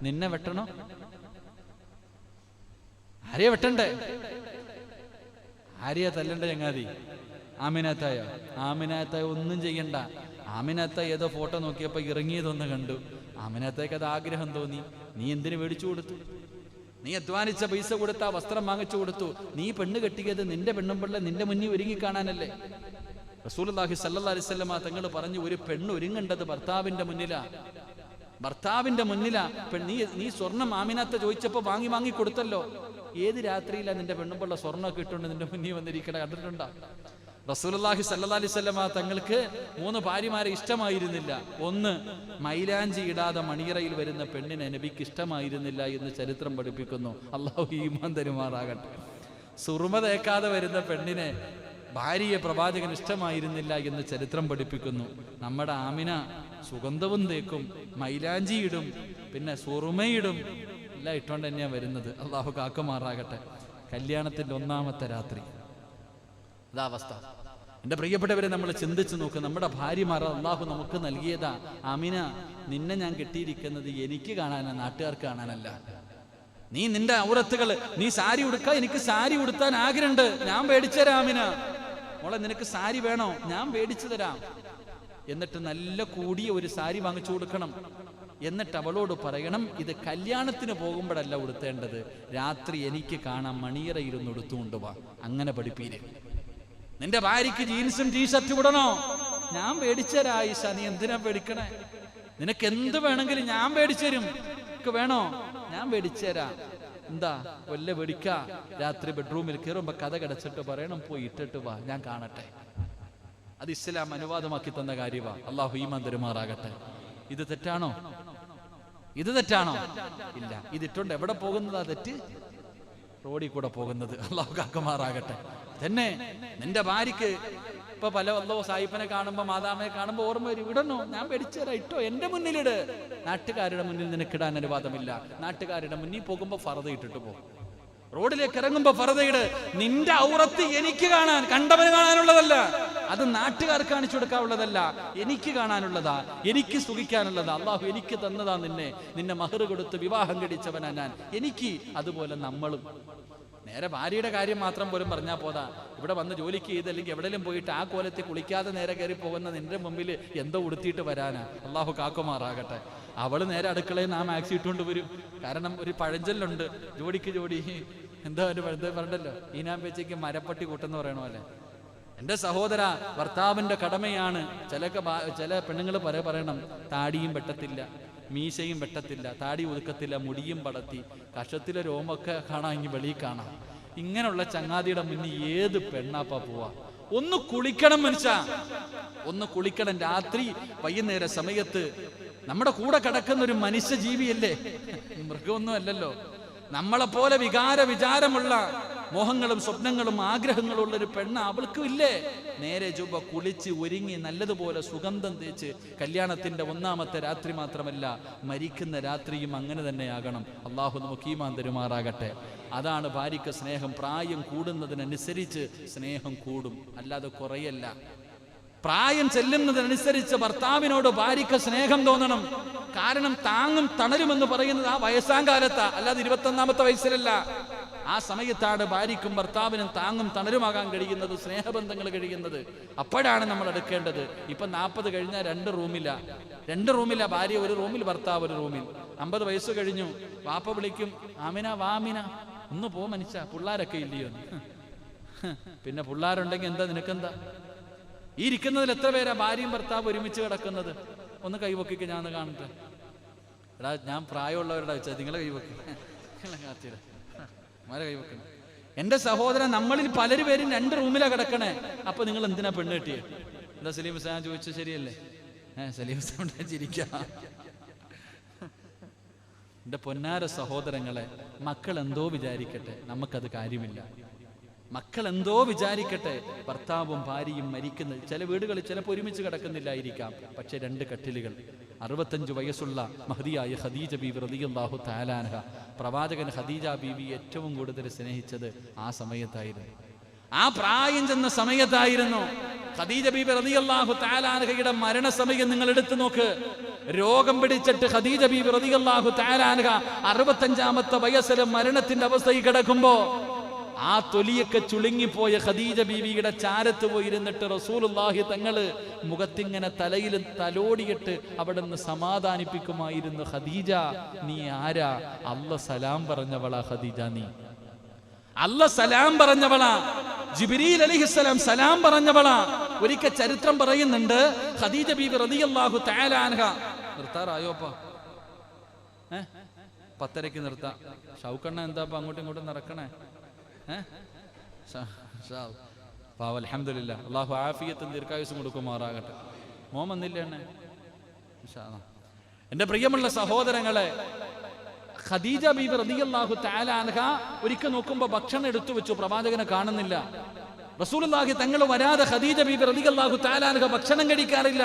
നിന്നെ വെട്ടണോ? ആരെയാ വെട്ടണ്ടേ? ആരെയാ തല്ലണ്ട ചങ്ങാതി? ആമിനാത്തായ? ആമിനാത്തായ ഒന്നും ചെയ്യണ്ട. ആമിനാത്തായ ഏതോ ഫോട്ടോ നോക്കിയപ്പോ ഇറങ്ങിയതൊന്ന് കണ്ടു. ആമിനാത്തായ്ക്ക് അത് ആഗ്രഹം തോന്നി. നീ എന്തിനു മേടിച്ചു കൊടുത്തു? നീ അധ്വാനിച്ച പൈസ കൊടുത്താ വസ്ത്രം വാങ്ങിച്ചു കൊടുത്തു. നീ പെണ്ണ് കെട്ടിയത് നിന്റെ പെണ്ണും പിള്ള നിന്റെ മുന്നിൽ ഒരുങ്ങി കാണാനല്ലേ? റസൂലുള്ളാഹി സ്വല്ലല്ലാഹി അലൈഹി വസല്ലമ തങ്ങൾ പറഞ്ഞു, ഒരു പെണ്ണ് ഒരുങ്ങേണ്ടത് ഭർത്താവിന്റെ മുന്നിലാ. ഭർത്താവിന്റെ മുന്നിലാ. നീ സ്വർണം ആമിനാത്ത ചോദിച്ചപ്പോ വാങ്ങി കൊടുത്തല്ലോ. ഏത് രാത്രിയിലാ നിന്റെ പെണ്ണുമ്പുള്ള സ്വർണ്ണമൊക്കെ ഇട്ടുകൊണ്ട് നിന്റെ മുന്നിൽ വന്നിരിക്കണ കണ്ടിട്ടുണ്ടോ? റസൂലുള്ളാഹി സ്വല്ലല്ലാഹി അലൈഹി വസല്ലമ തങ്ങൾക്ക് 3 ഭാര്യമാരെ ഇഷ്ടമായിരുന്നില്ല. ഒന്ന്, മൈലാഞ്ചി ഇടാതെ മണിയറയിൽ വരുന്ന പെണ്ണിനെ നബിക്ക് ഇഷ്ടമായിരുന്നില്ല എന്ന് ചരിത്രം പഠിപ്പിക്കുന്നു. അല്ലാഹു ഈമാൻ തരുമാറാകട്ടെ. സുറുമ തേക്കാതെ വരുന്ന പെണ്ണിനെ, ഭാര്യയെ പ്രവാചകൻ ഇഷ്ടമായിരുന്നില്ല എന്ന് ചരിത്രം പഠിപ്പിക്കുന്നു. നമ്മുടെ ആമിന സുഗന്ധവും തേക്കും, മൈലാഞ്ചി ഇടും, പിന്നെ സുറുമയിടും, എല്ലാം ഇട്ടുകൊണ്ട് തന്നെയാണ് വരുന്നത്. അള്ളാഹു കാക്കുമാറാകട്ടെ. കല്യാണത്തിന്റെ 1ാമത്തെ രാത്രി അതാ അവസ്ഥ. എൻ്റെ പ്രിയപ്പെട്ടവരെ, നമ്മൾ ചിന്തിച്ചു നോക്ക്. നമ്മുടെ ഭാര്യമാർ അള്ളാഹു നമുക്ക് നൽകിയതാ. ആമിന, നിന്നെ ഞാൻ കെട്ടിയിരിക്കുന്നത് എനിക്ക് കാണാനാ, നാട്ടുകാർക്ക് കാണാനല്ല. നീ നിന്റെ ഔറത്തുകൾ, നീ സാരി ഉടുക്ക, എനിക്ക് സാരി ഉടുത്താൻ ആഗ്രഹമുണ്ട്, ഞാൻ മേടിച്ചു തരാം. ആമിന മോളെ, നിനക്ക് സാരി വേണോ? ഞാൻ മേടിച്ചു തരാം. എന്നിട്ട് നല്ല കൂടിയ ഒരു സാരി വാങ്ങിച്ചു കൊടുക്കണം. എന്നിട്ട് അവളോട് പറയണം, ഇത് കല്യാണത്തിന് പോകുമ്പോഴല്ല ഉടുത്തേണ്ടത്, രാത്രി എനിക്ക് കാണാൻ മണിയറയിരുന്ന് ഉടുത്തുകൊണ്ട് വാ. അങ്ങനെ പഠിപ്പീര്. നിന്റെ ഭാര്യയ്ക്ക് ജീൻസും ടീഷർട്ടും ഇടണോ? ഞാൻ മേടിച്ചു തരാം. ആയിഷ, നീ എന്തിനാ പേടിക്കണേ? നിനക്ക് എന്ത് വേണമെങ്കിലും ഞാൻ മേടിച്ചു തരും. വേണോ? ഞാൻ മേടിച്ചു തരാം. എന്താ വല്ല വെടിക്ക? രാത്രി ബെഡ്റൂമിൽ കയറുമ്പോ കഥ കിടച്ചിട്ട് പറയണം, പോയി ഇട്ടിട്ട് വാ, ഞാൻ കാണട്ടെ. അത് ഇസ്ലാം അനുവാദമാക്കി തന്ന കാര്യവാ. അള്ളാഹു ഈമാൻ തരുമാറാകട്ടെ. ഇത് തെറ്റാണോ? ഇത് തെറ്റാണോ? ഇല്ല. ഇതിട്ടുണ്ട് എവിടെ പോകുന്നതാ തെറ്റ്? റോഡിൽ കൂടെ പോകുന്നത്. അള്ളാഹു കാക്കുമാറാകട്ടെ. തന്നെ നിന്റെ ഭാര്യക്ക് ഇപ്പൊ പല വല്ലോ സായിപ്പനെ കാണുമ്പോ, മാതാമയെ കാണുമ്പോ ഓർമ്മ വരും, ഇടണോ? ഞാൻ മേടിച്ചു തരാം, ഇട്ടോ, എന്റെ മുന്നിലിട്. നാട്ടുകാരുടെ മുന്നിൽ നിനക്കിടാൻ അനുവാദമില്ല. നാട്ടുകാരുടെ മുന്നിൽ പോകുമ്പോ ഫർദ ഇട്ടിട്ട് പോകും. റോഡിലേക്ക് ഇറങ്ങുമ്പോ ഫർദയിട്. നിന്റെ ഔറത്ത് എനിക്ക് കാണാൻ, കണ്ടവന് കാണാനുള്ളതല്ല. അത് നാട്ടുകാർക്ക് കാണിച്ചു കൊടുക്കാനുള്ളതല്ല, എനിക്ക് കാണാനുള്ളതാ, എനിക്ക് സുഖിക്കാനുള്ളതാ. അള്ളാഹു എനിക്ക് തന്നതാ. നിന്നെ മഹർ കൊടുത്ത് വിവാഹം കഴിച്ചവനാ ഞാൻ. എനിക്ക് അതുപോലെ നമ്മളും. നേരെ ഭാര്യയുടെ കാര്യം മാത്രം പോലും പറഞ്ഞാൽ പോതാ. ഇവിടെ വന്ന് ജോലിക്ക് ചെയ്ത് അല്ലെങ്കിൽ എവിടെയും പോയിട്ട് ആ കോലത്തിൽ കുളിക്കാതെ നേരെ കയറി പോകുന്ന നിന്റെ മുമ്പിൽ എന്തോ ഉടുത്തിയിട്ട് വരാനാ. അള്ളാഹു കാക്കുമാറാകട്ടെ. അവള് നേരെ അടുക്കളയിൽ നാം മാക്സി ഇട്ടുകൊണ്ട് വരും. കാരണം ഒരു പഴഞ്ചൊല്ലുണ്ട്, ജോഡിക്ക് ജോഡി, എന്താ ഒരു പറഞ്ഞല്ലോ, ഈനാം പേച്ചയ്ക്ക് മരപ്പട്ടി കൂട്ടെന്ന് പറയണോ അല്ലേ? എന്റെ സഹോദര, ഭർത്താവിന്റെ കടമയാണ്. ചില പെണ്ണുങ്ങൾ പറയണം, താടിയും വെട്ടത്തില്ല, മീശയും വെട്ടത്തില്ല, താടി ഒതുക്കത്തില്ല, മുടിയും പടത്തി, കഷത്തിലെ രോമൊക്കെ കാണാൻ, ഇനി വെളിയിൽ കാണാം. ഇങ്ങനെയുള്ള ചങ്ങാതിയുടെ മുന്നിൽ ഏത് പെണ്ണാപ്പാ പോവാ? ഒന്ന് കുളിക്കണം മനുഷ്യ, ഒന്ന് കുളിക്കണം. രാത്രി വൈകുന്നേര സമയത്ത് നമ്മുടെ കൂടെ കിടക്കുന്ന ഒരു മനുഷ്യ ജീവിയല്ലേ, മൃഗമൊന്നും അല്ലല്ലോ. നമ്മളെപ്പോലെ വിചാരമുള്ള മോഹങ്ങളും സ്വപ്നങ്ങളും ആഗ്രഹങ്ങളും ഉള്ള ഒരു പെണ്ണ് അവൾക്കും ഇല്ലേ? നേരെ ജുബ കുളിച്ച് ഒരുങ്ങി നല്ലതുപോലെ സുഗന്ധം തേച്ച് കല്യാണത്തിന്റെ 1ാമത്തെ രാത്രി മാത്രമല്ല, മരിക്കുന്ന രാത്രിയും അങ്ങനെ തന്നെയാകണം. അള്ളാഹു നമുക്ക് ഈമാൻ തരുമാറാകട്ടെ. അതാണ് ഭാര്യയ്ക്ക് സ്നേഹം. പ്രായം കൂടുന്നതിനനുസരിച്ച് സ്നേഹം കൂടും, അല്ലാതെ കുറയല്ല. പ്രായം ചെല്ലുന്നതിനനുസരിച്ച് ഭർത്താവിനോട് ഭാര്യയ്ക്ക് സ്നേഹം തോന്നണം. കാരണം താങ്ങും തണലുമെന്ന് പറയുന്നത് ആ വയസ്സാം കാലത്താ, അല്ലാതെ 21ാമത്തെ വയസ്സിലല്ല. ആ സമയത്താണ് ഭാര്യയ്ക്കും ഭർത്താവിനും താങ്ങും തണലുമാകാൻ കഴിയുന്നത്, സ്നേഹബന്ധങ്ങൾ കഴിയുന്നത്. അപ്പോഴാണ് നമ്മൾ എടുക്കേണ്ടത്. ഇപ്പൊ 40 കഴിഞ്ഞാൽ 2 റൂമില്ല. ഭാര്യ ഒരു റൂമിൽ, ഭർത്താവ് ഒരു റൂമിൽ. 50 വയസ്സ് കഴിഞ്ഞു, വാപ്പ വിളിക്കും, ആമിന വാമിന, ഒന്ന് പോ മനുഷ്യ, പിള്ളാരൊക്കെ ഇല്ലയോ? പിന്നെ പിള്ളാരുണ്ടെങ്കിൽ എന്താ, നിനക്കെന്താ? ഈ ഇരിക്കുന്നതിൽ എത്ര പേരാ ഭാര്യയും ഭർത്താവ് ഒരുമിച്ച് കിടക്കുന്നത്? ഒന്ന് കൈവക്കിക്ക്, ഞാൻ ഒന്ന് കാണട്ടെ. എടാ, ഞാൻ പ്രായമുള്ളവരുടെ വെച്ചാൽ നിങ്ങളെ കൈവക്കി, മാരെ കൈവക്കണം. എൻ്റെ സഹോദരൻ, നമ്മളിൽ പലരും പേരും 2 റൂമിലാണ് കിടക്കണേ. അപ്പൊ നിങ്ങൾ എന്തിനാ പെണ്ണ് കെട്ടിയേ? എന്താ സലീം സാൻ ചോദിച്ചത് ശരിയല്ലേ? സലീം സാൻ ചിരിക്കാം. എൻ്റെ പൊന്നാര സഹോദരങ്ങളെ, മക്കൾ എന്തോ വിചാരിക്കട്ടെ, നമുക്കത് കാര്യമില്ല. മക്കൾ എന്തോ വിചാരിക്കട്ടെ. ഭർത്താവും ഭാര്യയും മരിക്കുന്നത് ചില വീടുകളിൽ ചിലപ്പോൾ ഒരുമിച്ച് കിടക്കുന്നില്ലായിരിക്കാം, പക്ഷെ 2 കട്ടിലുകൾ. 65 വയസ്സുള്ള മഹദിയായ ഖദീജ ബീബി റളിയല്ലാഹു തആല അൻഹ, പ്രവാചകൻ ഖദീജ ബീബി ഏറ്റവും കൂടുതൽ സ്നേഹിച്ചത് ആ സമയത്തായിരുന്നു, ആ പ്രായം ചെന്ന സമയത്തായിരുന്നു. ഖദീജ ബീബി റളിയല്ലാഹു തആല അൻഹയുടെ മരണസമയം നിങ്ങൾ എടുത്തു നോക്ക്. രോഗം പിടിച്ചിട്ട് ഖദീജ ബീബി റളിയല്ലാഹു തആല അൻഹ 65-ാമത്തെ വയസ്സിൽ മരണത്തിന്റെ അവസ്ഥയിൽ കിടക്കുമ്പോ ആ തൊലിയൊക്കെ ചുളുങ്ങിപ്പോയ ഖദീജ ബീവിയുടെ ചാരത്ത് പോയിരുന്നിട്ട് റസൂലുള്ളാഹി തങ്ങള് മുഖത്തിങ്ങനെ തലയിൽ തലോടിയിട്ട് അവിടെ നിന്ന് സമാധാനിപ്പിക്കുമായിരുന്നു. ഖദീജ, നീ ആരാ? അല്ല സലാം പറഞ്ഞവളാ ഖദീജ, നീ അല്ല സലാം പറഞ്ഞവളാ, ജിബ്രീൽ അലൈഹിസ്സലാം സലാം പറഞ്ഞവളാ. ഒരിക്കൽ ചരിത്രം പറയുന്നുണ്ട്, ഖദീജ ബീബി റളിയല്ലാഹു തആല അൻഹ, നിർത്താറായോപ്പാ? 10:30 നിർത്താം. ഷൗക്കണ്ണ എന്താപ്പാ അങ്ങോട്ടും ഇങ്ങോട്ടും നടക്കണേ? അൽഹംദുലില്ലാ, അല്ലാഹു ആഫിയത്തും ദീർഘായുസ്സും കൊടുക്കുമാറാകട്ടെ. മോൻ വന്നില്ല എന്നെ? എന്റെ പ്രിയമുള്ള സഹോദരങ്ങളെ, ഖദീജ ബീബി റളിയല്ലാഹു തആല അൻഹ ഒരിക്കൽ നോക്കുമ്പോ ഭക്ഷണം എടുത്തു വെച്ചു, പ്രവാചകനെ കാണുന്നില്ല. റസൂലുള്ളാഹി തങ്ങൾ വരാതെ ഖദീജ ബീബി റളിയല്ലാഹു തആല അൻഹ ഭക്ഷണം കഴിക്കാറില്ല.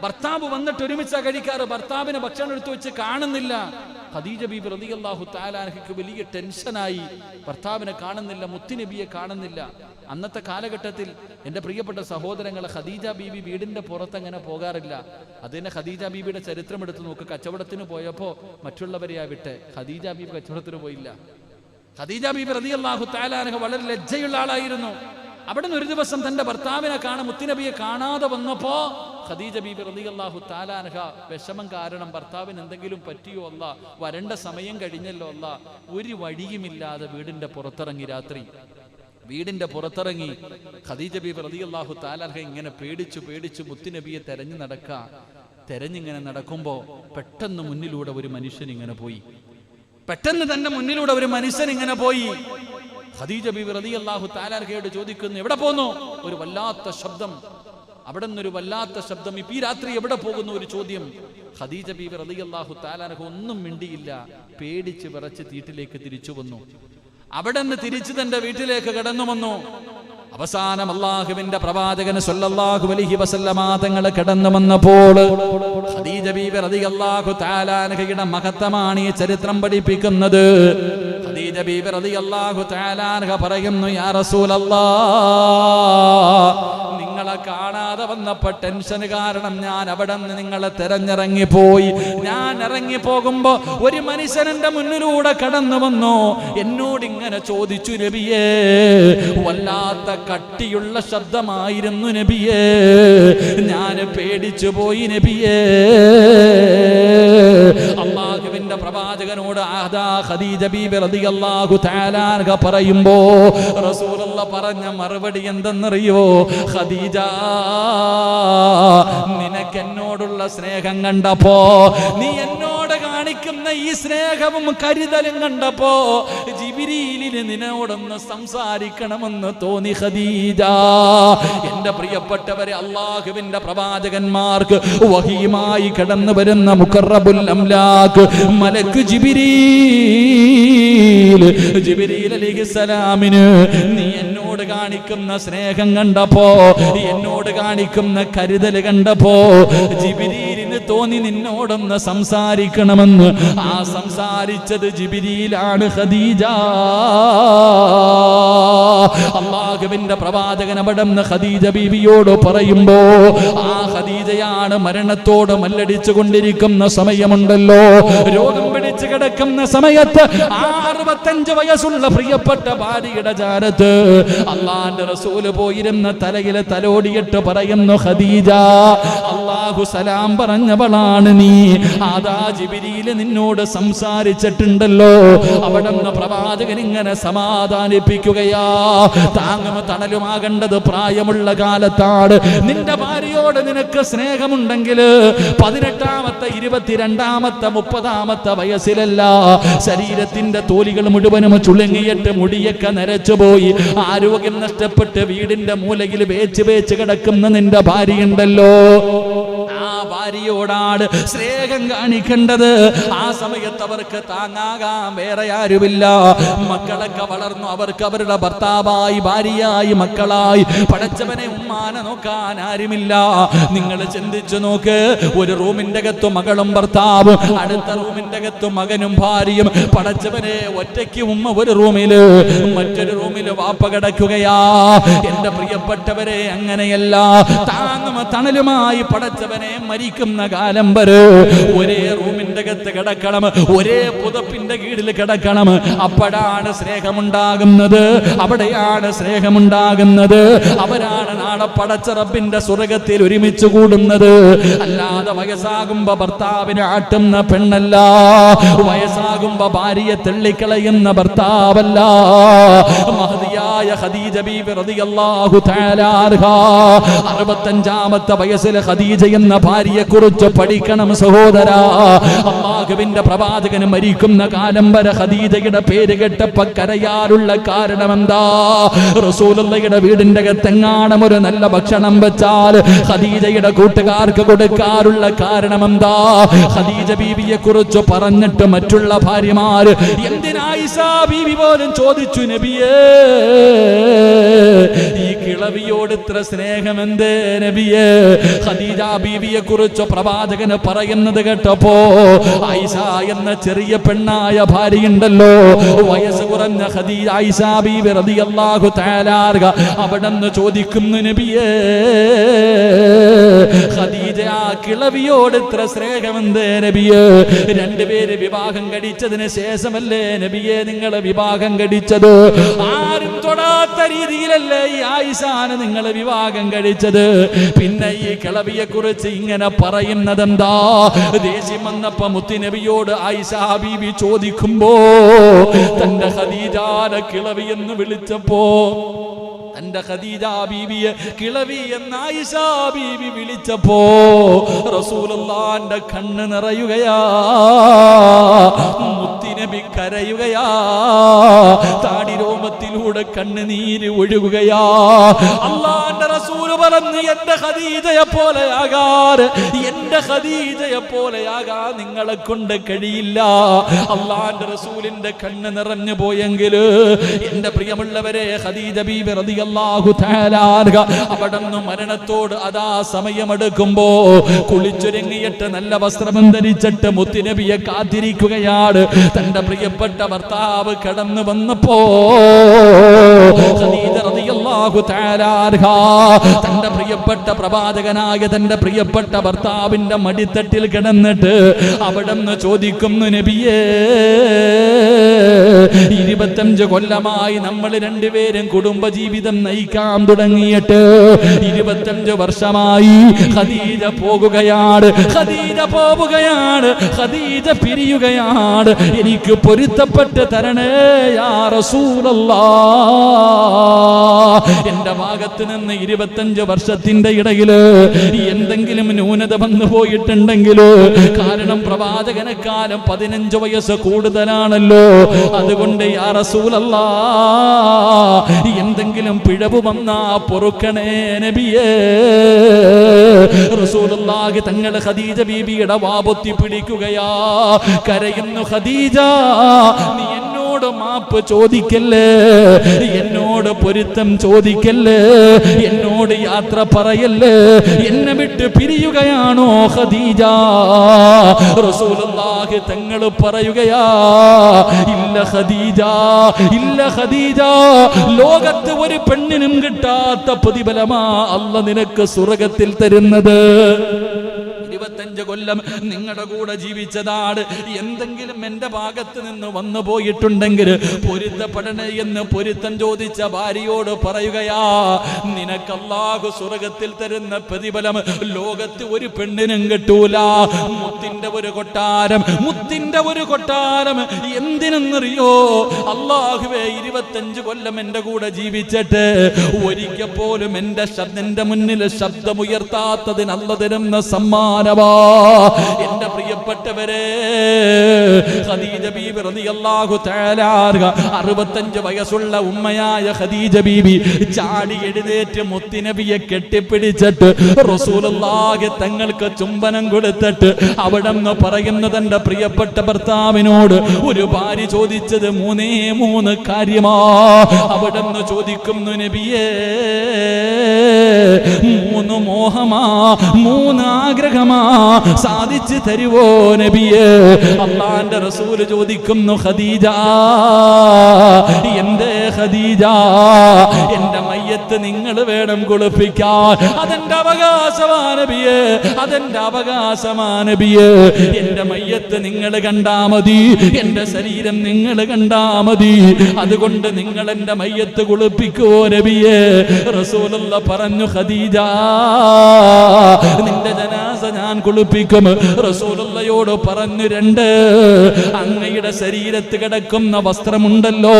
ഭർത്താവ് വന്നിട്ട് ഒരുമിച്ചാ കഴിക്കാറ്. ഭർത്താവിന് ഭക്ഷണം എടുത്തു വെച്ച് കാണുന്നില്ല. ഖദീജ ബീബി റളിയല്ലാഹു തആല അൻഹയ്ക്ക് വലിയ ടെൻഷനായി. ഭർത്താവിനെ കാണുന്നില്ല, മുത്തുനബിയെ കാണുന്നില്ല. അന്നത്തെ കാലഘട്ടത്തിൽ എൻ്റെ പ്രിയപ്പെട്ട സഹോദരങ്ങളെ, ഖദീജ ബീബി വീടിന്റെ പുറത്ത് അങ്ങനെ പോകാറില്ല. അതിനെ ഖദീജ ബീബിയുടെ ചരിത്രം എടുത്ത് നോക്ക്. കച്ചവടത്തിന് പോയപ്പോ മറ്റുള്ളവരെയാ വിട്ടെ, ഖദീജ ബീബി കച്ചവടത്തിന് പോയില്ല. ഖദീജ ബീബി റളിയല്ലാഹു തആല അൻഹ വളരെ ലജ്ജയുള്ള ആളായിരുന്നു. അവിടെ നിന്ന് ഒരു ദിവസം തന്റെ ഭർത്താവിനെ കാണാൻ മുത്തുനബിയെ കാണാതെ വന്നപ്പോ ഖദീജ ബീബി റളിയല്ലാഹു തആല അൻഹ വിഷമം കാരണം, ഭർത്താവിന് എന്തെങ്കിലും പറ്റിയോ അല്ല, വരണ്ട സമയം കഴിഞ്ഞല്ലോ അല്ല, ഒരു വഴിയുമില്ലാതെ വീടിന്റെ പുറത്തിറങ്ങി. രാത്രി വീടിന്റെ പുറത്തിറങ്ങി ഖദീജ ബീബി റളിയല്ലാഹു തആല അൻഹ ഇങ്ങനെ പേടിച്ചു മുത്തുനബിയെ തെരഞ്ഞിങ്ങനെ നടക്കുമ്പോ പെട്ടെന്ന് മുന്നിലൂടെ ഒരു മനുഷ്യൻ ഇങ്ങനെ പോയി. ഖദീജ ബീബി റളിയല്ലാഹു തആല അൻഹയോട് ചോദിക്കുന്നു, എവിടെ പോന്നു? ഒരു വല്ലാത്ത ശബ്ദം, അവിടെ നിന്നൊരു വല്ലാത്ത ശബ്ദം. ഇപ്പൊ ഈ രാത്രി എവിടെ പോകുന്നു? ഒരു ചോദ്യം. ഖദീജ ബീബി റളിയല്ലാഹു തആല അൻഹ ഒന്നും മിണ്ടിയില്ല. പേടിച്ച് വിറച്ച് വീട്ടിലേക്ക് തിരിച്ചു വന്നു. അവിടെ നിന്ന് തിരിച്ചു തന്റെ വീട്ടിലേക്ക് കടന്നു വന്നു. അവസാനം അല്ലാഹുവിന്റെ പ്രവാചകൻ സല്ലല്ലാഹു അലൈഹി വസല്ലമ തങ്ങൾ കടന്നു വന്നപ്പോൾ ഖദീജ ബീബി റളിയല്ലാഹു തആല അൻഹയുടെ മഹത്വമാണ് ഈ ചരിത്രം പഠിപ്പിക്കുന്നത്. ഖദീജ ബീബി റളിയല്ലാഹു തആല അൻഹ പറയുന്നു, യാ റസൂലല്ലാഹ്, നിങ്ങളെ കാണാതെ വന്നപ്പോൾ ടെൻഷൻ കാരണം ഞാൻ അവിടെ നിന്ന് നിങ്ങളെ തെരഞ്ഞിറങ്ങിപ്പോയി. ഞാൻ ഇറങ്ങി പോകുമ്പോ ഒരു മനുഷ്യൻ എന്റെ മുന്നിലൂടെ കടന്നു വന്നു. എന്നോട് ഇങ്ങനെ ചോദിച്ചു, നബിയേ, വല്ലാത്ത കട്ടിയുള്ള ശബ്ദമായിരുന്നു നബിയേ, ഞാൻ പേടിച്ചു പോയി നബിയേ. അല്ലാഹുവിന്റെ പ്രവാചകനോട് ഖദീജ ബീബി റളിയല്ലാഹു തആല അൻഹ പറയുമ്പോ റസൂലുള്ളാഹി പറഞ്ഞ മറുപടി എന്തെന്നറിയോ? ഖദീജ, നിനക്ക് എന്നോടുള്ള സ്നേഹം കണ്ടപ്പോ, നീ എന്നോട് കാണിക്കുന്ന ഈ സ്നേഹവും കരുതലും കണ്ടപ്പോ ജിബ്രീലിന് നിന്നോടൊന്ന് സംസാരിക്കണമെന്ന് തോന്നി ഖദീജ. എന്റെ പ്രിയപ്പെട്ടവരെ, അല്ലാഹുവിന്റെ പ്രവാചകന്മാർക്ക് വഹിയുമായി കടന്നു വരുന്ന മുഖറബുൽ അംലാക്ക് മലക്ക് ജിബ്രീൽ അലൈഹിസ്സലാമിന് നീ എന്നോട് കാണിക്കുന്ന സ്നേഹം കണ്ടപ്പോ, എന്നോട് കാണിക്കുന്ന കരുതൽ കണ്ടപ്പോ ജിബ്രീലിന് തോന്നി നിന്നോടൊന്ന് സംസാരിക്കണമെന്ന്. ആ സംസാരിച്ചത് ജിബ്രീലാണ് ഖദീജ. അല്ലാഹുവിന്റെ പ്രവാചകൻ അവിടുന്ന് ഖദീജ ബീവിയോട് പറയുമ്പോ, ആ ഖദീജയാണ് മരണത്തോട് മല്ലടിച്ചു കൊണ്ടിരിക്കുന്ന സമയമുണ്ടല്ലോ, രോഗം പിടിച്ചു കിടക്കുന്ന സമയത്ത് 65 വയസ്സുള്ള പ്രിയപ്പെട്ട ഭാര്യയുടെ ചാരത്ത് അല്ലാഹുവിന്റെ റസൂല് പോയിരുന്ന തലയിൽ തലോടിയിട്ട് പറയുന്നു, ഖദീജ, അല്ലാഹു സലാം പറഞ്ഞ പറഞ്ഞവളാണ് നീ. അതാ ജിബ്രീൽ നിന്നോട് സംസാരിച്ചിട്ടുണ്ടല്ലോ. അവിടുന്ന് പ്രവാചകൻ ഇങ്ങനെ സമാധാനിപ്പിക്കുകയാ. താങ്ങും തണലുമാകേണ്ടത് പ്രായമുള്ള കാലത്താണ്. നിന്റെ ഭാര്യയോട് നിനക്ക് സ്നേഹമുണ്ടെങ്കിൽ 18-ാമത്തെ 22-ാമത്തെ 30-ാമത്തെ വയസ്സിലല്ല. ശരീരത്തിന്റെ തോലികൾ മുഴുവനും ചുളുങ്ങിയിട്ട് മുടിയൊക്കെ നരച്ചുപോയി ആരോഗ്യം നഷ്ടപ്പെട്ട് വീടിന്റെ മൂലയിൽ വേച്ച് കിടക്കുന്ന നിന്റെ ഭാര്യയുണ്ടല്ലോ, ആ ഭാര്യയോടാണ് സ്നേഹം കാണിക്കേണ്ടത്. ആ സമയത്ത് അവർക്ക് താങ്ങാകാൻ വേറെ ആരുമില്ല. മക്കളൊക്കെ വളർന്നു, അവർക്ക് അവരുടെ ഭർത്താവായി, ഭാര്യയായി, മക്കളായി. പടച്ചവനെ ഉമ്മാനെ നോക്കാൻ ആരുമില്ല. നിങ്ങൾ ചിന്തിച്ചു നോക്ക്, ഒരു റൂമിന്റെ അകത്ത് മകളും ഭർത്താവും, അടുത്ത റൂമിന്റെ അകത്ത് മകനും ഭാര്യയും. പടച്ചവനെ ഒറ്റയ്ക്ക് ഉമ്മ ഒരു റൂമില്, മറ്റൊരു റൂമില് വാപ്പ കിടക്കുകയാ. എന്റെ പ്രിയപ്പെട്ടവരെ, അങ്ങനെയല്ല. താങ്ങും തണലുമായി പടച്ചവനെ മരിക്കുന്ന കാലം വരെ ഒരേ റൂമിന്റെ അകത്ത് കിടക്കണം, ഒരേ പുതപ്പിന്റെ കീഴിൽ കിടക്കണം. അപ്പോഴാണ് സ്നേഹമുണ്ടാകുന്നത്, അവിടെയാണ് സ്നേഹമുണ്ടാകുന്നത്. അവരാണ് നാളെ പടച്ച റബ്ബിന്റെ സ്വർഗ്ഗത്തിൽ ഒരുമിച്ച് കൂടുന്നത്. അല്ലാതെ വയസ്സാകുമ്പോ ഭർത്താവിനെ ആട്ടുന്ന പെണ്ണല്ല, വയസ്സാകുമ്പോ ഭാര്യയെ തള്ളിക്കളയുന്ന ഭർത്താവല്ല. മഹദിയായ ഖദീജ ബീവി റളിയല്ലാഹു തആല അൻഹാ 65-ാമത്തെ വയസ്സിൽ ഖദീജ എന്ന ഭാര്യയെ കുറിച്ച് പഠിക്കണം സഹോദരാ. അല്ലാഹുവിന്റെ പ്രവാചകൻ മരിക്കുന്ന കാലം വരെ ഖദീജയുടെ പേര് കേട്ടപ്പോ കരയാനുള്ള കാരണം എന്താ? റസൂലുള്ളാഹിയുടെ വീടിന്റെ അകത്തെങ്ങാനും ഒരു നല്ല ഭക്ഷണം വെച്ചാൽ ഖദീജയുടെ കൂട്ടുകാർക്ക് കൊടുക്കാറുള്ള കാരണം എന്താ? ഖദീജ ബീവിയെ കുറിച്ച് പറഞ്ഞിട്ട് മറ്റുള്ള ഭാര്യമാർ എന്തിനാ ആയിഷ ബീവി പോലും ചോദിച്ചു, നബിയേ ഈ കിളവിയോട് ഇത്ര സ്നേഹം എന്തേ നബിയേ? ഖദീജ ബീവിയെ കുറിച്ച് പ്രവാചകന് പറയുന്നത് കേട്ടപ്പോ ആയിഷ എന്ന ചെറിയ പെണ്ണായ ഭാര്യയുണ്ടല്ലോ, വയസ്സ് കുറഞ്ഞ ഖദീജ ആയിഷ ബീവി റളിയല്ലാഹു തആല അൻഹ അവിടെന്ന് ചോദിക്കുന്നു, നബിയേ ഖദീജ ആ കിളവിയോട് ഇത്ര സ്നേഹമെന്തേ നബിയേ? രണ്ടുപേര് വിവാഹം കഴിച്ചതിന് ശേഷമല്ലേ നബിയെ നിങ്ങൾ വിവാഹം കഴിച്ചത്? ആരും തൊടാത്ത രീതിയിലല്ലേ ഈ ആയിഷാനെ നിങ്ങൾ വിവാഹം കഴിച്ചത്? പിന്നെ ഈ കിളവിയെ കുറിച്ച് ഇങ്ങനെ പറയുന്നത് എന്താ? ദേഷ്യം വന്നപ്പോ മുത്തുനബിയോട് ആയിഷ ബീവി ചോദിക്കുമ്പോ തന്റെ ഖദീജാനെ കിളവി എന്ന് വിളിച്ചപ്പോ, തന്റെ ഖദീജ ബീവിയെ കിളവി എന്ന് ആയിഷ ബീവി വിളിച്ചപ്പോ റസൂലുള്ളാഹിന്റെ കണ്ണ് നിറയുകയാ, മുത്തുനബി കരയുകയാ, താടിരോമത്തിലൂടെ കണ്ണുനീര് ഒഴുകുകയാ. അല്ലാഹുവിന്റെ റസൂൽ പറഞ്ഞു, എന്റെ ഖദീജയെ പോലെയാകാൻ, എന്റെ ഖദീജയെ പോലെയാകാൻ നിങ്ങളെ കൊണ്ട് കഴിയില്ല. അല്ലാഹുവിന്റെ റസൂലിന്റെ കണ്ണ് നിറഞ്ഞു പോയെങ്കിൽ എന്റെ പ്രിയമുള്ളവരെ, ഖദീജ ബീവി റളിയല്ലാഹു തആല അൻഹ അവിടുന്ന് മരണത്തോട് അതാ സമയമെടുക്കുമ്പോ കുളിച്ചൊരുങ്ങിയിട്ട് നല്ല വസ്ത്രം ധരിച്ചിട്ട് മുത്തുനബിയെ കാത്തിരിക്കുകയാണ്. തന്റെ പ്രിയപ്പെട്ട ഭർത്താവ് കടന്നു വന്നപ്പോ ഖദീജ റളിയല്ലാഹു തആല അൻഹ തന്റെ പ്രിയപ്പെട്ട പ്രവാചകനായ തന്റെ പ്രിയപ്പെട്ട ഭർത്താവിന്റെ മടിത്തട്ടിൽ കിടന്നിട്ട് അവിടുന്ന് ചോദിക്കുന്നു, നബിയേ 25 കൊല്ലമായി നമ്മൾ രണ്ടുപേരും കുടുംബജീവിതം നയിക്കാൻ തുടങ്ങിയിട്ട് 25 വർഷമായി ഖദീജ പോകുകയാണ്, ഖദീജ പോവുകയാണ്, ഖദീജ പിരിയുകയാണ്. എനിക്ക് പൊരുത്തപ്പെട്ട് തരണേ യാ റസൂലല്ലാഹ്. എന്റെ ഭാഗത്ത് നിന്ന് 25 വർഷത്തിന്റെ ഇടയില് എന്തെങ്കിലും ന്യൂനത വന്നു പോയിട്ടുണ്ടെങ്കിൽ, കാരണം പ്രവാചകനെക്കാലം 15 വയസ്സ് കൂടുതലാണല്ലോ, അതുകൊണ്ട് യാ റസൂലല്ലാഹ് എന്തെങ്കിലും പിഴവ് വന്നാ പൊറുക്കണേ നബിയേ. റസൂലുള്ളാഹി തങ്ങളെ ഖദീജ ബീബിയുടെ വാപൊത്തി പിടിക്കുകയാ, കരയുന്നു, ഖദീജ നീ എന്നോട് മാപ്പ് ചോദിക്കല്ലേ, എന്നോട് പൊരുത്തം ചോദിക്കല്ലേ, എന്നോട് യാത്ര പറയല്ലേ, എന്നെ വിട്ട് പിരിയുകയാണോ ഖദീജ? റസൂലുള്ളാഹി തങ്ങൾ പറയുകയാ, ഇല്ല ഖദീജ, ഇല്ല ഖദീജ, ലോകത്ത് ഒരു പെണ്ണിനും കിട്ടാത്ത പ്രതിഫലമാ അല്ലാഹ് നിനക്ക് സ്വർഗ്ഗത്തിൽ തരുന്നത്. 25 കൊല്ലം നിങ്ങളുടെ കൂടെ ജീവിച്ചതാണ്. എന്തെങ്കിലും എന്റെ ഭാഗത്ത് നിന്ന് വന്നു പോയിട്ടുണ്ടെങ്കിൽ പൊരുത്തപ്പെടണേ എന്ന് പൊരുത്തം ചോദിച്ച ഭാര്യയോട് പറയുകയാ, നിനക്ക് അല്ലാഹു സ്വർഗത്തിൽ തരുന്ന പ്രതിഫലം ലോകത്ത് ഒരു പെണ്ണിനും കിട്ടൂല. മുത്തിന്റെ ഒരു കൊട്ടാരം, മുത്തിന്റെ ഒരു കൊട്ടാരം. എന്തിനെന്നറിയോ? അല്ലാഹുവേ 25 കൊല്ലം എന്റെ കൂടെ ജീവിച്ചിട്ട് ഒരിക്കൽ പോലും എന്റെ മുന്നിൽ ശബ്ദമുയർത്താത്തതിന് അല്ലാഹു തരുന്ന സമ്മാനമാ. എന്റെ പ്രിയപ്പെട്ടവരെ, ഖദീജ ബീബി റളിയല്ലാഹു തആല 65 വയസ്സുള്ള ഉമ്മയായ ഖദീജ ബീബി ചാടി എഴുന്നേറ്റ് മുത്തുനബിയെ കെട്ടിപ്പിടിച്ചിട്ട് റസൂലുള്ളാഹി തങ്ങൾക്ക് ചുംബനം കൊടുത്തിട്ട് അവിടെ നിന്ന് പറയുന്നത്, തന്റെ പ്രിയപ്പെട്ട ഭർത്താവിനോട് ഒരു ഭാര്യ ചോദിച്ചത് 3 കാര്യമാ. അവിടെ നിന്ന് ചോദിക്കുന്നു, നബിയേ 3 മോഹമാ, 3 ആഗ്രഹമാ, സാധിച്ചു തരുവോ നബിയേ? അല്ലാഹുവിന്റെ റസൂൽ ചോദിക്കുന്നു, ഖദീജ, എന്റെ ഖദീജ, എന്റെ മയ്യത്ത് നിങ്ങൾ വേണം കുളിപ്പിക്കാൻ. അതെന്റെ അവകാശമാ നബിയേ, അതെന്റെ അവകാശമാ നബിയേ. എന്റെ മയ്യത്ത് നിങ്ങൾ കണ്ടാ മതി, എന്റെ ശരീരം നിങ്ങൾ കണ്ടാ മതി. അതുകൊണ്ട് നിങ്ങൾ എന്റെ മയ്യത്ത് കുളിപ്പിക്കുവോ നബിയേ? റസൂലുള്ളാഹി പറഞ്ഞു, ഖദീജ, നിന്റെ ജനാസ ഞാൻ കുളിപ്പിക്കും. റസൂലുള്ളാഹിയോട് പറഞ്ഞു, 2, അങ്ങയുടെ ശരീരത്ത് കിടക്കുന്ന വസ്ത്രമുണ്ടല്ലോ,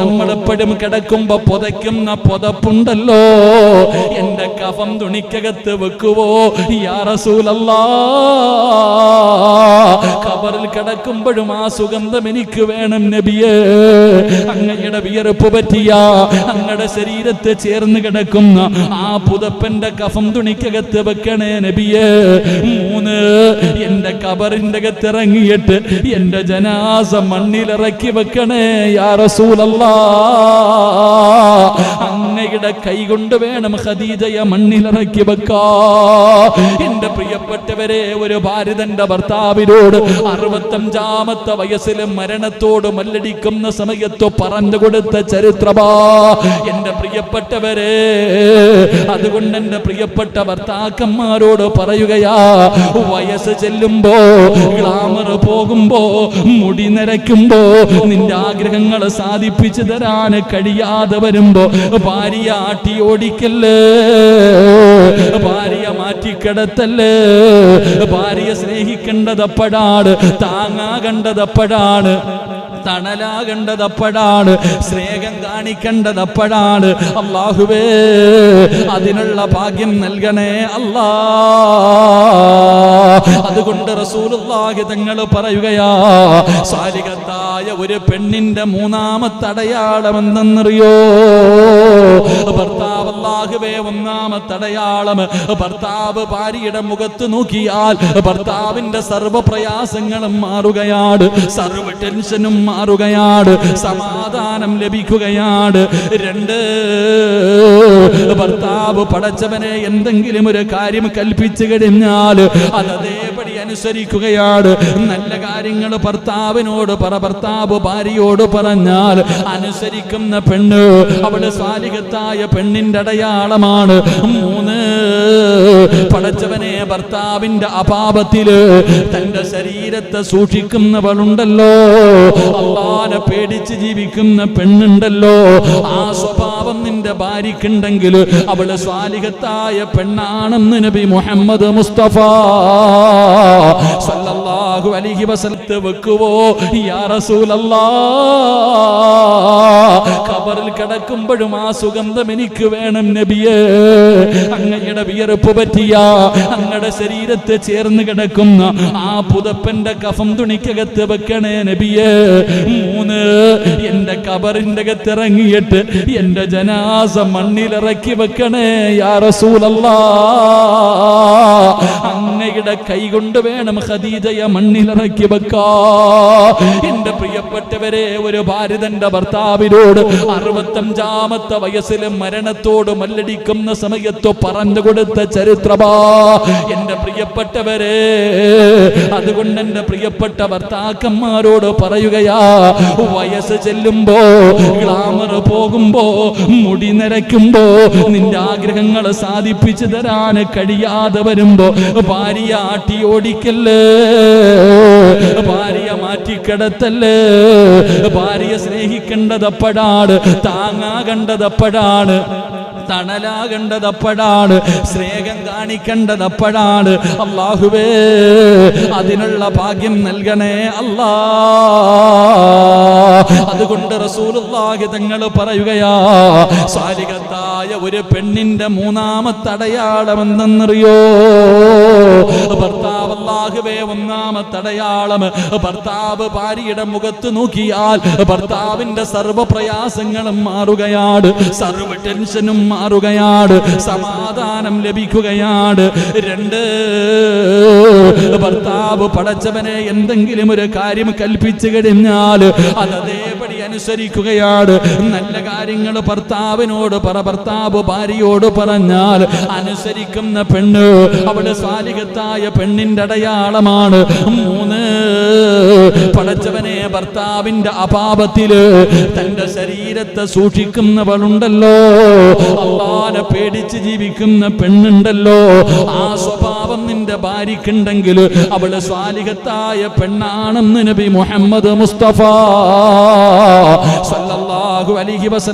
നമ്മളെപ്പോഴും കിടക്കുമ്പോ പുതയ്ക്കുന്ന പുതപ്പുണ്ടല്ലോ, എന്റെ കഫം തുണിക്കകത്ത് വെക്കുവോ യാ റസൂലല്ലാഹ്? ഖബറിൽ കിടക്കുമ്പോഴും ആ സുഗന്ധം എനിക്ക് വേണം നബിയേ. അങ്ങയുടെ വിയർപ്പ് പറ്റിയ അങ്ങയുടെ ശരീരത്തെ ചേർന്ന് കിടക്കുന്ന ആ പുതപ്പന്റെ കഫം തുണിക്കകത്ത് വെക്കണേ നബിയേ. 3, എന്റെ ഖബറിന്റെ അകത്ത് ഇറങ്ങിയിട്ട് എന്റെ ജനാസ മണ്ണിലിറക്കി വെക്കണേ യാ റസൂലല്ലാഹ്. അങ്ങയുടെ കൈ കൊണ്ട് വേണം ഖദീജയെ മണ്ണിലിറക്കി വെക്കാ. എന്റെ പ്രിയപ്പെട്ടവരെ, ഒരു ഭാര്യ തന്റെ ഭർത്താവിനോട് 65-ാമത്തെ വയസ്സിൽ മരണത്തോട് മല്ലടിക്കുന്ന സമയത്ത് പറഞ്ഞു കൊടുത്ത ചരിത്രമാ എന്റെ പ്രിയപ്പെട്ടവരെ. അതുകൊണ്ട് എന്റെ പ്രിയപ്പെട്ട ഭർത്താക്കന്മാരോട് പറയുകയാ, വയസ്സ് ചെല്ലുമ്പോ, ഗ്ലാമർ പോകുമ്പോ, മുടി നരയ്ക്കുമ്പോ, നിന്റെ ആഗ്രഹങ്ങൾ സാധിപ്പിച്ചു തരാൻ കഴിയാതെ വരുമ്പോ ഭാര്യ ആട്ടി ഓടിക്കല്ലേ, ഭാര്യ മാറ്റിക്കിടത്തല്ലേ. ഭാര്യ സ്നേഹിക്കേണ്ടതപ്പോഴാണ്, താങ്ങാകേണ്ടതപ്പോഴാണ്, തണലാകേണ്ടതപ്പോഴാണ്, സ്നേഹം കാണിക്കേണ്ടതപ്പോഴാണ്. അല്ലാഹുവേ, അതിനുള്ള ഭാഗ്യം നൽകണേ അല്ലാ. അതുകൊണ്ട് റസൂലുള്ളാഹി തങ്ങൾ പറയുകയാ, സാലിഹത്തായ ഒരു പെണ്ണിന്റെ 3ാമത്തെ അടയാളം എന്തെന്നറിയോ? ഭർത്താവ്, അല്ലാഹുവേ, 1ാമത്തെ അടയാളം, ഭർത്താവ് ഭാര്യയുടെ മുഖത്ത് നോക്കിയാൽ ഭർത്താവിന്റെ സർവ്വ പ്രയാസങ്ങളും മാറുകയാണ്, സർവ്വ ടെൻഷനും മാറുകയാണ്, സമാധാനം ലഭിക്കുകയാണ്. 2, ഭർത്താവ് പടച്ചവനെ എന്തെങ്കിലും ഒരു കാര്യം കൽപ്പിച്ചു കഴിഞ്ഞാൽ അതേപടി അനുസരിക്കുകയാണ്. നല്ല കാര്യങ്ങൾ ഭർത്താവിനോട് ഭർത്താവ് ഭാര്യയോട് പറഞ്ഞാൽ അനുസരിക്കുന്ന പെണ്ണ്, അവള് സാലിഹത്തായ പെണ്ണിന്റെ അടയാളമാണ്. 3, പടച്ചവനെ ഭർത്താവിന്റെ അപാപത്തില് തന്റെ ശരീരത്തെ സൂക്ഷിക്കുന്നവളുണ്ടല്ലോ, അല്ലാഹുവിനെ പേടിച്ച് ജീവിക്കുന്ന പെണ്ണുണ്ടല്ലോ, ആ സ്വഭാവം നിന്റെ ഭാര്യക്കുണ്ടെങ്കിൽ അവള് സ്വാലിഹത്തായ പെണ്ണാണെന്ന് നബി മുഹമ്മദ് മുസ്തഫ സല്ലല്ലാഹു അലൈഹി വസല്ലം വെക്കുവോ യാ റസൂലല്ലാഹ്? ഖബറിൽ കിടക്കുമ്പോഴും ആ സുഗന്ധം എനിക്ക് വേണം നബിയേ. അങ്ങയുടെ വിയർപ്പ് പറ്റിയ അങ്ങയുടെ ശരീരത്തെ ചേർന്ന് കിടക്കുന്ന ആ പുതപ്പന്റെ കഫം തുണിക്കകത്ത് വെക്കണേ നബിയേ. 3, എന്റെ ഖബറിന്റെ അകത്ത് ഇറങ്ങിയിട്ട് എന്റെ ജനാസ മണ്ണിലിറക്കി വെക്കണേ യാ റസൂലല്ലാഹ്. അങ്ങയുടെ കൈ കൊണ്ട് വേണം ഖദീജയെ മണ്ണിലിറക്കി വെക്കാ. എന്റെ പ്രിയപ്പെട്ടവരെ, ഒരു ഭാര്യ തന്റെ ഭർത്താവിനോട് 65-ാമത്തെ വയസ്സിൽ മരണത്തോട് മല്ലടിക്കുന്ന സമയത്ത് പറഞ്ഞു കൊടുത്ത ചരിത്രമാ എന്റെ പ്രിയപ്പെട്ടവരെ. അതുകൊണ്ട് എന്റെ പ്രിയപ്പെട്ട ഭർത്താക്കന്മാരോട് പറയുകയാ, വയസ്സ് ചെല്ലുമ്പോ, ഗ്ലാമർ പോകുമ്പോ, മുടി നരയ്ക്കുമ്പോ, നിന്റെ ആഗ്രഹങ്ങൾ സാധിപ്പിച്ചു തരാൻ കഴിയാതെ വരുമ്പോ ഭാര്യ വയ്യാട്ടി ഓടിക്കല്ലേ, ഭാര്യ മാറ്റിക്കിടത്തല്ലേ. ഭാര്യയെ സ്നേഹിക്കേണ്ടതപ്പോഴാണ്, താങ്ങാകേണ്ടതപ്പോഴാണ്, തണലാകേണ്ടതപ്പോഴാണ്, സ്നേഹം കാണിക്കേണ്ടതപ്പോഴാണ്. അല്ലാഹുവേ അതിനുള്ള ഭാഗ്യം നൽകണേ അല്ലാ. അതുകൊണ്ട് റസൂലുള്ളാഹി തങ്ങൾ പറയുകയാ, സാലിഹത്തായ ഒരു പെണ്ണിന്റെ മൂന്നാമത്തെ അടയാളം എന്തെന്നറിയോ? ഭർത്താവ്, അല്ലാഹുവേ ഒന്നാമത്തെ അടയാളം, ഭർത്താവ് ഭാര്യയുടെ മുഖത്ത് നോക്കിയാൽ ഭർത്താവിന്റെ സർവ്വ പ്രയാസങ്ങളും മാറുകയാണ്, സർവ്വ ടെൻഷനും മാറുകയാണ്, സമാധാനം ലഭിക്കുകയാണ്. 2, ഭർത്താവ് പടച്ചവനെ എന്തെങ്കിലും ഒരു കാര്യം കൽപ്പിച്ചു കഴിഞ്ഞാൽ അതേപടി അനുസരിക്കുകയാണ്. നല്ല കാര്യങ്ങൾ ഭർത്താവിനോട് ഭർത്താവ് ഭാര്യയോട് പറഞ്ഞാൽ അനുസരിക്കുന്ന പെണ്ണ്, അവള് സാലിഹത്തായ പെണ്ണിന്റെ അടയാളമാണ്. 3, പടച്ചവനെ ഭർത്താവിന്റെ അഭാവത്തില് തന്റെ ശരീരത്തെ സൂക്ഷിക്കുന്നവളുണ്ടല്ലോ, അല്ലാഹുവിനെ പേടിച്ച് ജീവിക്കുന്ന പെണ്ണുണ്ടല്ലോ, ആ സ്വഭാവം നിന്റെ ഭാര്യക്കുണ്ടെങ്കിൽ അവള് സാലിഹത്തായ പെണ്ണാണെന്ന് നബി മുഹമ്മദ് മുസ്തഫ സല്ലല്ലാഹു അലൈഹി വസല്ലം